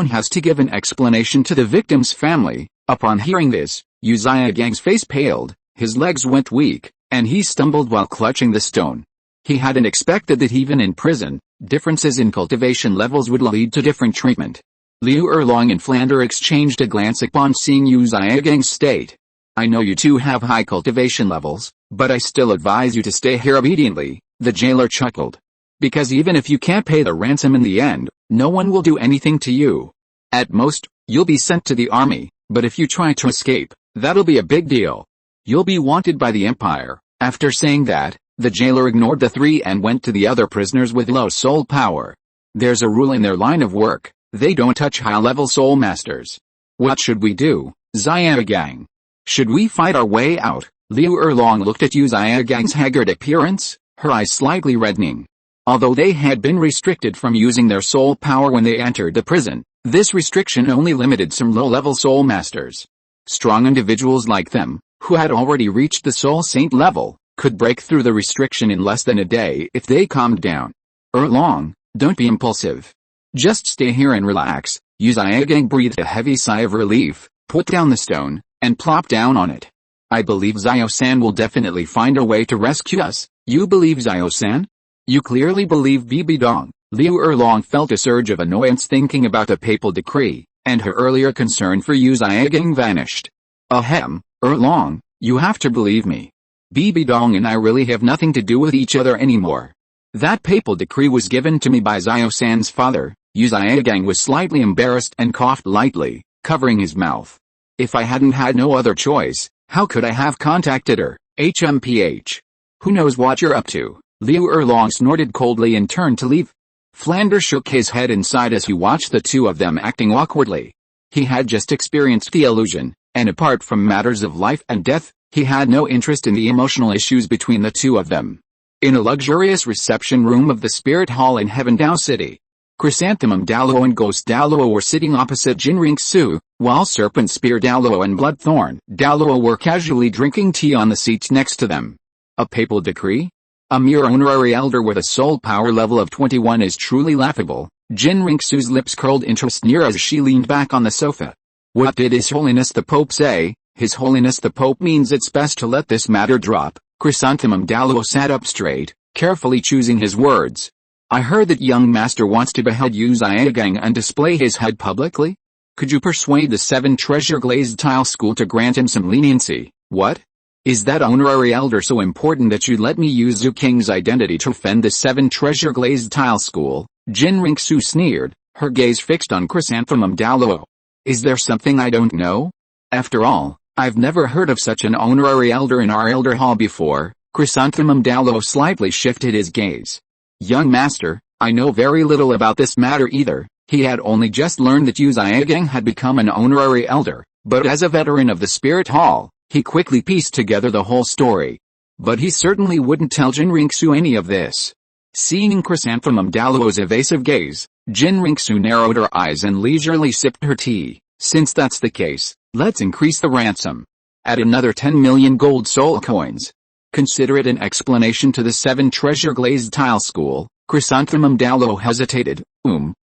has to give an explanation to the victim's family. Upon hearing this, Yu Xiaogang's face paled, his legs went weak, and he stumbled while clutching the stone. He hadn't expected that even in prison, differences in cultivation levels would lead to different treatment. Liu Erlong and Flander exchanged a glance upon seeing Yu Xiaogang's state. I know you two have high cultivation levels, but I still advise you to stay here obediently, the jailer chuckled. Because even if you can't pay the ransom in the end, no one will do anything to you. At most, you'll be sent to the army, but if you try to escape, that'll be a big deal. You'll be wanted by the Empire. After saying that, the jailer ignored the 3 and went to the other prisoners with low soul power. There's a rule in their line of work, they don't touch high-level soul masters. What should we do, Xiaogang? Should we fight our way out, Liu Erlong looked at Yu Xiaogang's haggard appearance, her eyes slightly reddening. Although they had been restricted from using their soul power when they entered the prison, this restriction only limited some low-level soul masters. Strong individuals like them, who had already reached the soul saint level, could break through the restriction in less than a day if they calmed down. Erlong, don't be impulsive. Just stay here and relax. Yu Xiaogang breathed a heavy sigh of relief, put down the stone, and plopped down on it. I believe Xiao-san will definitely find a way to rescue us. You believe Xiao-san? You clearly believe Bibi Dong. Liu Erlong felt a surge of annoyance thinking about the papal decree, and her earlier concern for Yu Xiaogang vanished. Ahem, Erlong, you have to believe me. Bibi Dong and I really have nothing to do with each other anymore. That papal decree was given to me by Xiao-san's father. Yu Xiaogang was slightly embarrassed and coughed lightly, covering his mouth. If I hadn't had no other choice, how could I have contacted her? HMPH. Who knows what you're up to? Liu Erlong snorted coldly and turned to leave. Flanders shook his head inside as he watched the two of them acting awkwardly. He had just experienced the illusion, and apart from matters of life and death, he had no interest in the emotional issues between the two of them. In a luxurious reception room of the Spirit Hall in Heaven Dao City, Chrysanthemum Douluo and Ghost Douluo were sitting opposite Qian Renxue, while Serpent Spear Douluo and Bloodthorn Douluo were casually drinking tea on the seats next to them. A papal decree? A mere honorary elder with a soul power level of 21 is truly laughable. Qian Renxue's lips curled into a sneer as she leaned back on the sofa. What did His Holiness the Pope say? His Holiness the Pope means it's best to let this matter drop. Chrysanthemum Douluo sat up straight, carefully choosing his words. I heard that young master wants to behead Yu Xiaogang and display his head publicly? Could you persuade the 7 Treasure Glazed Tile School to grant him some leniency? What? Is that honorary elder so important that you'd let me use Zhu King's identity to offend the 7 Treasure Glazed Tile School? Qian Renxue sneered, her gaze fixed on Chrysanthemum Douluo. Is there something I don't know? After all, I've never heard of such an honorary elder in our elder hall before. Chrysanthemum Douluo slightly shifted his gaze. Young master, I know very little about this matter either. He had only just learned that Yu Xiaogang had become an honorary elder, but as a veteran of the Spirit Hall, he quickly pieced together the whole story. But he certainly wouldn't tell Qian Renxue any of this. Seeing Chrysanthemum Douluo's evasive gaze, Qian Renxue narrowed her eyes and leisurely sipped her tea. Since that's the case, let's increase the ransom. Add another 10 million gold soul coins. Consider it an explanation to the 7 Treasure Glazed Tile School. Chrysanthemum Douluo hesitated.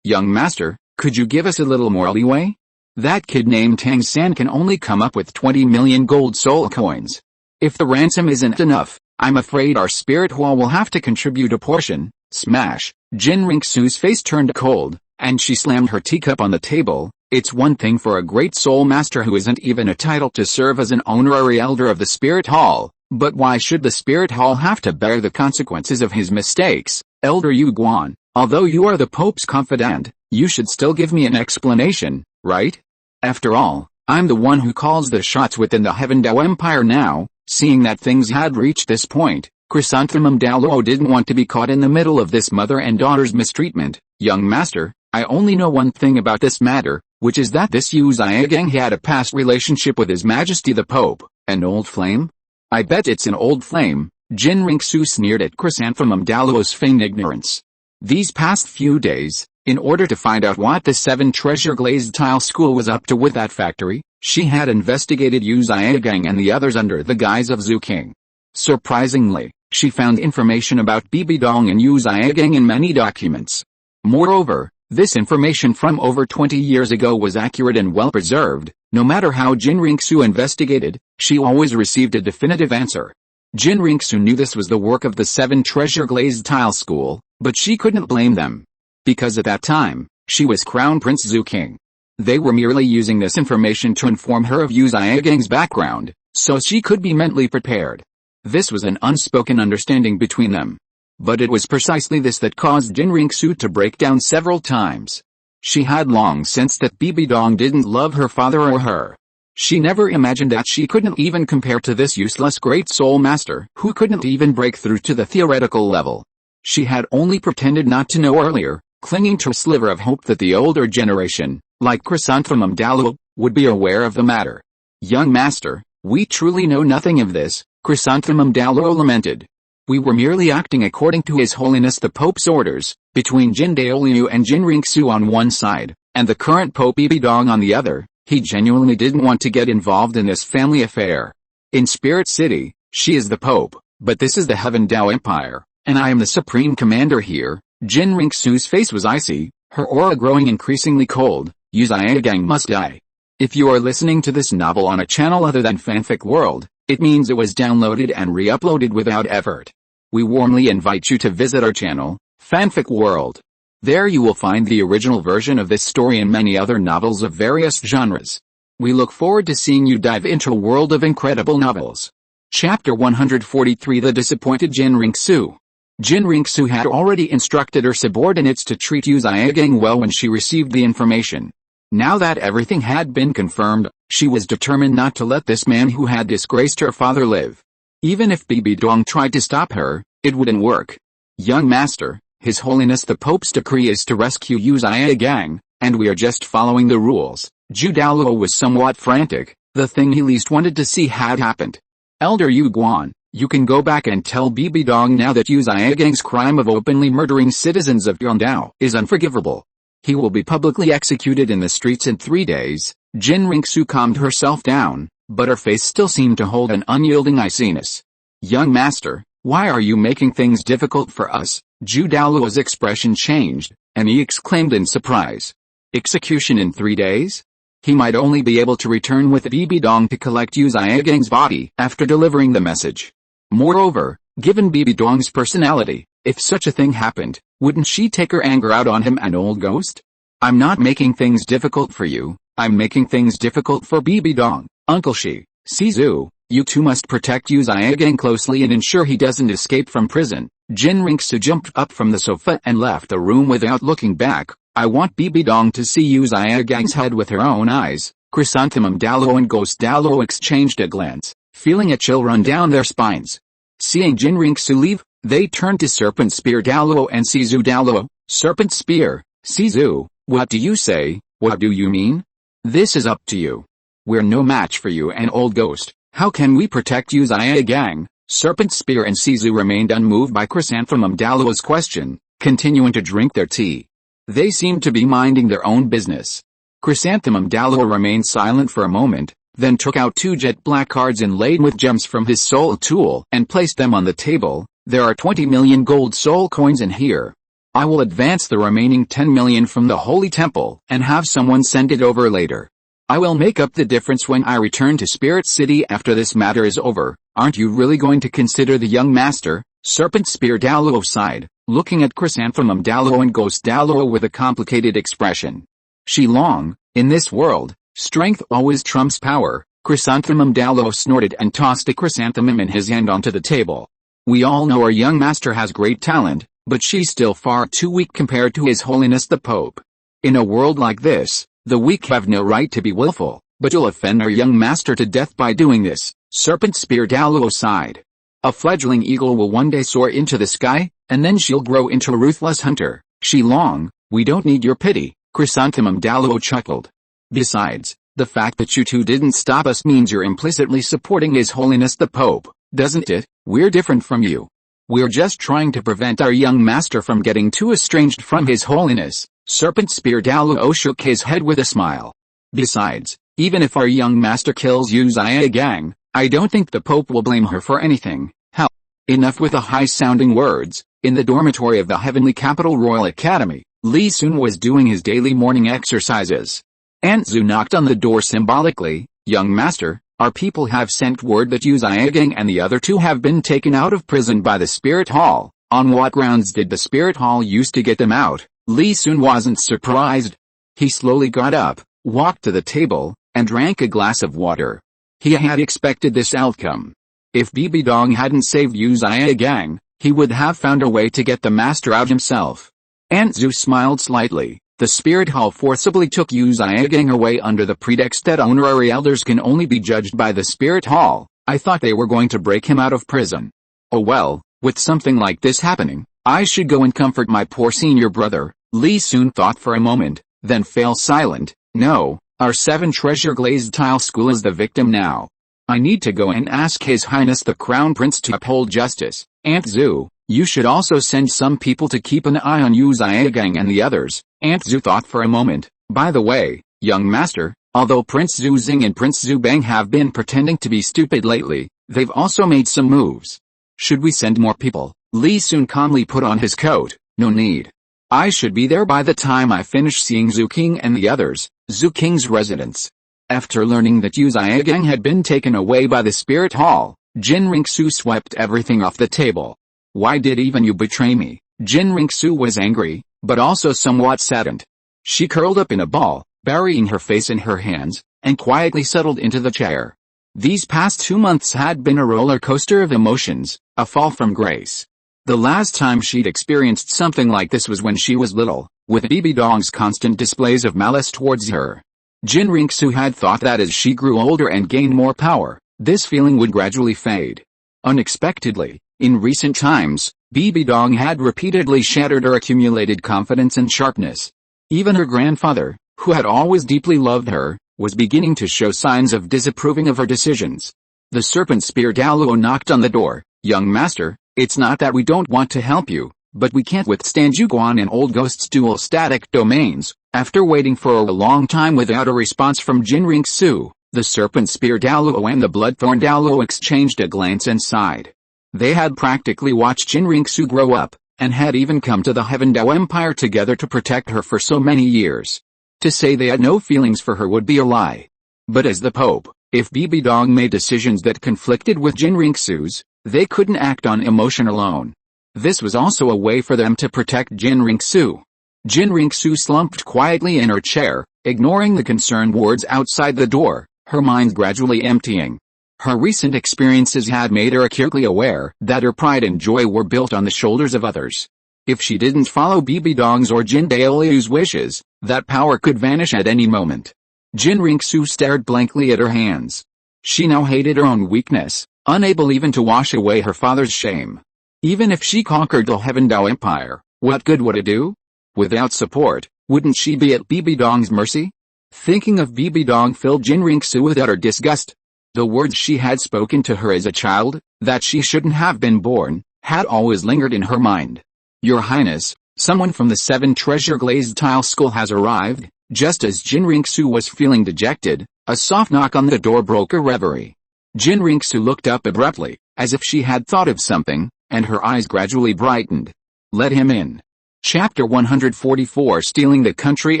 Young master, could you give us a little more leeway? That kid named Tang San can only come up with 20 million gold soul coins. If the ransom isn't enough, I'm afraid our spirit hall will have to contribute a portion. Smash! Qian Renxue's face turned cold, and she slammed her teacup on the table. It's one thing for a great soul master who isn't even entitled to serve as an honorary elder of the Spirit Hall, but why should the Spirit Hall have to bear the consequences of his mistakes? Elder Yu Guan, although you are the Pope's confidant, you should still give me an explanation, right? After all, I'm the one who calls the shots within the Heaven Dao Empire now. Seeing that things had reached this point, Chrysanthemum Douluo didn't want to be caught in the middle of this mother and daughter's mistreatment. Young master, I only know one thing about this matter, which is that this Yu Xiaogang had a past relationship with His Majesty the Pope. An old flame? I bet it's an old flame. Qian Renxue sneered at Chrysanthemum Douluo's feigned ignorance. These past few days, in order to find out what the 7 Treasure Glazed Tile School was up to with that factory, she had investigated Yu Xiaogang and the others under the guise of Zhu King. Surprisingly, she found information about Bibi Dong and Yu Xiaogang in many documents. Moreover, this information from over 20 years ago was accurate and well preserved. No matter how Qian Renxue investigated, she always received a definitive answer. Qian Renxue knew this was the work of the 7 Treasure Glazed Tile School, but she couldn't blame them. Because at that time, she was Crown Prince Zhu King. They were merely using this information to inform her of Yu Xiaogang's background, so she could be mentally prepared. This was an unspoken understanding between them. But it was precisely this that caused Qian Renxue to break down several times. She had long sensed that Bibi Dong didn't love her father or her. She never imagined that she couldn't even compare to this useless great soul master who couldn't even break through to the theoretical level. She had only pretended not to know earlier, clinging to a sliver of hope that the older generation, like Chrysanthemum Douluo, would be aware of the matter. Young master, we truly know nothing of this. Chrysanthemum Douluo lamented. We were merely acting according to His Holiness the Pope's orders, between Qian Douluo and Qian Renxue on one side, and the current Pope Bibi Dong on the other. He genuinely didn't want to get involved in this family affair. In Spirit City, she is the Pope, but this is the Heaven Dao Empire, and I am the Supreme Commander here. Qian Renxue's face was icy, her aura growing increasingly cold. Yu Xiaogang must die. If you are listening to this novel on a channel other than Fanfic World, it means it was downloaded and re-uploaded without effort. We warmly invite you to visit our channel, Fanfic World. There you will find the original version of this story and many other novels of various genres. We look forward to seeing you dive into a world of incredible novels. Chapter 143 The Disappointed Qian Renxue. Qian Renxue had already instructed her subordinates to treat Yu Xiaogang well when she received the information. Now that everything had been confirmed, she was determined not to let this man who had disgraced her father live. Even if Bibi Dong tried to stop her, it wouldn't work. Young master, His Holiness the Pope's decree is to rescue Yu Xiaogang, and we are just following the rules. Zhu Douluo was somewhat frantic. The thing he least wanted to see had happened. Elder Yu Guan, you can go back and tell Bibi Dong now that Yu Xiaogang's crime of openly murdering citizens of Yondao is unforgivable. He will be publicly executed in the streets in 3 days. Qian Renxue calmed herself down, but her face still seemed to hold an unyielding iciness. Young master, why are you making things difficult for us? Zhu Douluo's expression changed, and he exclaimed in surprise. Execution in 3 days? He might only be able to return with Bibi Dong to collect Yu Xiaogang's body after delivering the message. Moreover, given Bibi Dong's personality, if such a thing happened, wouldn't she take her anger out on him, an old ghost? I'm not making things difficult for you, I'm making things difficult for Bibi Dong. Uncle Shizu, you two must protect Yu Xiaogang closely and ensure he doesn't escape from prison. Qian Renxue jumped up from the sofa and left the room without looking back. I want Bibi Dong to see Yu Xiaogang's head with her own eyes. Chrysanthemum Douluo and Ghost Douluo exchanged a glance, feeling a chill run down their spines. Seeing Qian Renxue leave, they turned to Serpent Spear Douluo and Shizu Douluo. Serpent Spear, Shizu, what do you say? What do you mean? This is up to you. We're no match for you, an old ghost. How can we protect Yu Xiaogang? Serpent Spear and Shizu remained unmoved by Chrysanthemum Douluo's question, continuing to drink their tea. They seemed to be minding their own business. Chrysanthemum Douluo remained silent for a moment, then took out 2 jet black cards inlaid with gems from his soul tool and placed them on the table. There are 20 million gold soul coins in here. I will advance the remaining 10 million from the Holy Temple and have someone send it over later. I will make up the difference when I return to Spirit City after this matter is over. Aren't you really going to consider the young master? Serpent Spear Douluo sighed, looking at Chrysanthemum Douluo and Ghost Douluo with a complicated expression. Xiaogang, in this world, strength always trumps power. Chrysanthemum Douluo snorted and tossed a chrysanthemum in his hand onto the table. We all know our young master has great talent, but she's still far too weak compared to His Holiness the Pope. In a world like this, the weak have no right to be willful, but you'll offend our young master to death by doing this. Serpent Spear Douluo sighed. A fledgling eagle will one day soar into the sky, and then she'll grow into a ruthless hunter. Xiaogang, we don't need your pity. Chrysanthemum Douluo chuckled. Besides, the fact that you two didn't stop us means you're implicitly supporting His Holiness the Pope, doesn't it? We're different from you. We're just trying to prevent our young master from getting too estranged from His Holiness. Serpent Spear Douluo shook his head with a smile. Besides, even if our young master kills Yu Xiaogang, I don't think the Pope will blame her for anything. Hell, enough with the high-sounding words. In the dormitory of the Heavenly Capital Royal Academy, Li Sun was doing his daily morning exercises. Aunt Zhu knocked on the door symbolically. Young master, our people have sent word that Yu Xiaogang and the other 2 have been taken out of prison by the Spirit Hall. On what grounds did the Spirit Hall use to get them out? Li Sun wasn't surprised. He slowly got up, walked to the table, and drank a glass of water. He had expected this outcome. If Bibi Dong hadn't saved Yu Xiaogang, he would have found a way to get the master out himself. Aunt Zhu smiled slightly. The Spirit Hall forcibly took Yu Xiaogang away under the pretext that honorary elders can only be judged by the Spirit Hall. I thought they were going to break him out of prison. Oh well, with something like this happening, I should go and comfort my poor senior brother. Li Sun thought for a moment, then fell silent. No, our 7 treasure glazed tile school is the victim now. I need to go and ask His Highness the Crown Prince to uphold justice. Aunt Zhu, you should also send some people to keep an eye on Yu Xiaogang and the others. Aunt Zhu thought for a moment. By the way, young master, although Prince Zhu Xing and Prince Zhu Bang have been pretending to be stupid lately, they've also made some moves. Should we send more people? Li Sun calmly put on his coat. No need. I should be there by the time I finish seeing Zhu King and the others. Zhu King's residence. After learning that Yu Xiaogang had been taken away by the Spirit Hall, Qian Renxue swept everything off the table. Why did even you betray me? Qian Renxue was angry, but also somewhat saddened. She curled up in a ball, burying her face in her hands, and quietly settled into the chair. These past 2 months had been a roller coaster of emotions, a fall from grace. The last time she'd experienced something like this was when she was little, with Bibi Dong's constant displays of malice towards her. Qian Renxue had thought that as she grew older and gained more power, this feeling would gradually fade. Unexpectedly, in recent times, Bibi Dong had repeatedly shattered her accumulated confidence and sharpness. Even her grandfather, who had always deeply loved her, was beginning to show signs of disapproving of her decisions. The serpent spear Douluo knocked on the door. Young master, it's not that we don't want to help you, but we can't withstand Yuguan and Old Ghost's dual static domains. After waiting for a long time without a response from Qian Renxue, the serpent spear Douluo and the bloodthorn Douluo exchanged a glance and sighed. They had practically watched Qian Renxue grow up, and had even come to the Heaven Dao Empire together to protect her for so many years. To say they had no feelings for her would be a lie. But as the Pope, if Bibi Dong made decisions that conflicted with Qian Renxue's, they couldn't act on emotion alone. This was also a way for them to protect Qian Renxue. Qian Renxue slumped quietly in her chair, ignoring the concerned words outside the door, her mind gradually emptying. Her recent experiences had made her acutely aware that her pride and joy were built on the shoulders of others. If she didn't follow Bibi Dong's or Jin Daoliu's wishes, that power could vanish at any moment. Qian Renxue stared blankly at her hands. She now hated her own weakness, unable even to wash away her father's shame. Even if she conquered the Heaven Dao Empire, what good would it do? Without support, wouldn't she be at Bibi Dong's mercy? Thinking of Bibi Dong filled Qian Renxue with utter disgust. The words she had spoken to her as a child, that she shouldn't have been born, had always lingered in her mind. Your Highness, someone from the 7 Treasure Glazed Tile School has arrived. Just as Qian Renxue was feeling dejected, a soft knock on the door broke her reverie. Qian Renxue looked up abruptly, as if she had thought of something, and her eyes gradually brightened. Let him in. Chapter 144 Stealing the Country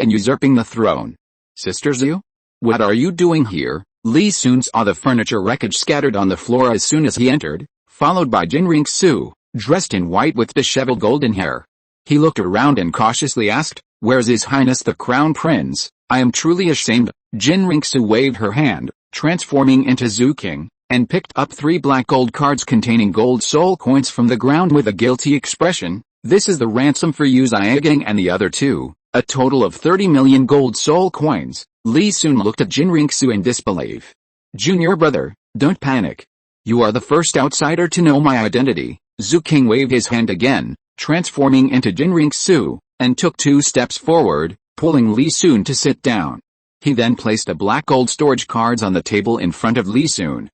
and Usurping the Throne. Sister Zhu? What are you doing here? Li Sun saw the furniture wreckage scattered on the floor as soon as he entered, followed by Qian Renxue, dressed in white with disheveled golden hair. He looked around and cautiously asked, Where's His Highness the Crown Prince? I am truly ashamed. Qian Renxue waved her hand, transforming into Zhu King, and picked up 3 black gold cards containing gold soul coins from the ground with a guilty expression. This is the ransom for Yu Xiaogang and the other 2, a total of 30 million gold soul coins. Li Sun looked at Qian Renxue in disbelief. Junior brother, don't panic. You are the first outsider to know my identity. Zhu King waved his hand again, transforming into Qian Renxue, and took 2 steps forward, pulling Li Sun to sit down. He then placed a black gold storage cards on the table in front of Li Sun.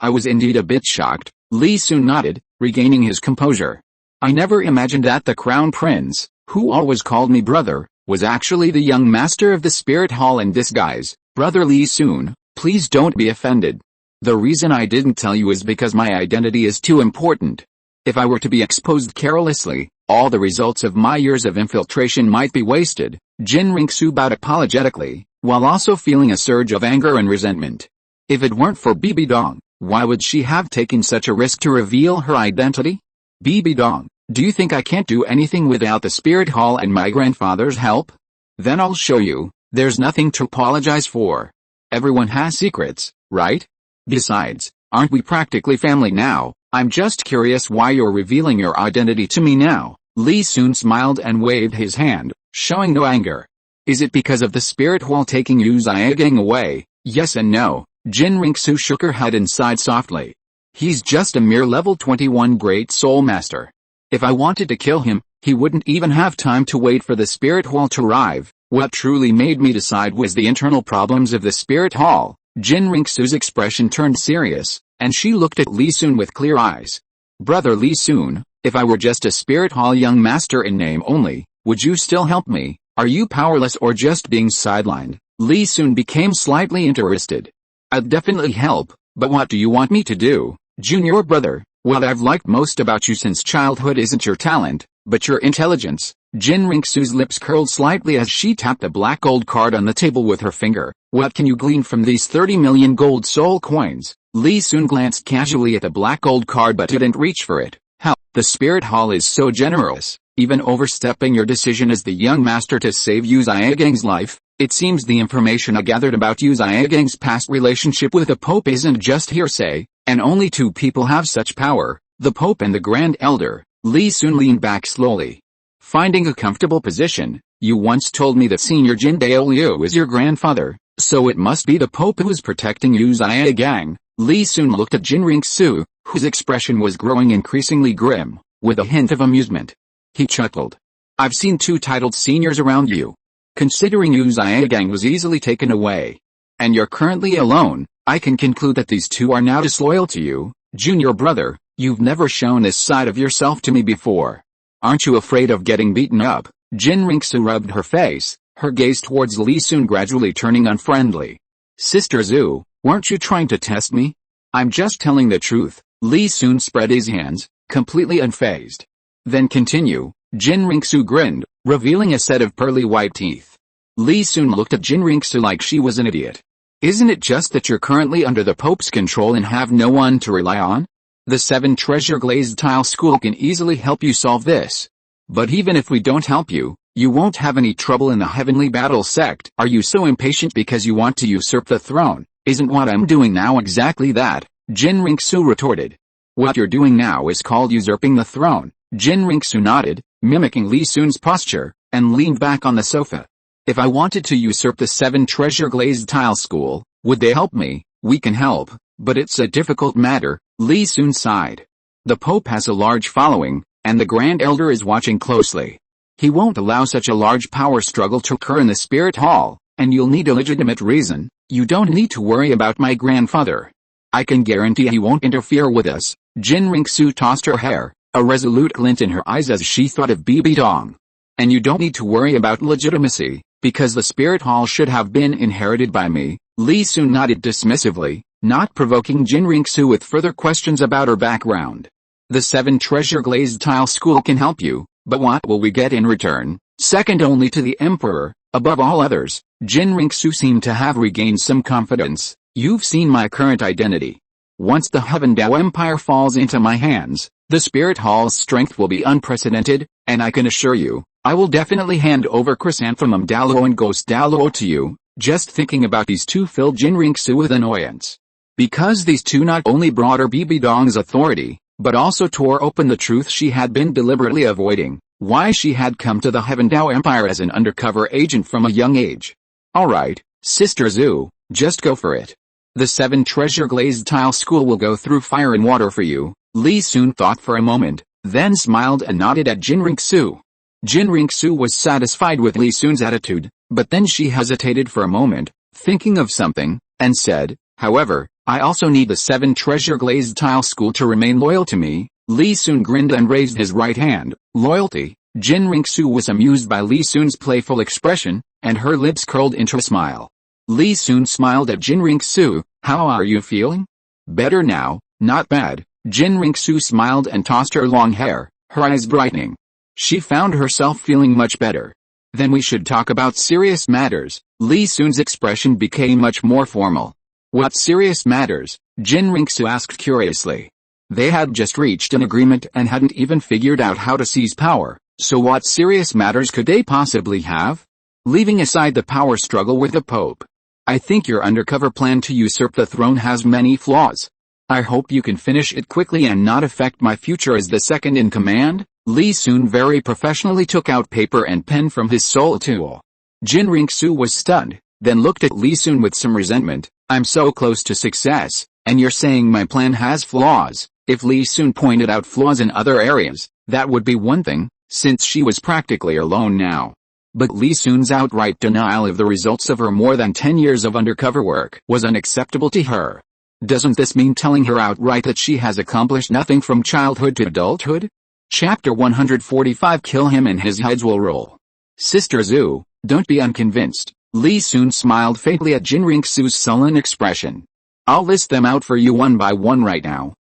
I was indeed a bit shocked. Li Sun nodded, regaining his composure. I never imagined that the Crown Prince, who always called me brother, was actually the young master of the Spirit Hall in disguise. Brother Li Sun, please don't be offended. The reason I didn't tell you is because my identity is too important. If I were to be exposed carelessly, all the results of my years of infiltration might be wasted. Qian Renxue bowed apologetically, while also feeling a surge of anger and resentment. If it weren't for Bibi Dong, why would she have taken such a risk to reveal her identity? Bibi Dong, do you think I can't do anything without the Spirit Hall and my grandfather's help? Then I'll show you. There's nothing to apologize for. Everyone has secrets, right? Besides, aren't we practically family now? I'm just curious why you're revealing your identity to me now. Li Sun smiled and waved his hand, showing no anger. Is it because of the Spirit Hall taking Yu Xiaogang away? Yes and no. Qian Renxue shook her head and sighed softly. He's just a mere level 21 Great Soul Master. If I wanted to kill him, he wouldn't even have time to wait for the Spirit Hall to arrive. What truly made me decide was the internal problems of the Spirit Hall. Qian Renxue's expression turned serious, and she looked at Li Sun with clear eyes. Brother Li Sun, if I were just a spirit hall young master in name only, would you still help me? Are you powerless or just being sidelined? Li Sun became slightly interested. I'd definitely help, but what do you want me to do? Junior brother, what I've liked most about you since childhood isn't your talent, but your intelligence. Qian Renxue's lips curled slightly as she tapped a black gold card on the table with her finger. What can you glean from these 30 million gold soul coins? Li Sun glanced casually at the black gold card but didn't reach for it. How? The spirit hall is so generous, even overstepping your decision as the young master to save Yu Xiaogang's life. It seems the information I gathered about Yu Xiaogang's past relationship with the Pope isn't just hearsay, and only two people have such power, the Pope and the Grand Elder. Li Sun leaned back slowly. Finding a comfortable position, you once told me that Senior Jin Douluo is your grandfather, so it must be the Pope who is protecting Yu Xiaogang. Li Sun looked at Qian Renxue, whose expression was growing increasingly grim, with a hint of amusement. He chuckled. I've seen two titled seniors around you. Considering Yu Xiaogang was easily taken away, and you're currently alone, I can conclude that these two are now disloyal to you. Junior brother, you've never shown this side of yourself to me before. Aren't you afraid of getting beaten up? Qian Renxue rubbed her face, her gaze towards Li Sun gradually turning unfriendly. Sister Zhu, weren't you trying to test me? I'm just telling the truth. Li Sun spread his hands, completely unfazed. Then continue. Qian Renxue grinned, revealing a set of pearly white teeth. Li Sun looked at Qian Renxue like she was an idiot. Isn't it just that you're currently under the Pope's control and have no one to rely on? The 7 treasure glazed tile school can easily help you solve this. But even if we don't help you, you won't have any trouble in the heavenly battle sect. Are you so impatient because you want to usurp the throne? Isn't what I'm doing now exactly that? Qian Renxue retorted. What you're doing now is called usurping the throne. Qian Renxue nodded, mimicking Li Sun's posture, and leaned back on the sofa. If I wanted to usurp the 7 treasure glazed tile school, would they help me? We can help, but it's a difficult matter. Li Sun sighed. The Pope has a large following, and the Grand Elder is watching closely. He won't allow such a large power struggle to occur in the Spirit Hall, and you'll need a legitimate reason. You don't need to worry about my grandfather. I can guarantee he won't interfere with us. Qian Renxue tossed her hair, a resolute glint in her eyes as she thought of Bibi Dong. And you don't need to worry about legitimacy, because the Spirit Hall should have been inherited by me. Li Sun nodded dismissively, not provoking Qian Renxue with further questions about her background. The 7 treasure glazed tile school can help you, but what will we get in return? Second only to the Emperor, above all others. Qian Renxue seemed to have regained some confidence. You've seen my current identity. Once the Heaven Dao Empire falls into my hands, the Spirit Hall's strength will be unprecedented, and I can assure you, I will definitely hand over Chrysanthemum Douluo and Ghost Douluo to you. Just thinking about these two filled Qian Renxue with annoyance. Because these two not only brought her Bibi Dong's authority, but also tore open the truth she had been deliberately avoiding, why she had come to the Heaven Dao Empire as an undercover agent from a young age. Alright, Sister Zhu, just go for it. The 7 treasure glazed tile school will go through fire and water for you. Li Sun thought for a moment, then smiled and nodded at Qian Renxue. Qian Renxue was satisfied with Li Sun's attitude, but then she hesitated for a moment, thinking of something, and said, however, I also need the 7 treasure glazed tile school to remain loyal to me. Li Sun grinned and raised his right hand. Loyalty? Qian Renxue was amused by Li Sun's playful expression, and her lips curled into a smile. Li Sun smiled at Qian Renxue. How are you feeling? Better now, not bad. Qian Renxue smiled and tossed her long hair, her eyes brightening. She found herself feeling much better. Then we should talk about serious matters. Li Sun's expression became much more formal. What serious matters? Qian Renxue asked curiously. They had just reached an agreement and hadn't even figured out how to seize power, so what serious matters could they possibly have? Leaving aside the power struggle with the Pope, I think your undercover plan to usurp the throne has many flaws. I hope you can finish it quickly and not affect my future as the second in command. Li Sun very professionally took out paper and pen from his soul tool. Qian Renxue was stunned, then looked at Li Sun with some resentment. I'm so close to success, and you're saying my plan has flaws. If Li Sun pointed out flaws in other areas, that would be one thing, since she was practically alone now. But Li Sun's outright denial of the results of her more than 10 years of undercover work was unacceptable to her. Doesn't this mean telling her outright that she has accomplished nothing from childhood to adulthood? Chapter 145 Kill him and his heads will roll. Sister Zhu, don't be unconvinced. Li Sun smiled faintly at Qian Renxue's sullen expression. I'll list them out for you one by one right now.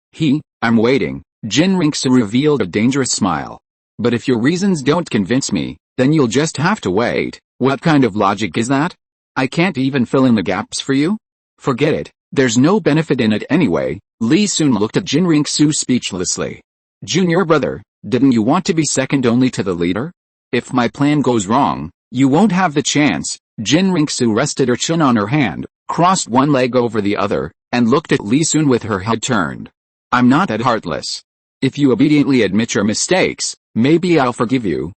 I'm waiting. Qian Renxue revealed a dangerous smile. But if your reasons don't convince me, then you'll just have to wait. What kind of logic is that? I can't even fill in the gaps for you? Forget it, there's no benefit in it anyway. Li Sun looked at Qian Renxue speechlessly. Junior brother, didn't you want to be second only to the leader? If my plan goes wrong, you won't have the chance. Qian Renxue rested her chin on her hand, crossed one leg over the other, and looked at Li Sun with her head turned. I'm not that heartless. If you obediently admit your mistakes, maybe I'll forgive you.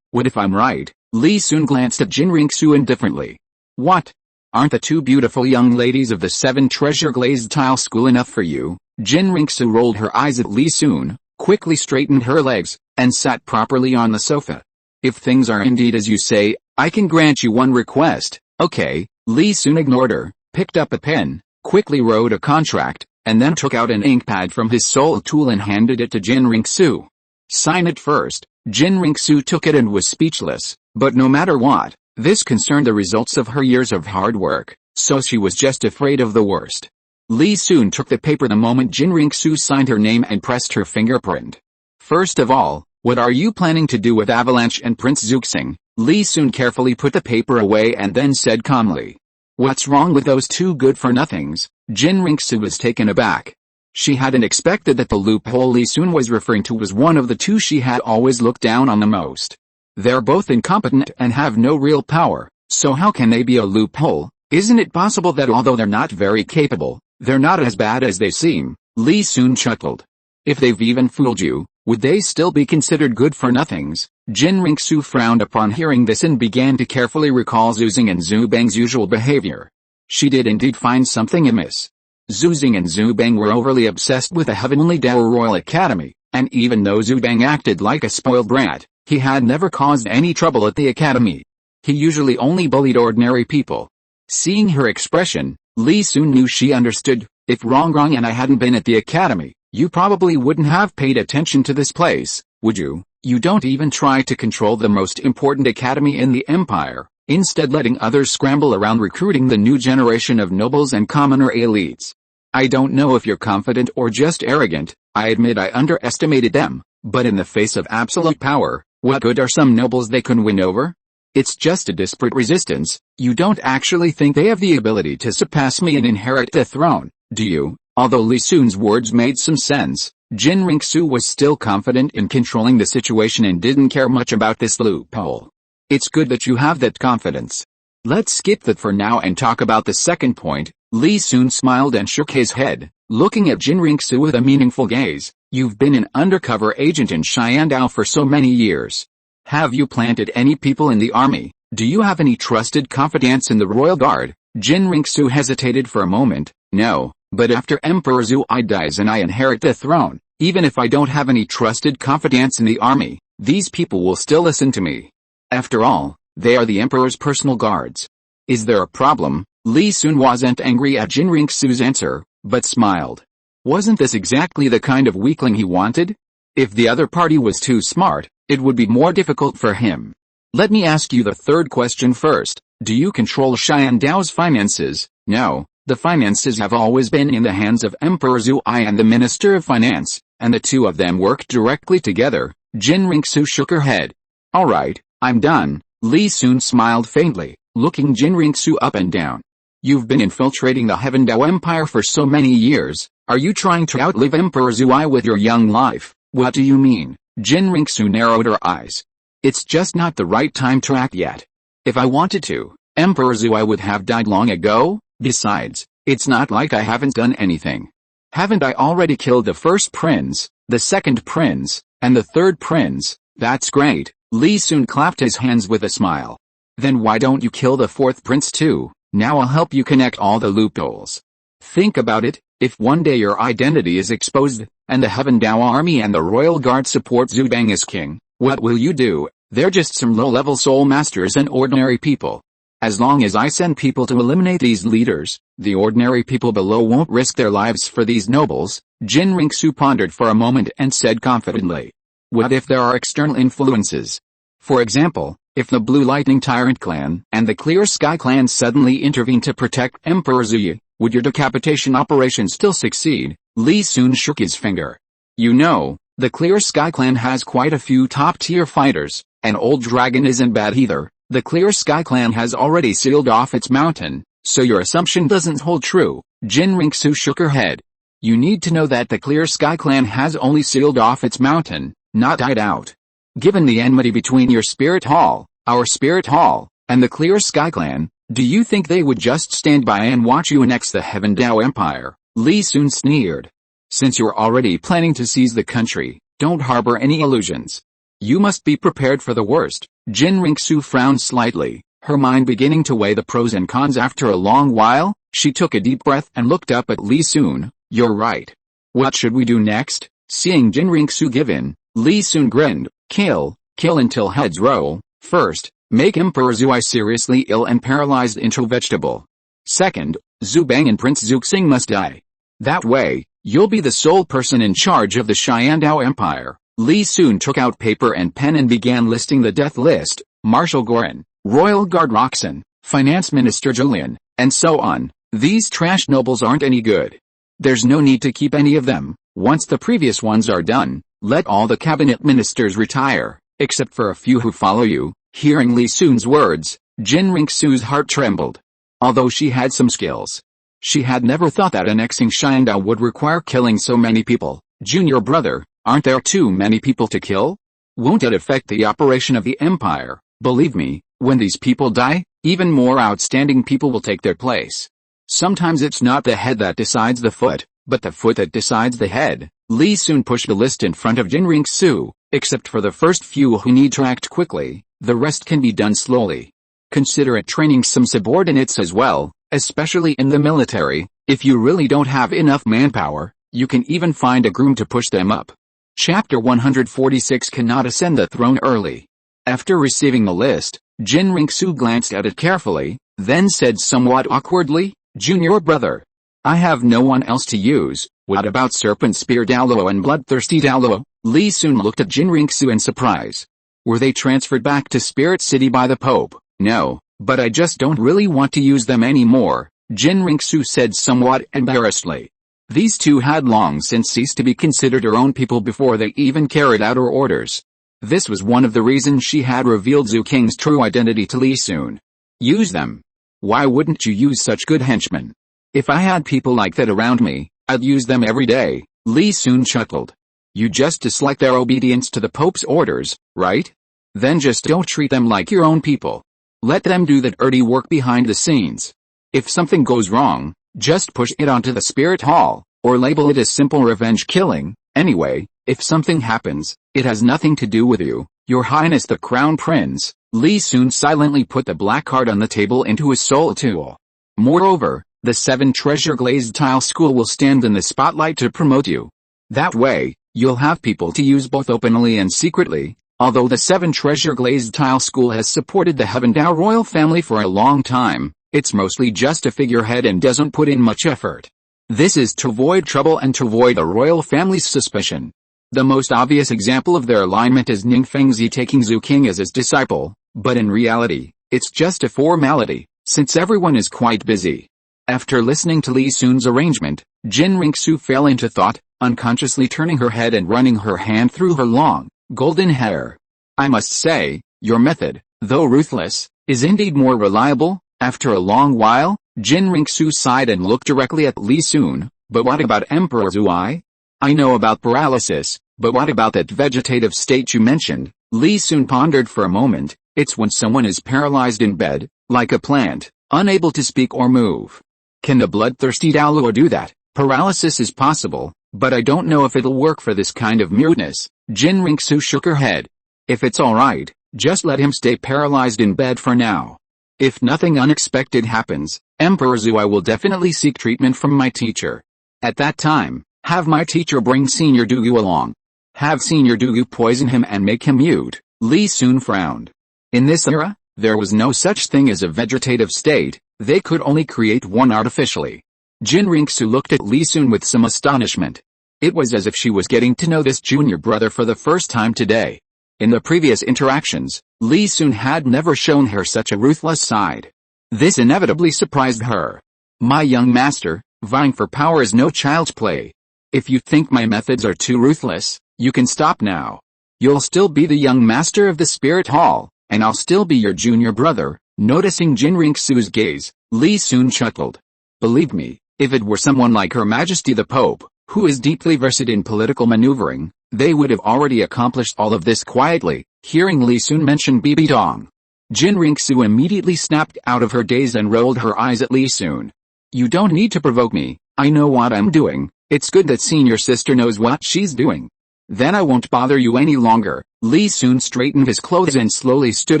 What if I'm right? Li Sun glanced at Qian Renxue indifferently. What? Aren't the two beautiful young ladies of the Seven Treasure Glazed Tile School enough for you? Qian Renxue rolled her eyes at Li Sun, quickly straightened her legs, and sat properly on the sofa. If things are indeed as you say, I can grant you one request. Okay. Li Sun ignored her, picked up a pen, quickly wrote a contract, and then took out an ink pad from his soul tool and handed it to Qian Renxue. Sign it first. Qian Renxue took it and was speechless, but no matter what, this concerned the results of her years of hard work, so she was just afraid of the worst. Li Sun took the paper the moment Qian Renxue signed her name and pressed her fingerprint. First of all, what are you planning to do with Avalanche and Prince Zuxing? Li Sun carefully put the paper away and then said calmly. What's wrong with those two good-for-nothings? Qian Renxue was taken aback. She hadn't expected that the loophole Li Sun was referring to was one of the two she had always looked down on the most. They're both incompetent and have no real power, so how can they be a loophole? Isn't it possible that although they're not very capable, they're not as bad as they seem? Li Sun chuckled. If they've even fooled you, would they still be considered good-for-nothings? Qian Renxue frowned upon hearing this and began to carefully recall Zuzing and Zubang's usual behavior. She did indeed find something amiss. Zuzing and Zubang were overly obsessed with the Heavenly Douluo Royal Academy, and even though Zubang acted like a spoiled brat, he had never caused any trouble at the academy. He usually only bullied ordinary people. Seeing her expression, Li Sun knew she understood. If wrong and I hadn't been at the academy, you probably wouldn't have paid attention to this place, would you? You don't even try to control the most important academy in the empire, instead letting others scramble around recruiting the new generation of nobles and commoner elites. I don't know if you're confident or just arrogant. I admit I underestimated them, but in the face of absolute power, what good are some nobles they can win over? It's just a desperate resistance. You don't actually think they have the ability to surpass me and inherit the throne, do you? Although Li Sun's words made some sense, Qian Renxue was still confident in controlling the situation and didn't care much about this loophole. It's good that you have that confidence. Let's skip that for now and talk about the second point. Li Sun smiled and shook his head, looking at Qian Renxue with a meaningful gaze. You've been an undercover agent in Xiandao for so many years. Have you planted any people in the army? Do you have any trusted confidants in the royal guard? Qian Renxue hesitated for a moment. No, but after Emperor Zui dies and I inherit the throne, even if I don't have any trusted confidants in the army, these people will still listen to me. After all, they are the emperor's personal guards. Is there a problem? Li Sun wasn't angry at Qian Renxue's answer, but smiled. Wasn't this exactly the kind of weakling he wanted? If the other party was too smart, it would be more difficult for him. Let me ask you the third question first. Do you control Xiandao's finances? No, the finances have always been in the hands of Emperor Zui and the Minister of Finance, and the two of them work directly together. Qian Renxue shook her head. Alright, I'm done. Li Sun smiled faintly, looking Qian Renxue up and down. You've been infiltrating the Heavendao Empire for so many years. Are you trying to outlive Emperor Zui with your young life? What do you mean? Qian Renxue narrowed her eyes. It's just not the right time to act yet. If I wanted to, Emperor Zui would have died long ago. Besides, it's not like I haven't done anything. Haven't I already killed the first prince, the second prince, and the third prince? That's great. Li Sun clapped his hands with a smile. Then why don't you kill the fourth prince too? Now I'll help you connect all the loopholes. Think about it, if one day your identity is exposed, and the Heavendao army and the royal guard support Zubang as king, what will you do? They're just some low-level soul masters and ordinary people. As long as I send people to eliminate these leaders, the ordinary people below won't risk their lives for these nobles. Qian Renxue pondered for a moment and said confidently. What if there are external influences? For example, if the Blue Lightning Tyrant clan and the Clear Sky clan suddenly intervene to protect Emperor Zuyi, would your decapitation operation still succeed? Li Sun shook his finger. You know, the Clear Sky clan has quite a few top-tier fighters, and Old Dragon isn't bad either. The Clear Sky clan has already sealed off its mountain, so your assumption doesn't hold true. Qian Renxue shook her head. You need to know that the Clear Sky clan has only sealed off its mountain, not died out. Given the enmity between your spirit hall, our spirit hall, and the Clear Sky clan, do you think they would just stand by and watch you annex the Heaven Dao Empire? Li Sun sneered. Since you're already planning to seize the country, don't harbor any illusions. You must be prepared for the worst. Qian Renxue frowned slightly, her mind beginning to weigh the pros and cons. After a long while, she took a deep breath and looked up at Li Sun. You're right. What should we do next? Seeing Qian Renxue give in, Li Sun grinned. Kill until heads roll. First, make Emperor Zuyi seriously ill and paralyzed into a vegetable. Second, Zhu Bang and Prince Zuxing must die. That way, you'll be the sole person in charge of the Xiandao Empire. Li Sun took out paper and pen and began listing the death list. Marshal Gorin, Royal Guard Roxan, Finance Minister Julian, and so on. These trash nobles aren't any good. There's no need to keep any of them. Once the previous ones are done, let all the cabinet ministers retire, except for a few who follow you. Hearing Li Sun's words, Qian Renxue's heart trembled. Although she had some skills, she had never thought that annexing Xiandao would require killing so many people. Junior brother, aren't there too many people to kill? Won't it affect the operation of the empire? Believe me, when these people die, even more outstanding people will take their place. Sometimes it's not the head that decides the foot, but the foot that decides the head. Li Sun pushed the list in front of Qian Renxue. Except for the first few who need to act quickly, the rest can be done slowly. Consider it training some subordinates as well, especially in the military. If you really don't have enough manpower, you can even find a groom to push them up. Chapter 146 Cannot ascend the throne early. After receiving the list, Qian Renxue glanced at it carefully, then said somewhat awkwardly, Junior brother, I have no one else to use. What about Serpent Spear Douluo and Bloodthirsty Douluo? Li Sun looked at Qian Renxue in surprise. Were they transferred back to Spirit City by the Pope? No, but I just don't really want to use them anymore, Qian Renxue said somewhat embarrassedly. These two had long since ceased to be considered her own people before they even carried out her orders. This was one of the reasons she had revealed Zhu King's true identity to Li Sun. Use them. Why wouldn't you use such good henchmen? If I had people like that around me, I'd use them every day, Li Sun chuckled. You just dislike their obedience to the Pope's orders, right? Then just don't treat them like your own people. Let them do the dirty work behind the scenes. If something goes wrong, just push it onto the Spirit Hall, or label it as simple revenge killing. Anyway, if something happens, it has nothing to do with you, Your Highness the Crown Prince. Li Sun silently put the black card on the table into his soul tool. Moreover, the 7 Treasure Glazed Tile School will stand in the spotlight to promote you. That way, you'll have people to use both openly and secretly. Although the 7 Treasure Glazed Tile School has supported the Heaven Dao royal family for a long time, it's mostly just a figurehead and doesn't put in much effort. This is to avoid trouble and to avoid the royal family's suspicion. The most obvious example of their alignment is Ning Fengzi taking Zhu King as his disciple, but in reality, it's just a formality, since everyone is quite busy. After listening to Li Sun's arrangement, Qian Renxue fell into thought, unconsciously turning her head and running her hand through her long, golden hair. I must say, your method, though ruthless, is indeed more reliable. After a long while, Qian Renxue sighed and looked directly at Li Sun. But what about Emperor Zuyi? I know about paralysis, but what about that vegetative state you mentioned? Li Sun pondered for a moment. It's when someone is paralyzed in bed, like a plant, unable to speak or move. Can the bloodthirsty Douluo do that? Paralysis is possible, but I don't know if it'll work for this kind of muteness. Qian Renxue shook her head. If it's alright, just let him stay paralyzed in bed for now. If nothing unexpected happens, Emperor Zuyi will definitely seek treatment from my teacher. At that time, have my teacher bring Senior Douluo along. Have Senior Douluo poison him and make him mute. Li Sun frowned. In this era, there was no such thing as a vegetative state, they could only create one artificially. Qian Renxue looked at Li Sun with some astonishment. It was as if she was getting to know this junior brother for the first time today. In the previous interactions, Li Sun had never shown her such a ruthless side. This inevitably surprised her. My young master, vying for power is no child's play. If you think my methods are too ruthless, you can stop now. You'll still be the young master of the spirit hall, and I'll still be your junior brother. Noticing Qian Renxue's gaze, Li Sun chuckled. Believe me, if it were someone like Her Majesty the Pope, who is deeply versed in political maneuvering, they would have already accomplished all of this quietly. Hearing Li Sun mention Bibi Dong, Qian Renxue immediately snapped out of her daze and rolled her eyes at Li Sun. You don't need to provoke me, I know what I'm doing. It's good that senior sister knows what she's doing. Then I won't bother you any longer. Li Sun straightened his clothes and slowly stood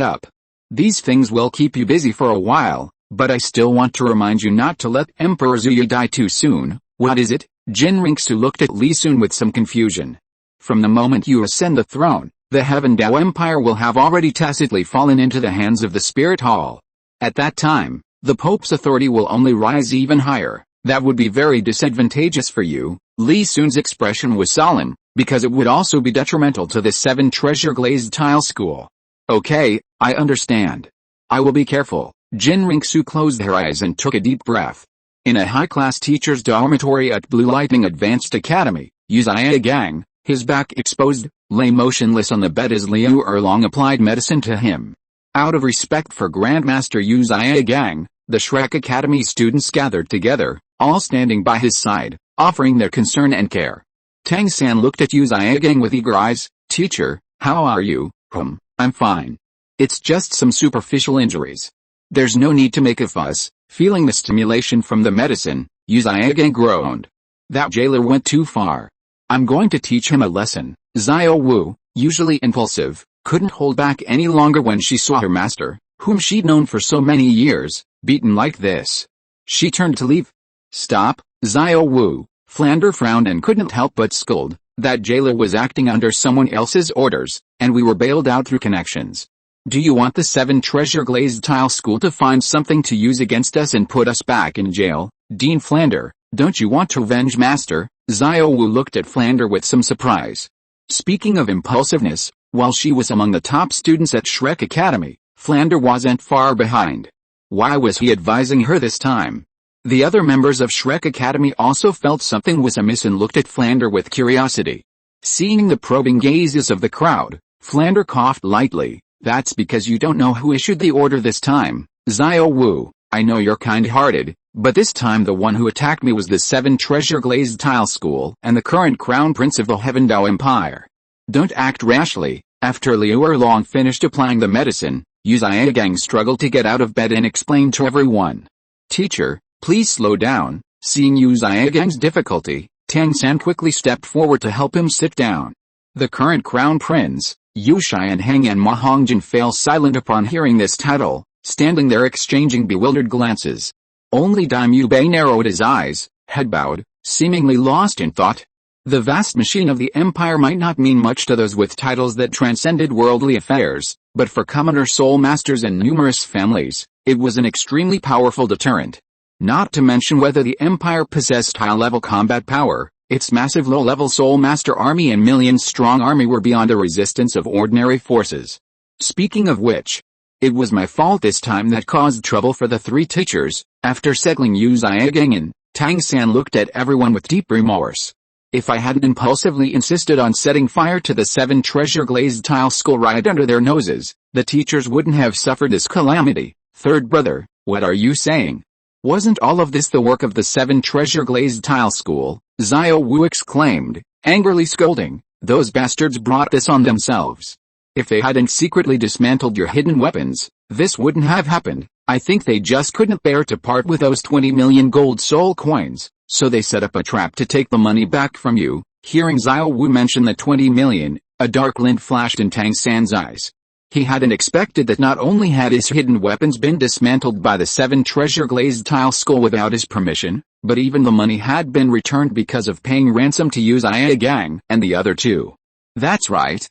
up. These things will keep you busy for a while, but I still want to remind you not to let Emperor Zuya die too soon. What is it? Qian Renxue looked at Li Sun with some confusion. From the moment you ascend the throne, the Heaven Dao Empire will have already tacitly fallen into the hands of the Spirit Hall. At that time, the Pope's authority will only rise even higher. That would be very disadvantageous for you. Li Sun's expression was solemn, because it would also be detrimental to the 7 treasure glazed tile school. Okay, I understand. I will be careful. Qian Renxue closed her eyes and took a deep breath. In a high-class teacher's dormitory at Blue Lightning Advanced Academy, Xiaogang, his back exposed, lay motionless on the bed as Liu Erlong applied medicine to him. Out of respect for Grandmaster Xiaogang, the Shrek Academy students gathered together, all standing by his side, offering their concern and care. Tang-san looked at Xiaogang with eager eyes. Teacher, how are you? I'm fine. It's just some superficial injuries. There's no need to make a fuss. Feeling the stimulation from the medicine, Xiaogang groaned. That jailer went too far. I'm going to teach him a lesson. Xiao Wu, usually impulsive, couldn't hold back any longer when she saw her master, whom she'd known for so many years, beaten like this. She turned to leave. Stop, Xiao Wu. Flander frowned and couldn't help but scold. That jailer was acting under someone else's orders, and we were bailed out through connections. Do you want the 7 treasure glazed tile school to find something to use against us and put us back in jail? Dean Flander, don't you want to revenge master? Xiao Wu looked at Flander with some surprise. Speaking of impulsiveness, while she was among the top students at Shrek Academy, Flander wasn't far behind. Why was he advising her this time? The other members of Shrek Academy also felt something was amiss and looked at Flander with curiosity. Seeing the probing gazes of the crowd, Flander coughed lightly. That's because you don't know who issued the order this time. Xiao Wu, I know you're kind-hearted, but this time the one who attacked me was the 7 treasure glazed tile school and the current crown prince of the Heaven Dao Empire. Don't act rashly. After Liu Erlong finished applying the medicine, Xiaogang struggled to get out of bed and explained to everyone. Teacher, please slow down. Seeing Xiaogang's difficulty, Tang-san quickly stepped forward to help him sit down. The current crown prince, Yushai and Hang and Ma Hongjin fell silent upon hearing this title, standing there exchanging bewildered glances. Only Daimyo Bei narrowed his eyes, head bowed, seemingly lost in thought. The vast machine of the empire might not mean much to those with titles that transcended worldly affairs, but for commoner soul masters and numerous families, it was an extremely powerful deterrent. Not to mention whether the empire possessed high-level combat power, its massive low-level soul master army and million-strong army were beyond the resistance of ordinary forces. Speaking of which, it was my fault this time that caused trouble for the 3 teachers. After settling Xiaogang in, Tang-san looked at everyone with deep remorse. If I hadn't impulsively insisted on setting fire to the 7 treasure glazed tile school right under their noses, the teachers wouldn't have suffered this calamity. Third brother, what are you saying? Wasn't all of this the work of the 7 treasure glazed tile school? Xiao Wu exclaimed, angrily scolding. Those bastards brought this on themselves. If they hadn't secretly dismantled your hidden weapons, this wouldn't have happened. I think they just couldn't bear to part with those 20 million gold soul coins, so they set up a trap to take the money back from you. Hearing Xiao Wu mention the 20 million, a dark glint flashed in Tang San's eyes. He hadn't expected that not only had his hidden weapons been dismantled by the 7 treasure glazed tile school without his permission, but even the money had been returned because of paying ransom to Xiaogang and the other 2. That's right,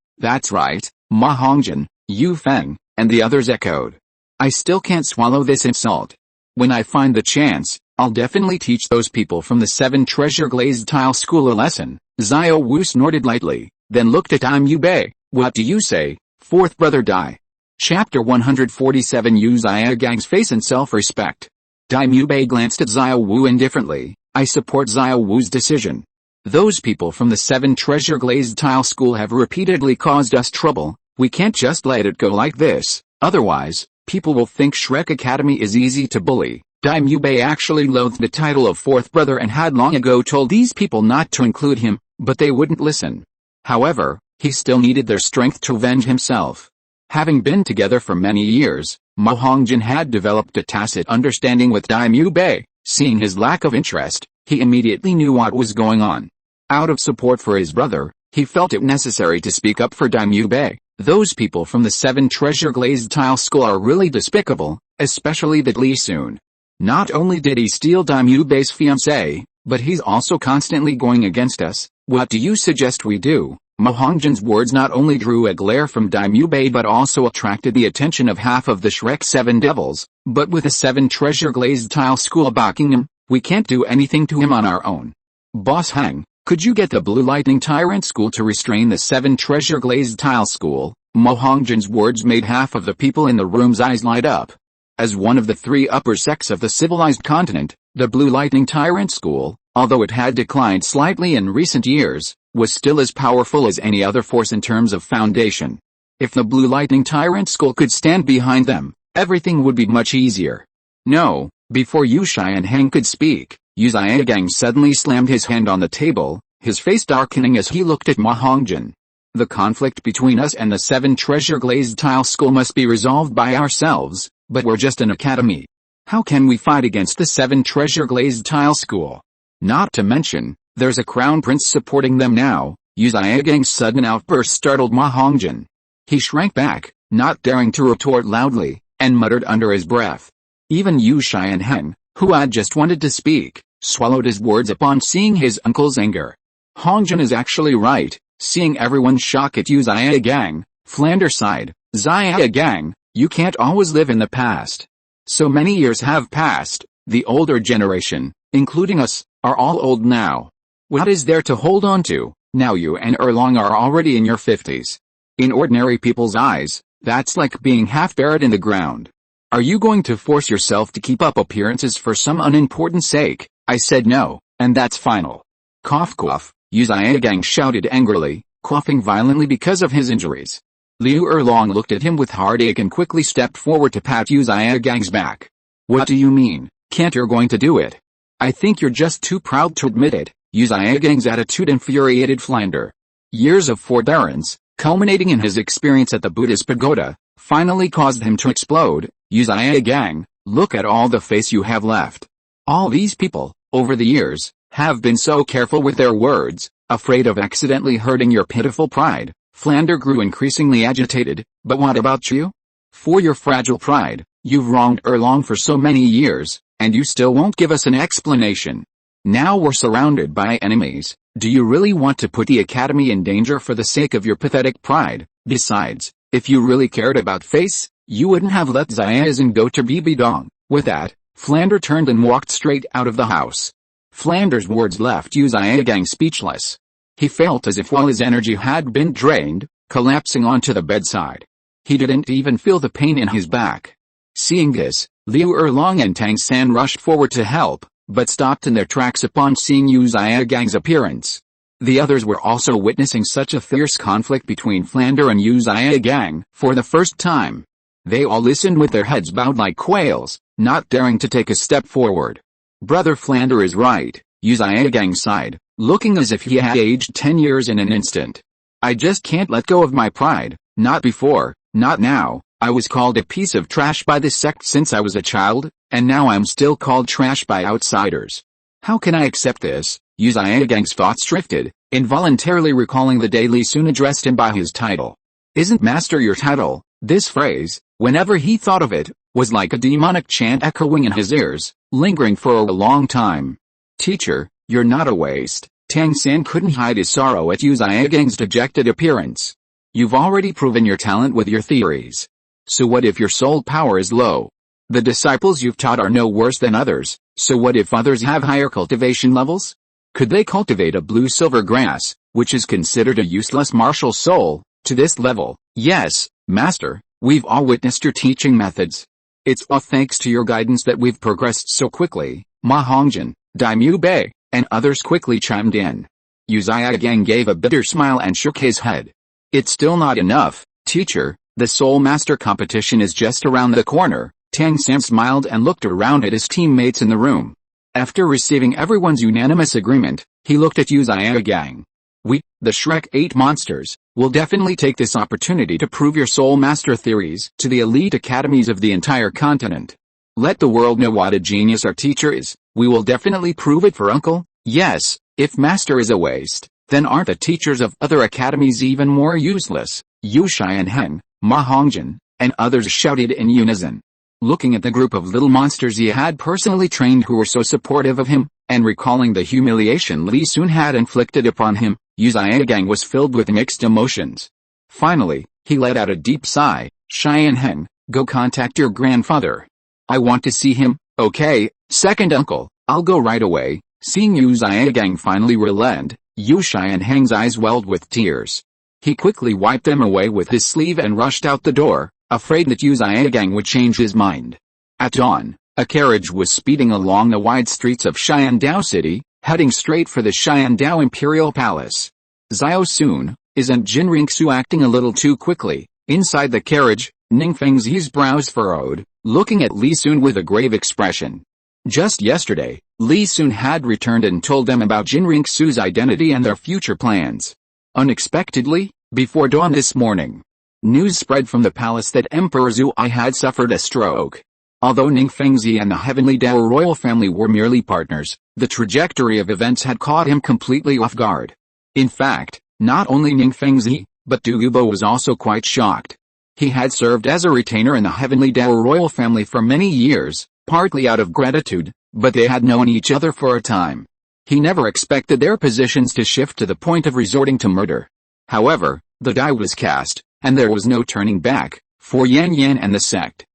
Ma Hongjin, Yu Feng, and the others echoed. I still can't swallow this insult. When I find the chance, I'll definitely teach those people from the 7 Treasure Glazed Tile School a lesson. Xiao Wu snorted lightly, then looked at Dai Bei. What do you say, fourth brother Dai? Chapter 147 Yu Xiaogang's face and self-respect. Dai Bei glanced at Xiao Wu indifferently. I support Xiao Wu's decision. Those people from the 7 Treasure Glazed Tile School have repeatedly caused us trouble. We can't just let it go like this, otherwise, people will think Shrek Academy is easy to bully. Dai Bei actually loathed the title of fourth brother and had long ago told these people not to include him, but they wouldn't listen. However, he still needed their strength to avenge himself. Having been together for many years, Ma Hongjin had developed a tacit understanding with Dai Bei. Seeing his lack of interest, he immediately knew what was going on. Out of support for his brother, he felt it necessary to speak up for Dai Bei. Those people from the 7 Treasure Glazed Tile School are really despicable, especially that Li Sun. Not only did he steal Dai Bei's fiancée, but he's also constantly going against us. What do you suggest we do? Ma Hongjin's words not only drew a glare from Dai Bei but also attracted the attention of half of the Shrek 7 devils. But with the 7 Treasure Glazed Tile School backing him, we can't do anything to him on our own. Boss Hang, could you get the Blue Lightning Tyrant School to restrain the 7 Treasure Glazed Tile School? Ma Hongjin's words made half of the people in the room's eyes light up. As one of the 3 upper sects of the civilized continent, the Blue Lightning Tyrant School, although it had declined slightly in recent years, was still as powerful as any other force in terms of foundation. If the Blue Lightning Tyrant School could stand behind them, everything would be much easier. No, before Yu Shai and Heng could speak, Yu Xiaogang suddenly slammed his hand on the table, his face darkening as he looked at Ma Hongjin. The conflict between us and the 7 Treasure Glazed Tile School must be resolved by ourselves, but we're just an academy. How can we fight against the 7 Treasure Glazed Tile School? Not to mention, there's a crown prince supporting them now. Yu Xiaogang's sudden outburst startled Ma Hongjin. He shrank back, not daring to retort loudly, and muttered under his breath. Even Yu Shai and Heng, who had just wanted to speak, swallowed his words upon seeing his uncle's anger. Hongjin is actually right. Seeing everyone's shock at Yu Xiaogang, Flander sighed. Xiaogang, you can't always live in the past. So many years have passed, the older generation, including us, are all old now. What is there to hold on to? Now you and Erlong are already in your 50s. In ordinary people's eyes, that's like being half buried in the ground. Are you going to force yourself to keep up appearances for some unimportant sake? I said no, and that's final. Cough cough, Yu Xiaogang shouted angrily, coughing violently because of his injuries. Liu Erlong looked at him with heartache and quickly stepped forward to pat Yu Xiaogang's back. What do you mean, can't you're going to do it? I think you're just too proud to admit it. Yu Xiaogang's attitude infuriated Flander. Years of forbearance, culminating in his experience at the Buddhist pagoda, finally caused him to explode. Yu Xiaogang, look at all the face you have left. All these people, over the years, have been so careful with their words, afraid of accidentally hurting your pitiful pride. Flander grew increasingly agitated. But what about you? For your fragile pride, you've wronged Erlong for so many years, and you still won't give us an explanation. Now we're surrounded by enemies. Do you really want to put the academy in danger for the sake of your pathetic pride? Besides, if you really cared about face, you wouldn't have let Xiaozhen go to Bibi Dong. With that, Flander turned and walked straight out of the house. Flander's words left Yu Xiaogang speechless. He felt as if all his energy had been drained, collapsing onto the bedside. He didn't even feel the pain in his back. Seeing this, Liu Erlong and Tang San rushed forward to help, but stopped in their tracks upon seeing Yu Xiaogang's appearance. The others were also witnessing such a fierce conflict between Flander and Yu Xiaogang for the first time. They all listened with their heads bowed like quails, not daring to take a step forward. Brother Flander is right, Yu Xiaogang sighed, looking as if he had aged 10 years in an instant. I just can't let go of my pride, not before, not now. I was called a piece of trash by this sect since I was a child, and now I'm still called trash by outsiders. How can I accept this? Yu Xiaogang's thoughts drifted, involuntarily recalling the day Li Sun addressed him by his title. Isn't master your title? This phrase, whenever he thought of it, was like a demonic chant echoing in his ears, lingering for a long time. Teacher, you're not a waste. Tang San couldn't hide his sorrow at Yu Xiaogang's dejected appearance. You've already proven your talent with your theories. So what if your soul power is low? The disciples you've taught are no worse than others, so what if others have higher cultivation levels? Could they cultivate a blue-silver grass, which is considered a useless martial soul, to this level? Yes, Master, we've all witnessed your teaching methods. It's all thanks to your guidance that we've progressed so quickly. Ma Hongjin, Daimyo Bei, and others quickly chimed in. Xiaogang gave a bitter smile and shook his head. It's still not enough, teacher, the Soul Master competition is just around the corner. Tang Sam smiled and looked around at his teammates in the room. After receiving everyone's unanimous agreement, he looked at Xiaogang. We, the Shrek 8 monsters, will definitely take this opportunity to prove your Soul Master theories to the elite academies of the entire continent. Let the world know what a genius our teacher is. We will definitely prove it for Uncle. Yes, if Master is a waste, then aren't the teachers of other academies even more useless? Yu Xianheng, Ma Hongjin, and others shouted in unison. Looking at the group of little monsters he had personally trained who were so supportive of him, and recalling the humiliation Li Sun had inflicted upon him, Xiaogang was filled with mixed emotions. Finally, he let out a deep sigh. Xianheng, go contact your grandfather. I want to see him. Okay, second uncle, I'll go right away. Seeing Xiaogang finally relent, Yu Xianheng's eyes welled with tears. He quickly wiped them away with his sleeve and rushed out the door, afraid that Xiaogang would change his mind. At dawn, a carriage was speeding along the wide streets of Xiandao City, heading straight for the Xiandao Imperial Palace. Xiao Sun, isn't Qian Renxue acting a little too quickly? Inside the carriage, Ningfengzi's brows furrowed, looking at Li Sun with a grave expression. Just yesterday, Li Sun had returned and told them about Qian Renxue's identity and their future plans. Unexpectedly, before dawn this morning, news spread from the palace that Emperor Zui had suffered a stroke. Although Ningfengzi and the Heavenly Dao royal family were merely partners, the trajectory of events had caught him completely off guard. In fact, not only Ningfengzi, but Douluo was also quite shocked. He had served as a retainer in the Heavenly Dao royal family for many years, partly out of gratitude, but they had known each other for a time. He never expected their positions to shift to the point of resorting to murder. However, the die was cast, and there was no turning back, for Yan Yan and the sect.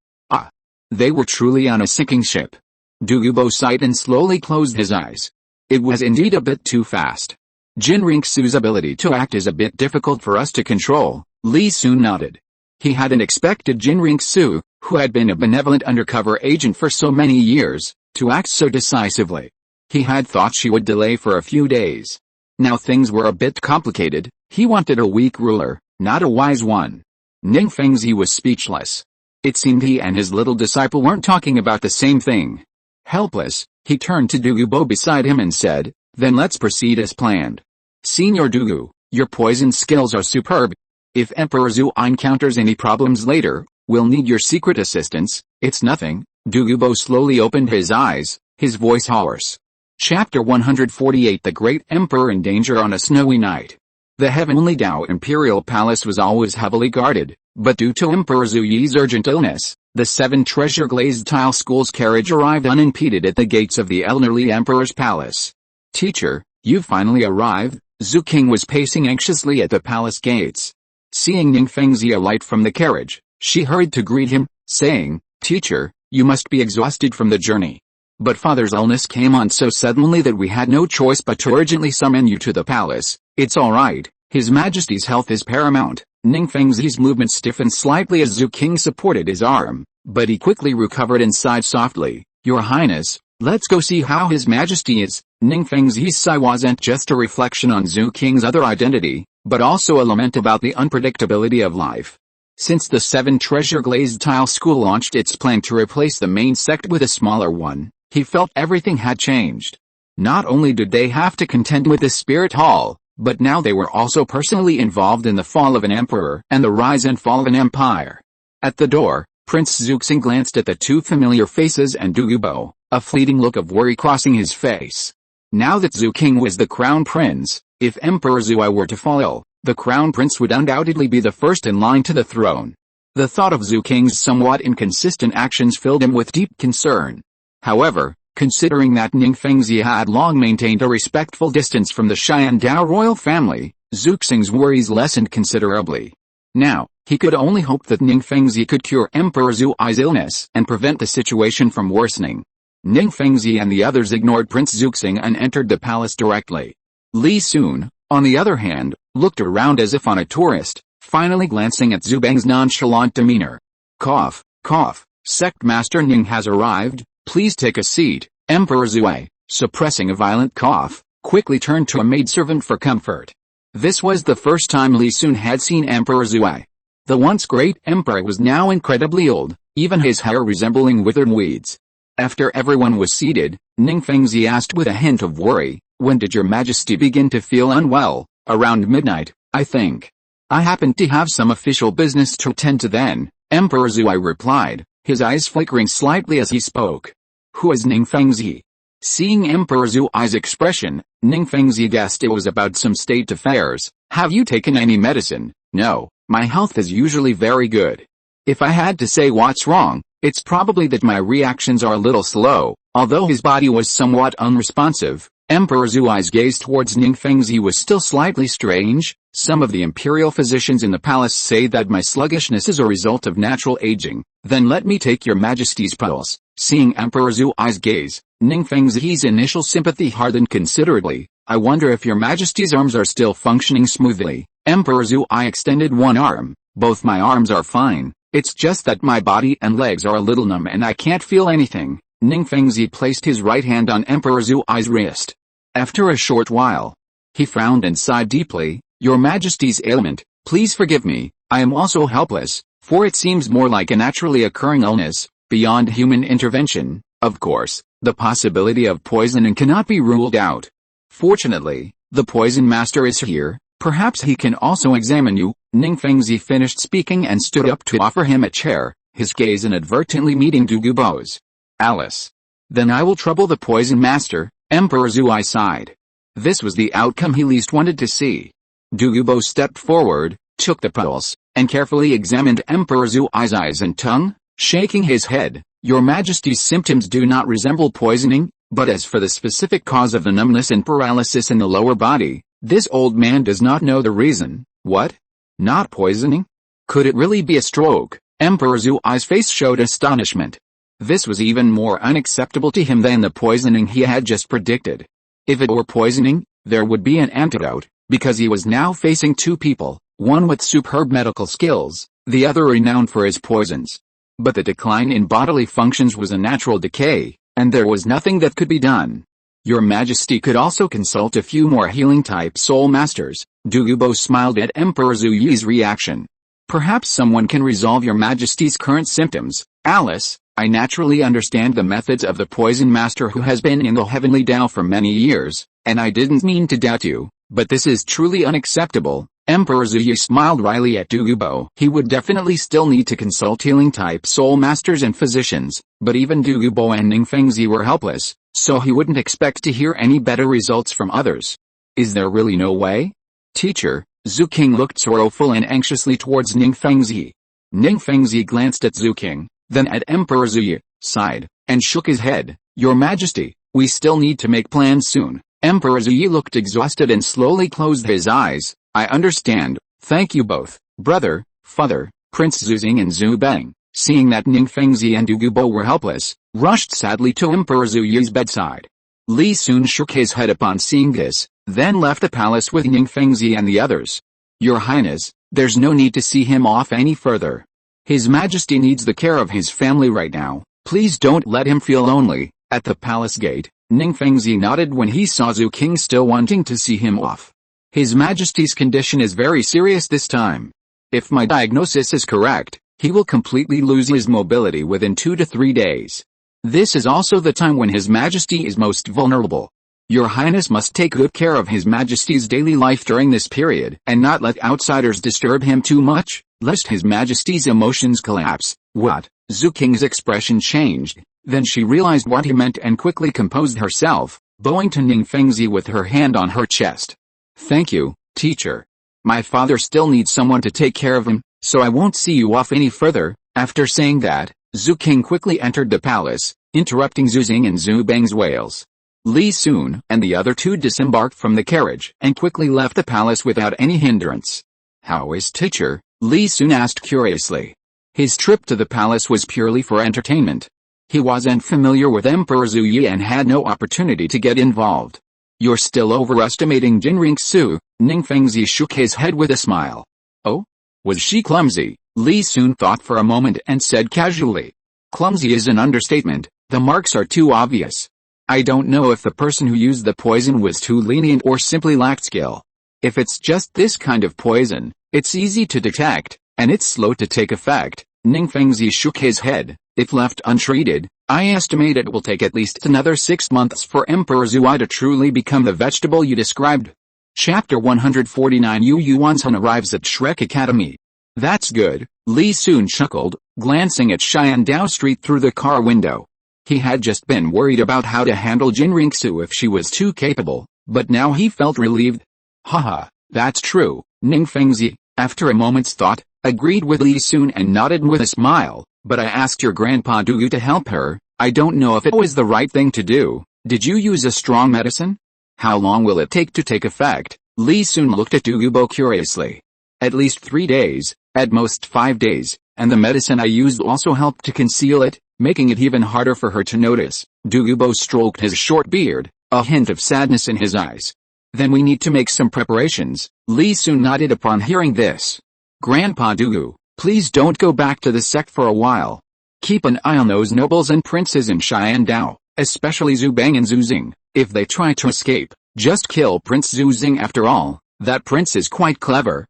They were truly on a sinking ship. Douluo sighed and slowly closed his eyes. It was indeed a bit too fast. Qian Renxue's ability to act is a bit difficult for us to control. Li Sun nodded. He hadn't expected Qian Renxue, who had been a benevolent undercover agent for so many years, to act so decisively. He had thought she would delay for a few days. Now things were a bit complicated. He wanted a weak ruler, not a wise one. Ningfengzi was speechless. It seemed he and his little disciple weren't talking about the same thing. Helpless, he turned to Douluo beside him and said, then let's proceed as planned. Senior Douluo, your poison skills are superb. If Emperor Zui encounters any problems later, we'll need your secret assistance. It's nothing. Douluo slowly opened his eyes, his voice hoarse. Chapter 148 The Great Emperor in Danger on a Snowy Night. The Heavenly Dao Imperial Palace was always heavily guarded, but due to Emperor Zuyi's urgent illness, the 7 treasure glazed tile school's carriage arrived unimpeded at the gates of the elderly Emperor's palace. Teacher, you've finally arrived. Zhu King was pacing anxiously at the palace gates. Seeing Ningfengzi alight from the carriage, she hurried to greet him, saying, Teacher, you must be exhausted from the journey. But father's illness came on so suddenly that we had no choice but to urgently summon you to the palace. It's all right, His Majesty's health is paramount. Ningfengzi's movement stiffened slightly as Zhu King supported his arm, but he quickly recovered and sighed softly. Your Highness, let's go see how His Majesty is. Ningfengzi's sigh wasn't just a reflection on Zhu King's other identity, but also a lament about the unpredictability of life. Since the 7 treasure glazed tile school launched its plan to replace the main sect with a smaller one, he felt everything had changed. Not only did they have to contend with the Spirit Hall, but now they were also personally involved in the fall of an emperor and the rise and fall of an empire. At the door, Prince Zuxing glanced at the 2 familiar faces and Douluo, a fleeting look of worry crossing his face. Now that Zhu King was the crown prince, if Emperor Zui were to fall, the crown prince would undoubtedly be the first in line to the throne. The thought of Zhu King's somewhat inconsistent actions filled him with deep concern. However, considering that Ningfengzi had long maintained a respectful distance from the Xiandao royal family, Zuxing's worries lessened considerably. Now, he could only hope that Ning Fengzi could cure Emperor Zuai's illness and prevent the situation from worsening. Ning Fengzi and the others ignored Prince Zuxing and entered the palace directly. Li Sun, on the other hand, looked around as if on a tourist, finally glancing at Zubang's nonchalant demeanor. Cough, cough, Sect Master Ning has arrived, please take a seat. Emperor Zuai, suppressing a violent cough, quickly turned to a maidservant for comfort. This was the first time Li Sun had seen Emperor Zuai. The once great emperor was now incredibly old, even his hair resembling withered weeds. After everyone was seated, Ning Fengzi asked with a hint of worry, "When did your majesty begin to feel unwell?" "Around midnight, I think. I happened to have some official business to attend to then," Emperor Zuai replied, his eyes flickering slightly as he spoke. "Who is Ning Fengzi?" Seeing Emperor Zuai's expression, Ning Fengzi guessed it was about some state affairs. "Have you taken any medicine?" "No, my health is usually very good. If I had to say what's wrong, it's probably that my reactions are a little slow." Although his body was somewhat unresponsive, Emperor Zuai's gaze towards Ning Fengzi was still slightly strange. "Some of the imperial physicians in the palace say that my sluggishness is a result of natural aging. Then let me take your majesty's pulse." Seeing Emperor Zuai's gaze, Ning Fengzi's initial sympathy hardened considerably. "I wonder if your majesty's arms are still functioning smoothly." Emperor Zuai extended one arm. "Both my arms are fine. It's just that my body and legs are a little numb and I can't feel anything." Ning Fengzi placed his right hand on Emperor Zuai's wrist. After a short while, he frowned and sighed deeply. "Your majesty's ailment, please forgive me, I am also helpless, for it seems more like a naturally occurring illness, beyond human intervention. Of course, the possibility of poisoning cannot be ruled out. Fortunately, the poison master is here, perhaps he can also examine you." Ning Fengzi finished speaking and stood up to offer him a chair, his gaze inadvertently meeting Du Gubo's. "Alice. Then I will trouble the poison master," Emperor Zuai sighed. This was the outcome he least wanted to see. Du Gubo stepped forward, took the pulse, and carefully examined Emperor Zuai's eyes and tongue, shaking his head. "Your majesty's symptoms do not resemble poisoning, but as for the specific cause of the numbness and paralysis in the lower body, this old man does not know the reason." "What? Not poisoning? Could it really be a stroke?" Emperor Zuai's face showed astonishment. This was even more unacceptable to him than the poisoning he had just predicted. If it were poisoning, there would be an antidote, because he was now facing two people, one with superb medical skills, the other renowned for his poisons. But the decline in bodily functions was a natural decay, and there was nothing that could be done. "Your majesty could also consult a few more healing-type soul masters." Du Gubo smiled at Emperor Zuyi's reaction. "Perhaps someone can resolve your majesty's current symptoms." "Alice, I naturally understand the methods of the poison master who has been in the heavenly Tao for many years, and I didn't mean to doubt you, but this is truly unacceptable." Emperor Zuyi smiled wryly at Du Gubo. He would definitely still need to consult healing-type soul masters and physicians, but even Du Gubo and Ning Fengzi were helpless, so he wouldn't expect to hear any better results from others. "Is there really no way?" "Teacher." Zuking looked sorrowful and anxiously towards Ning Fengzi. Ning Fengzi glanced at Zuking, then at Emperor Zuyi, sighed, and shook his head. "Your Majesty, we still need to make plans soon." Emperor Zuyi looked exhausted and slowly closed his eyes. "I understand, thank you both, brother, father." Prince Zuzing and Zubang, seeing that Ning Fengzi and Du Gubo were helpless, rushed sadly to Emperor Zuyi's bedside. Li Sun shook his head upon seeing this, then left the palace with Ning Fengzi and the others. "Your Highness, there's no need to see him off any further. His Majesty needs the care of his family right now. Please don't let him feel lonely." At the palace gate, Ning Fengzi nodded when he saw Zhu King still wanting to see him off. "His Majesty's condition is very serious this time. If my diagnosis is correct, he will completely lose his mobility within 2 to 3 days. This is also the time when His Majesty is most vulnerable. Your Highness must take good care of His Majesty's daily life during this period and not let outsiders disturb him too much, lest His Majesty's emotions collapse." "What?" Zhu King's expression changed, then she realized what he meant and quickly composed herself, bowing to Ning Fengzi with her hand on her chest. "Thank you, teacher. My father still needs someone to take care of him, so I won't see you off any further." After saying that, Zhu King quickly entered the palace, interrupting Zuzing and Zubang's wails. Li Sun and the other two disembarked from the carriage and quickly left the palace without any hindrance. "How is teacher?" Li Sun asked curiously. His trip to the palace was purely for entertainment. He wasn't familiar with Emperor Zhu Yi and had no opportunity to get involved. You're still overestimating Qian Renxue. Ning Fengzi shook his head with a smile. Oh? Was she clumsy? Li Sun thought for a moment and said casually. Clumsy is an understatement, the marks are too obvious. I don't know if the person who used the poison was too lenient or simply lacked skill. If it's just this kind of poison, it's easy to detect, and it's slow to take effect. Ning Fengzi shook his head. If left untreated, I estimate it will take at least another 6 months for Emperor Zhu Yi to truly become the vegetable you described. Chapter 149 Yu Yuansun arrives at Shrek Academy. That's good, Li Sun chuckled, glancing at Xiandao Street through the car window. He had just been worried about how to handle Qian Renxue if she was too capable, but now he felt relieved. Haha, that's true, Ning Fengzi, after a moment's thought, agreed with Li Sun and nodded with a smile, but I asked your grandpa Douluo to help her. I don't know if it was the right thing to do. Did you use a strong medicine? How long will it take to take effect? Li Sun looked at Douluo curiously. At least 3 days, at most 5 days, and the medicine I used also helped to conceal it, making it even harder for her to notice. Douluo stroked his short beard, a hint of sadness in his eyes. Then we need to make some preparations. Li Sun nodded upon hearing this. Grandpa Douluo, please don't go back to the sect for a while. Keep an eye on those nobles and princes in Xiandao, especially Xiaogang and Zuzing. If they try to escape, just kill Prince Zuzing after all. That prince is quite clever.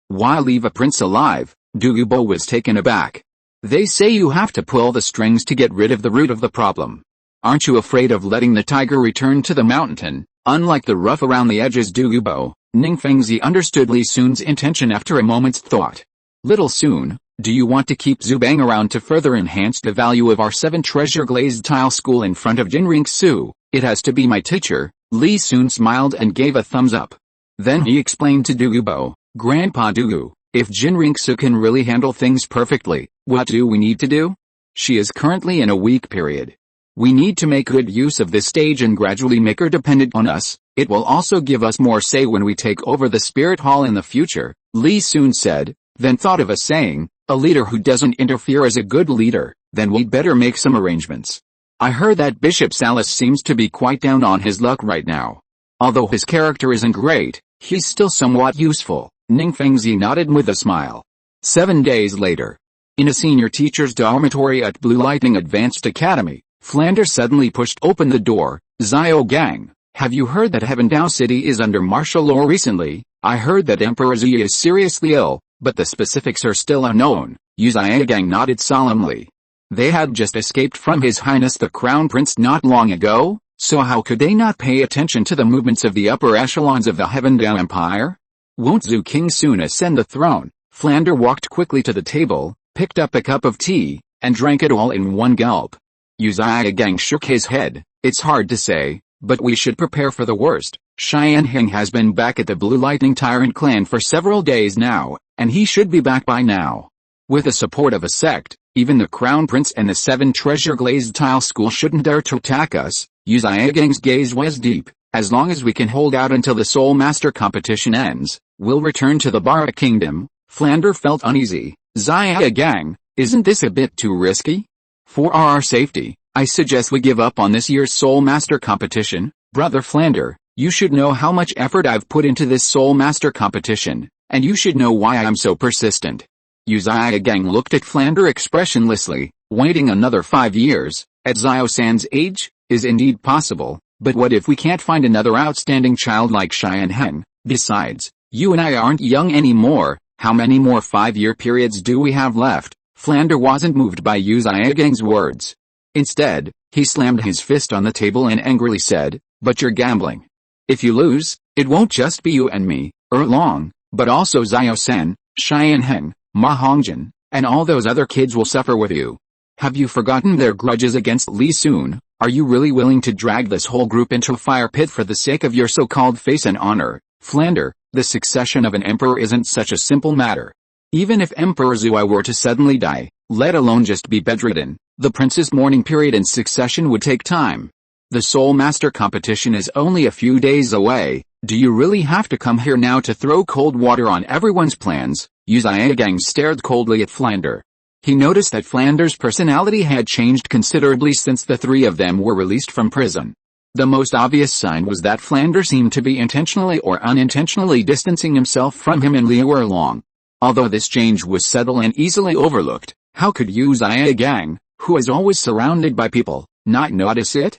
Why leave a prince alive? Douluo was taken aback. They say you have to pull the strings to get rid of the root of the problem. Aren't you afraid of letting the tiger return to the mountain? Unlike the rough around the edges Douluo, Ning Fengzi understood Li Sun's intention after a moment's thought. Little Sun, do you want to keep Xiaogang around to further enhance the value of our 7-treasure glazed tile school in front of Qian Renxue? It has to be my teacher. Li Sun smiled and gave a thumbs up. Then he explained to Douluo, Grandpa Douluo, if Qian Renxue can really handle things perfectly, what do we need to do? She is currently in a weak period. We need to make good use of this stage and gradually make her dependent on us. It will also give us more say when we take over the spirit hall in the future, Li Sun said, then thought of a saying, a leader who doesn't interfere is a good leader. Then we'd better make some arrangements. I heard that Bishop Salas seems to be quite down on his luck right now. Although his character isn't great, he's still somewhat useful. Ning Fengzi nodded with a smile. 7 days later. In a senior teacher's dormitory at Blue Lightning Advanced Academy, Flanders suddenly pushed open the door. Xiaogang, have you heard that Heavendao City is under martial law recently? I heard that Emperor Zhu Yi is seriously ill, but the specifics are still unknown. Xiaogang nodded solemnly. They had just escaped from His Highness the Crown Prince not long ago, so how could they not pay attention to the movements of the upper echelons of the Heavendao Empire? Won't Zhu King soon ascend the throne? Flander walked quickly to the table, picked up a cup of tea, and drank it all in one gulp. Xiaogang shook his head. It's hard to say, but we should prepare for the worst. Xianheng has been back at the Blue Lightning Tyrant clan for several days now, and he should be back by now. With the support of a sect, even the Crown Prince and the 7-treasure glazed tile school shouldn't dare to attack us. Xiaogang's gaze was deep. As long as we can hold out until the Soul Master competition ends, we'll return to the Barak Kingdom. Flander felt uneasy. Xiaogang, isn't this a bit too risky? For our safety, I suggest we give up on this year's Soul Master competition. Brother Flander, you should know how much effort I've put into this Soul Master competition, and you should know why I'm so persistent. Xiaogang looked at Flander expressionlessly. Waiting another 5 years, at Xiao-san's age, is indeed possible, but what if we can't find another outstanding child like Xianheng? Besides, you and I aren't young anymore. How many more 5-year periods do we have left? Flander wasn't moved by Xiaogang's words. Instead, he slammed his fist on the table and angrily said, but you're gambling. If you lose, it won't just be you and me, Erlong, but also Xiao-san, Xianheng, Ma Hongjin, and all those other kids will suffer with you. Have you forgotten their grudges against Li Sun? Are you really willing to drag this whole group into a fire pit for the sake of your so-called face and honor? Flander, the succession of an emperor isn't such a simple matter. Even if Emperor Zhu Yi were to suddenly die, let alone just be bedridden, the prince's mourning period and succession would take time. The Soul Master competition is only a few days away, Do you really have to come here now to throw cold water on everyone's plans? Xiaogang stared coldly at Flander. He noticed that Flander's personality had changed considerably since the three of them were released from prison. The most obvious sign was that Flander seemed to be intentionally or unintentionally distancing himself from him and Liu Erlong. Although this change was subtle and easily overlooked, how could Xiaogang, who is always surrounded by people, not notice it?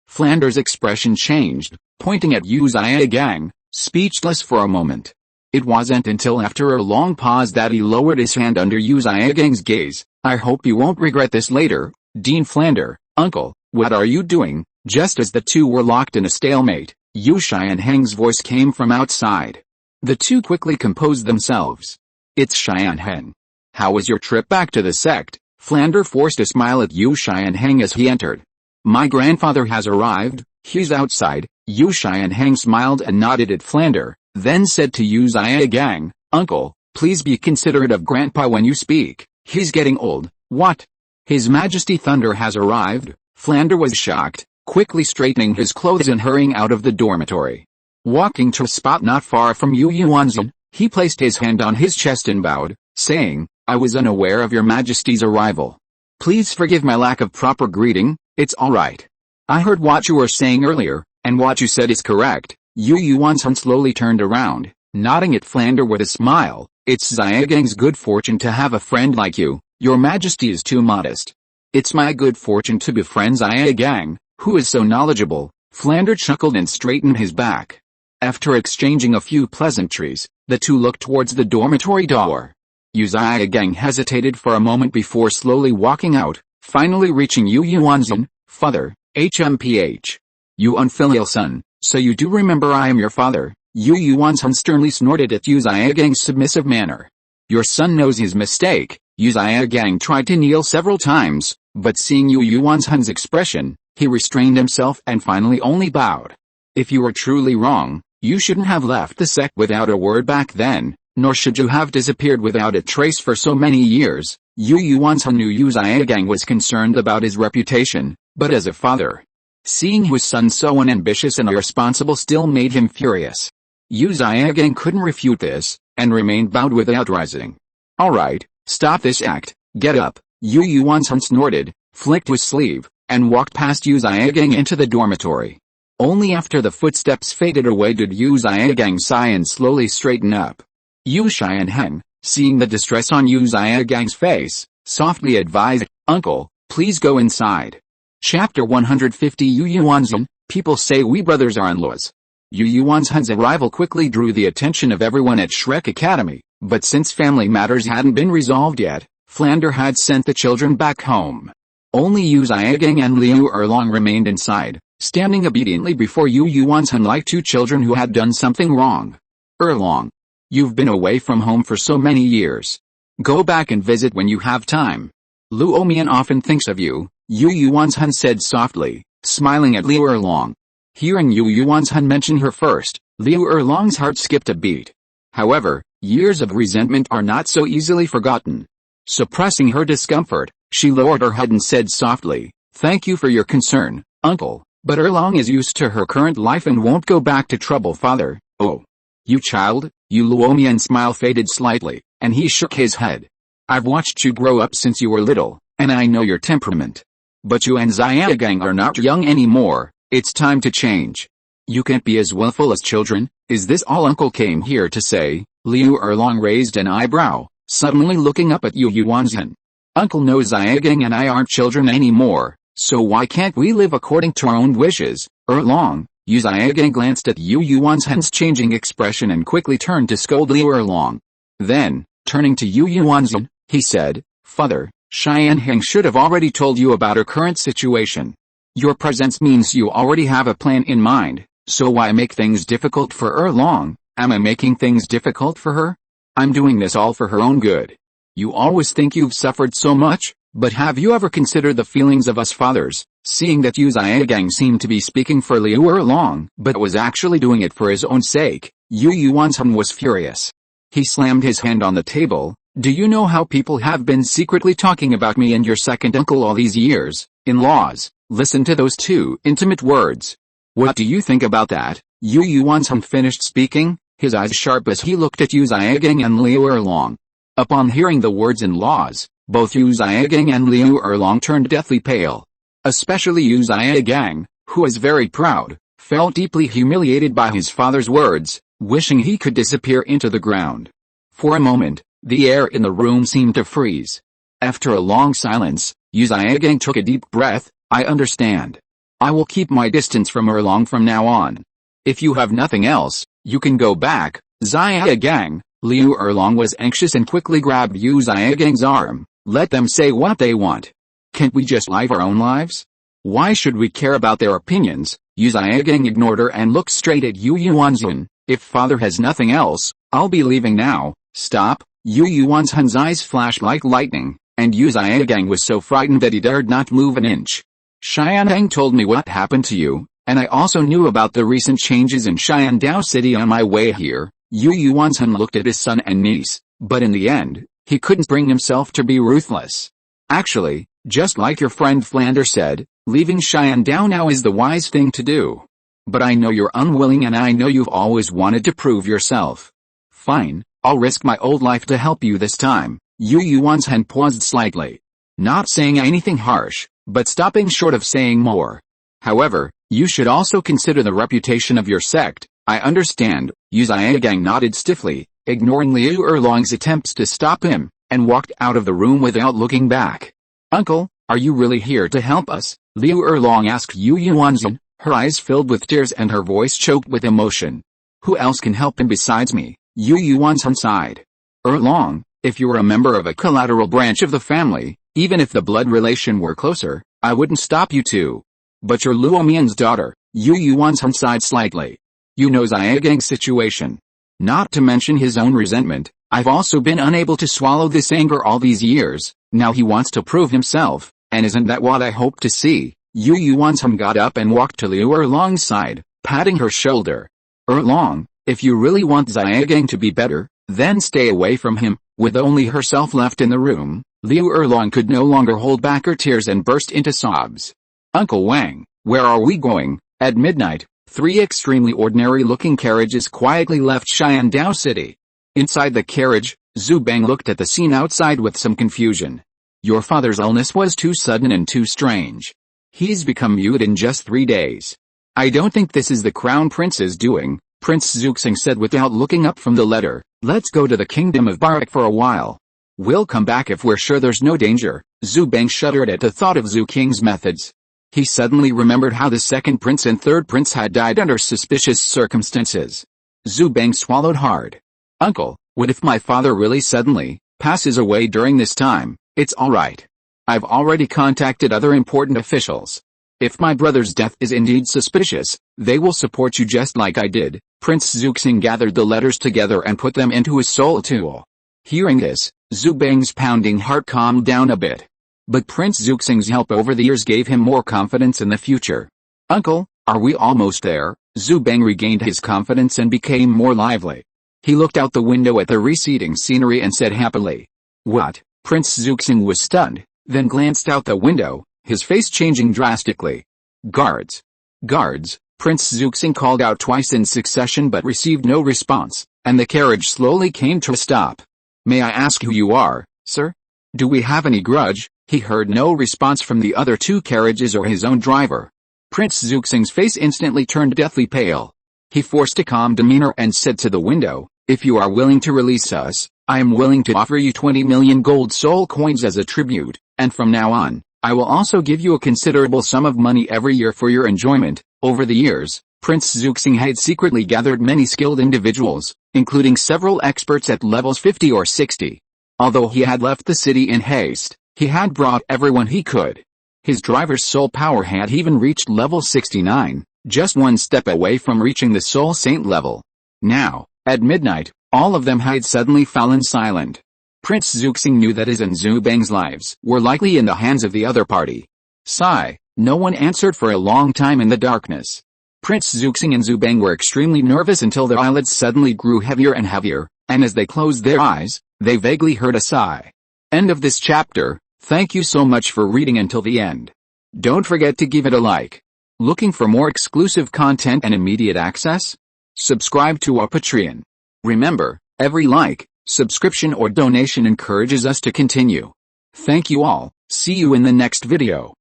Flander's expression changed, pointing at Xiaogang, speechless for a moment. It wasn't until after a long pause that he lowered his hand under Xiaogang's gaze. I hope you won't regret this later, Dean Flander. Uncle, what are you doing? Just as the two were locked in a stalemate, Xianheng's voice came from outside. The two quickly composed themselves. It's Xianheng. How was your trip back to the sect? Flander forced a smile at Xianheng as he entered. My grandfather has arrived, he's outside. Xianheng smiled and nodded at Flander, then said to Xiaogang, Uncle, please be considerate of Grandpa when you speak, he's getting old. What? His Majesty Thunder has arrived? Flander was shocked, quickly straightening his clothes and hurrying out of the dormitory. Walking to a spot not far from Yuanzhen, he placed his hand on his chest and bowed, saying, I was unaware of your Majesty's arrival. Please forgive my lack of proper greeting, it's alright. I heard what you were saying earlier, and what you said is correct. Yuanzhen slowly turned around, nodding at Flander with a smile. It's Xiaogang's good fortune to have a friend like you. Your Majesty is too modest. It's my good fortune to befriend Xiaogang, who is so knowledgeable. Flander chuckled and straightened his back. After exchanging a few pleasantries, the two looked towards the dormitory door. Xiaogang hesitated for a moment before slowly walking out, finally reaching Yuanzhen. Father, HMPH. You unfilial son, so you do remember I am your father? Yuanzhen sternly snorted at Xiaogang's submissive manner. Your son knows his mistake. Xiaogang tried to kneel several times, but seeing Yuanzhen's expression, he restrained himself and finally only bowed. If you were truly wrong, you shouldn't have left the sect without a word back then, nor should you have disappeared without a trace for so many years. Yuanzhen knew Xiaogang was concerned about his reputation, but as a father, seeing his son so unambitious and irresponsible still made him furious. Xiaogang couldn't refute this, and remained bowed without rising. Alright, stop this act, get up. Yuanzhen snorted, flicked his sleeve, and walked past Xiaogang into the dormitory. Only after the footsteps faded away did Xiaogang sigh and slowly straighten up. Xianheng, seeing the distress on Xiaogang's face, softly advised, Uncle, please go inside. Chapter 150 Yuanzhen, people say we brothers are in-laws. Yuanzhen's arrival quickly drew the attention of everyone at Shrek Academy, but since family matters hadn't been resolved yet, Flander had sent the children back home. Only Xiaogang and Liu Erlong remained inside, standing obediently before Yuanzhen like two children who had done something wrong. Erlong, you've been away from home for so many years. Go back and visit when you have time. Luomian often thinks of you, Yuanzhen said softly, smiling at Liu Erlong. Hearing Yuanzhen mention her first, Liu Erlong's heart skipped a beat. However, years of resentment are not so easily forgotten. Suppressing her discomfort, she lowered her head and said softly, Thank you for your concern, Uncle, but Erlong is used to her current life and won't go back to trouble father. Oh. You child? Luomian's smile faded slightly, and he shook his head. I've watched you grow up since you were little, and I know your temperament. But you and Xiaogang are not young anymore, it's time to change. You can't be as willful as children. Is this all Uncle came here to say? Liu Erlong raised an eyebrow, suddenly looking up at Yuanzhen. Uncle knows Xiaogang and I aren't children anymore, so why can't we live according to our own wishes? Erlong. Xiaogang glanced at Yuanzhen's changing expression and quickly turned to scold Liu Erlong. Then, turning to Yuanzhen, he said, Father, Xianheng should have already told you about her current situation. Your presence means you already have a plan in mind, so why make things difficult for Erlong? Am I making things difficult for her? I'm doing this all for her own good. You always think you've suffered so much, but have you ever considered the feelings of us fathers? Seeing that Xiaogang seemed to be speaking for Liu Erlong, but was actually doing it for his own sake, Yuanzhen was furious. He slammed his hand on the table. Do you know how people have been secretly talking about me and your second uncle all these years? In-laws, listen to those two intimate words. What do you think about that? Yu Yuanzhen finished speaking, his eyes sharp as he looked at Yu Xiaogang and Liu Erlong. Upon hearing the words and laws, both Yu Xiaogang and Liu Erlong turned deathly pale. Especially Yu Xiaogang, who was very proud, felt deeply humiliated by his father's words, wishing he could disappear into the ground. For a moment, the air in the room seemed to freeze. After a long silence, Yu Xiaogang took a deep breath. I understand. I will keep my distance from Erlong from now on. If you have nothing else, you can go back, Xiaogang. Liu Erlong was anxious and quickly grabbed Yu Xiaogang's arm. Let them say what they want. Can't we just live our own lives? Why should we care about their opinions? Yu Xiaogang ignored her and looked straight at Yu Yuanzhen. If father has nothing else, I'll be leaving now. Stop. Yu Yuanzhen's eyes flashed like lightning, and Yu Xiaogang was so frightened that he dared not move an inch. Xiaogang told me what happened to you, and I also knew about the recent changes in Xiandao City on my way here. Yu Yuanzhen looked at his son and niece, but in the end, he couldn't bring himself to be ruthless. Actually, just like your friend Flander said, leaving Xiandao now is the wise thing to do. But I know you're unwilling and I know you've always wanted to prove yourself. Fine, I'll risk my old life to help you this time. Yu Yuanzhen paused slightly. Not saying anything harsh, but stopping short of saying more. However, you should also consider the reputation of your sect. I understand. Yu Xiaogang nodded stiffly, ignoring Liu Erlong's attempts to stop him, and walked out of the room without looking back. Uncle, are you really here to help us? Liu Erlong asked Yu Yuanzhen, her eyes filled with tears and her voice choked with emotion. Who else can help him besides me? Yu Yuanzhen sighed. Erlong, if you were a member of a collateral branch of the family, even if the blood relation were closer, I wouldn't stop you too. But you're Luo Mian's daughter. Yu Yuanzhen sighed slightly. You know Xiaogang's situation. Not to mention his own resentment, I've also been unable to swallow this anger all these years. Now he wants to prove himself, and isn't that what I hope to see? Yu Yuanzhen got up and walked to Liu Erlong's side, patting her shoulder. Erlong, if you really want Xiaogang to be better, then stay away from him. With only herself left in the room, Liu Erlong could no longer hold back her tears and burst into sobs. Uncle Wang, where are we going? At midnight, 3 extremely ordinary-looking carriages quietly left Xiandao City. Inside the carriage, Zhu Bang looked at the scene outside with some confusion. Your father's illness was too sudden and too strange. He's become mute in just 3 days. I don't think this is the Crown Prince's doing, Prince Zuxing said without looking up from the letter. Let's go to the kingdom of Barak for a while. We'll come back if we're sure there's no danger. Zhu Bang shuddered at the thought of Zhu King's methods. He suddenly remembered how the second prince and third prince had died under suspicious circumstances. Zhu Bang swallowed hard. Uncle, what if my father really suddenly passes away during this time? It's alright. I've already contacted other important officials. If my brother's death is indeed suspicious, they will support you just like I did. Prince Zuxing gathered the letters together and put them into his soul tool. Hearing this, Zhu Bang's pounding heart calmed down a bit. But Prince Zuxing's help over the years gave him more confidence in the future. Uncle, are we almost there? Zhu Bang regained his confidence and became more lively. He looked out the window at the receding scenery and said happily. What? Prince Zuxing was stunned, then glanced out the window, his face changing drastically. Guards! Guards! Prince Zuxing called out twice in succession but received no response, and the carriage slowly came to a stop. May I ask who you are, sir? Do we have any grudge? He heard no response from the other 2 carriages or his own driver. Prince Zuxing's face instantly turned deathly pale. He forced a calm demeanor and said to the window, if you are willing to release us, I am willing to offer you 20 million gold soul coins as a tribute, and from now on, I will also give you a considerable sum of money every year for your enjoyment. Over the years, Prince Zuxing had secretly gathered many skilled individuals, including several experts at levels 50 or 60. Although he had left the city in haste, he had brought everyone he could. His driver's soul power had even reached level 69, just one step away from reaching the soul saint level. Now, at midnight, all of them had suddenly fallen silent. Prince Zuxing knew that his and Zhu Bang's lives were likely in the hands of the other party. Sigh, no one answered for a long time in the darkness. Prince Zuxing and Zhu Bang were extremely nervous until their eyelids suddenly grew heavier and heavier, and as they closed their eyes, they vaguely heard a sigh. End of this chapter. Thank you so much for reading until the end. Don't forget to give it a like. Looking for more exclusive content and immediate access? Subscribe to our Patreon. Remember, every like, subscription or donation encourages us to continue. Thank you all. See you in the next video.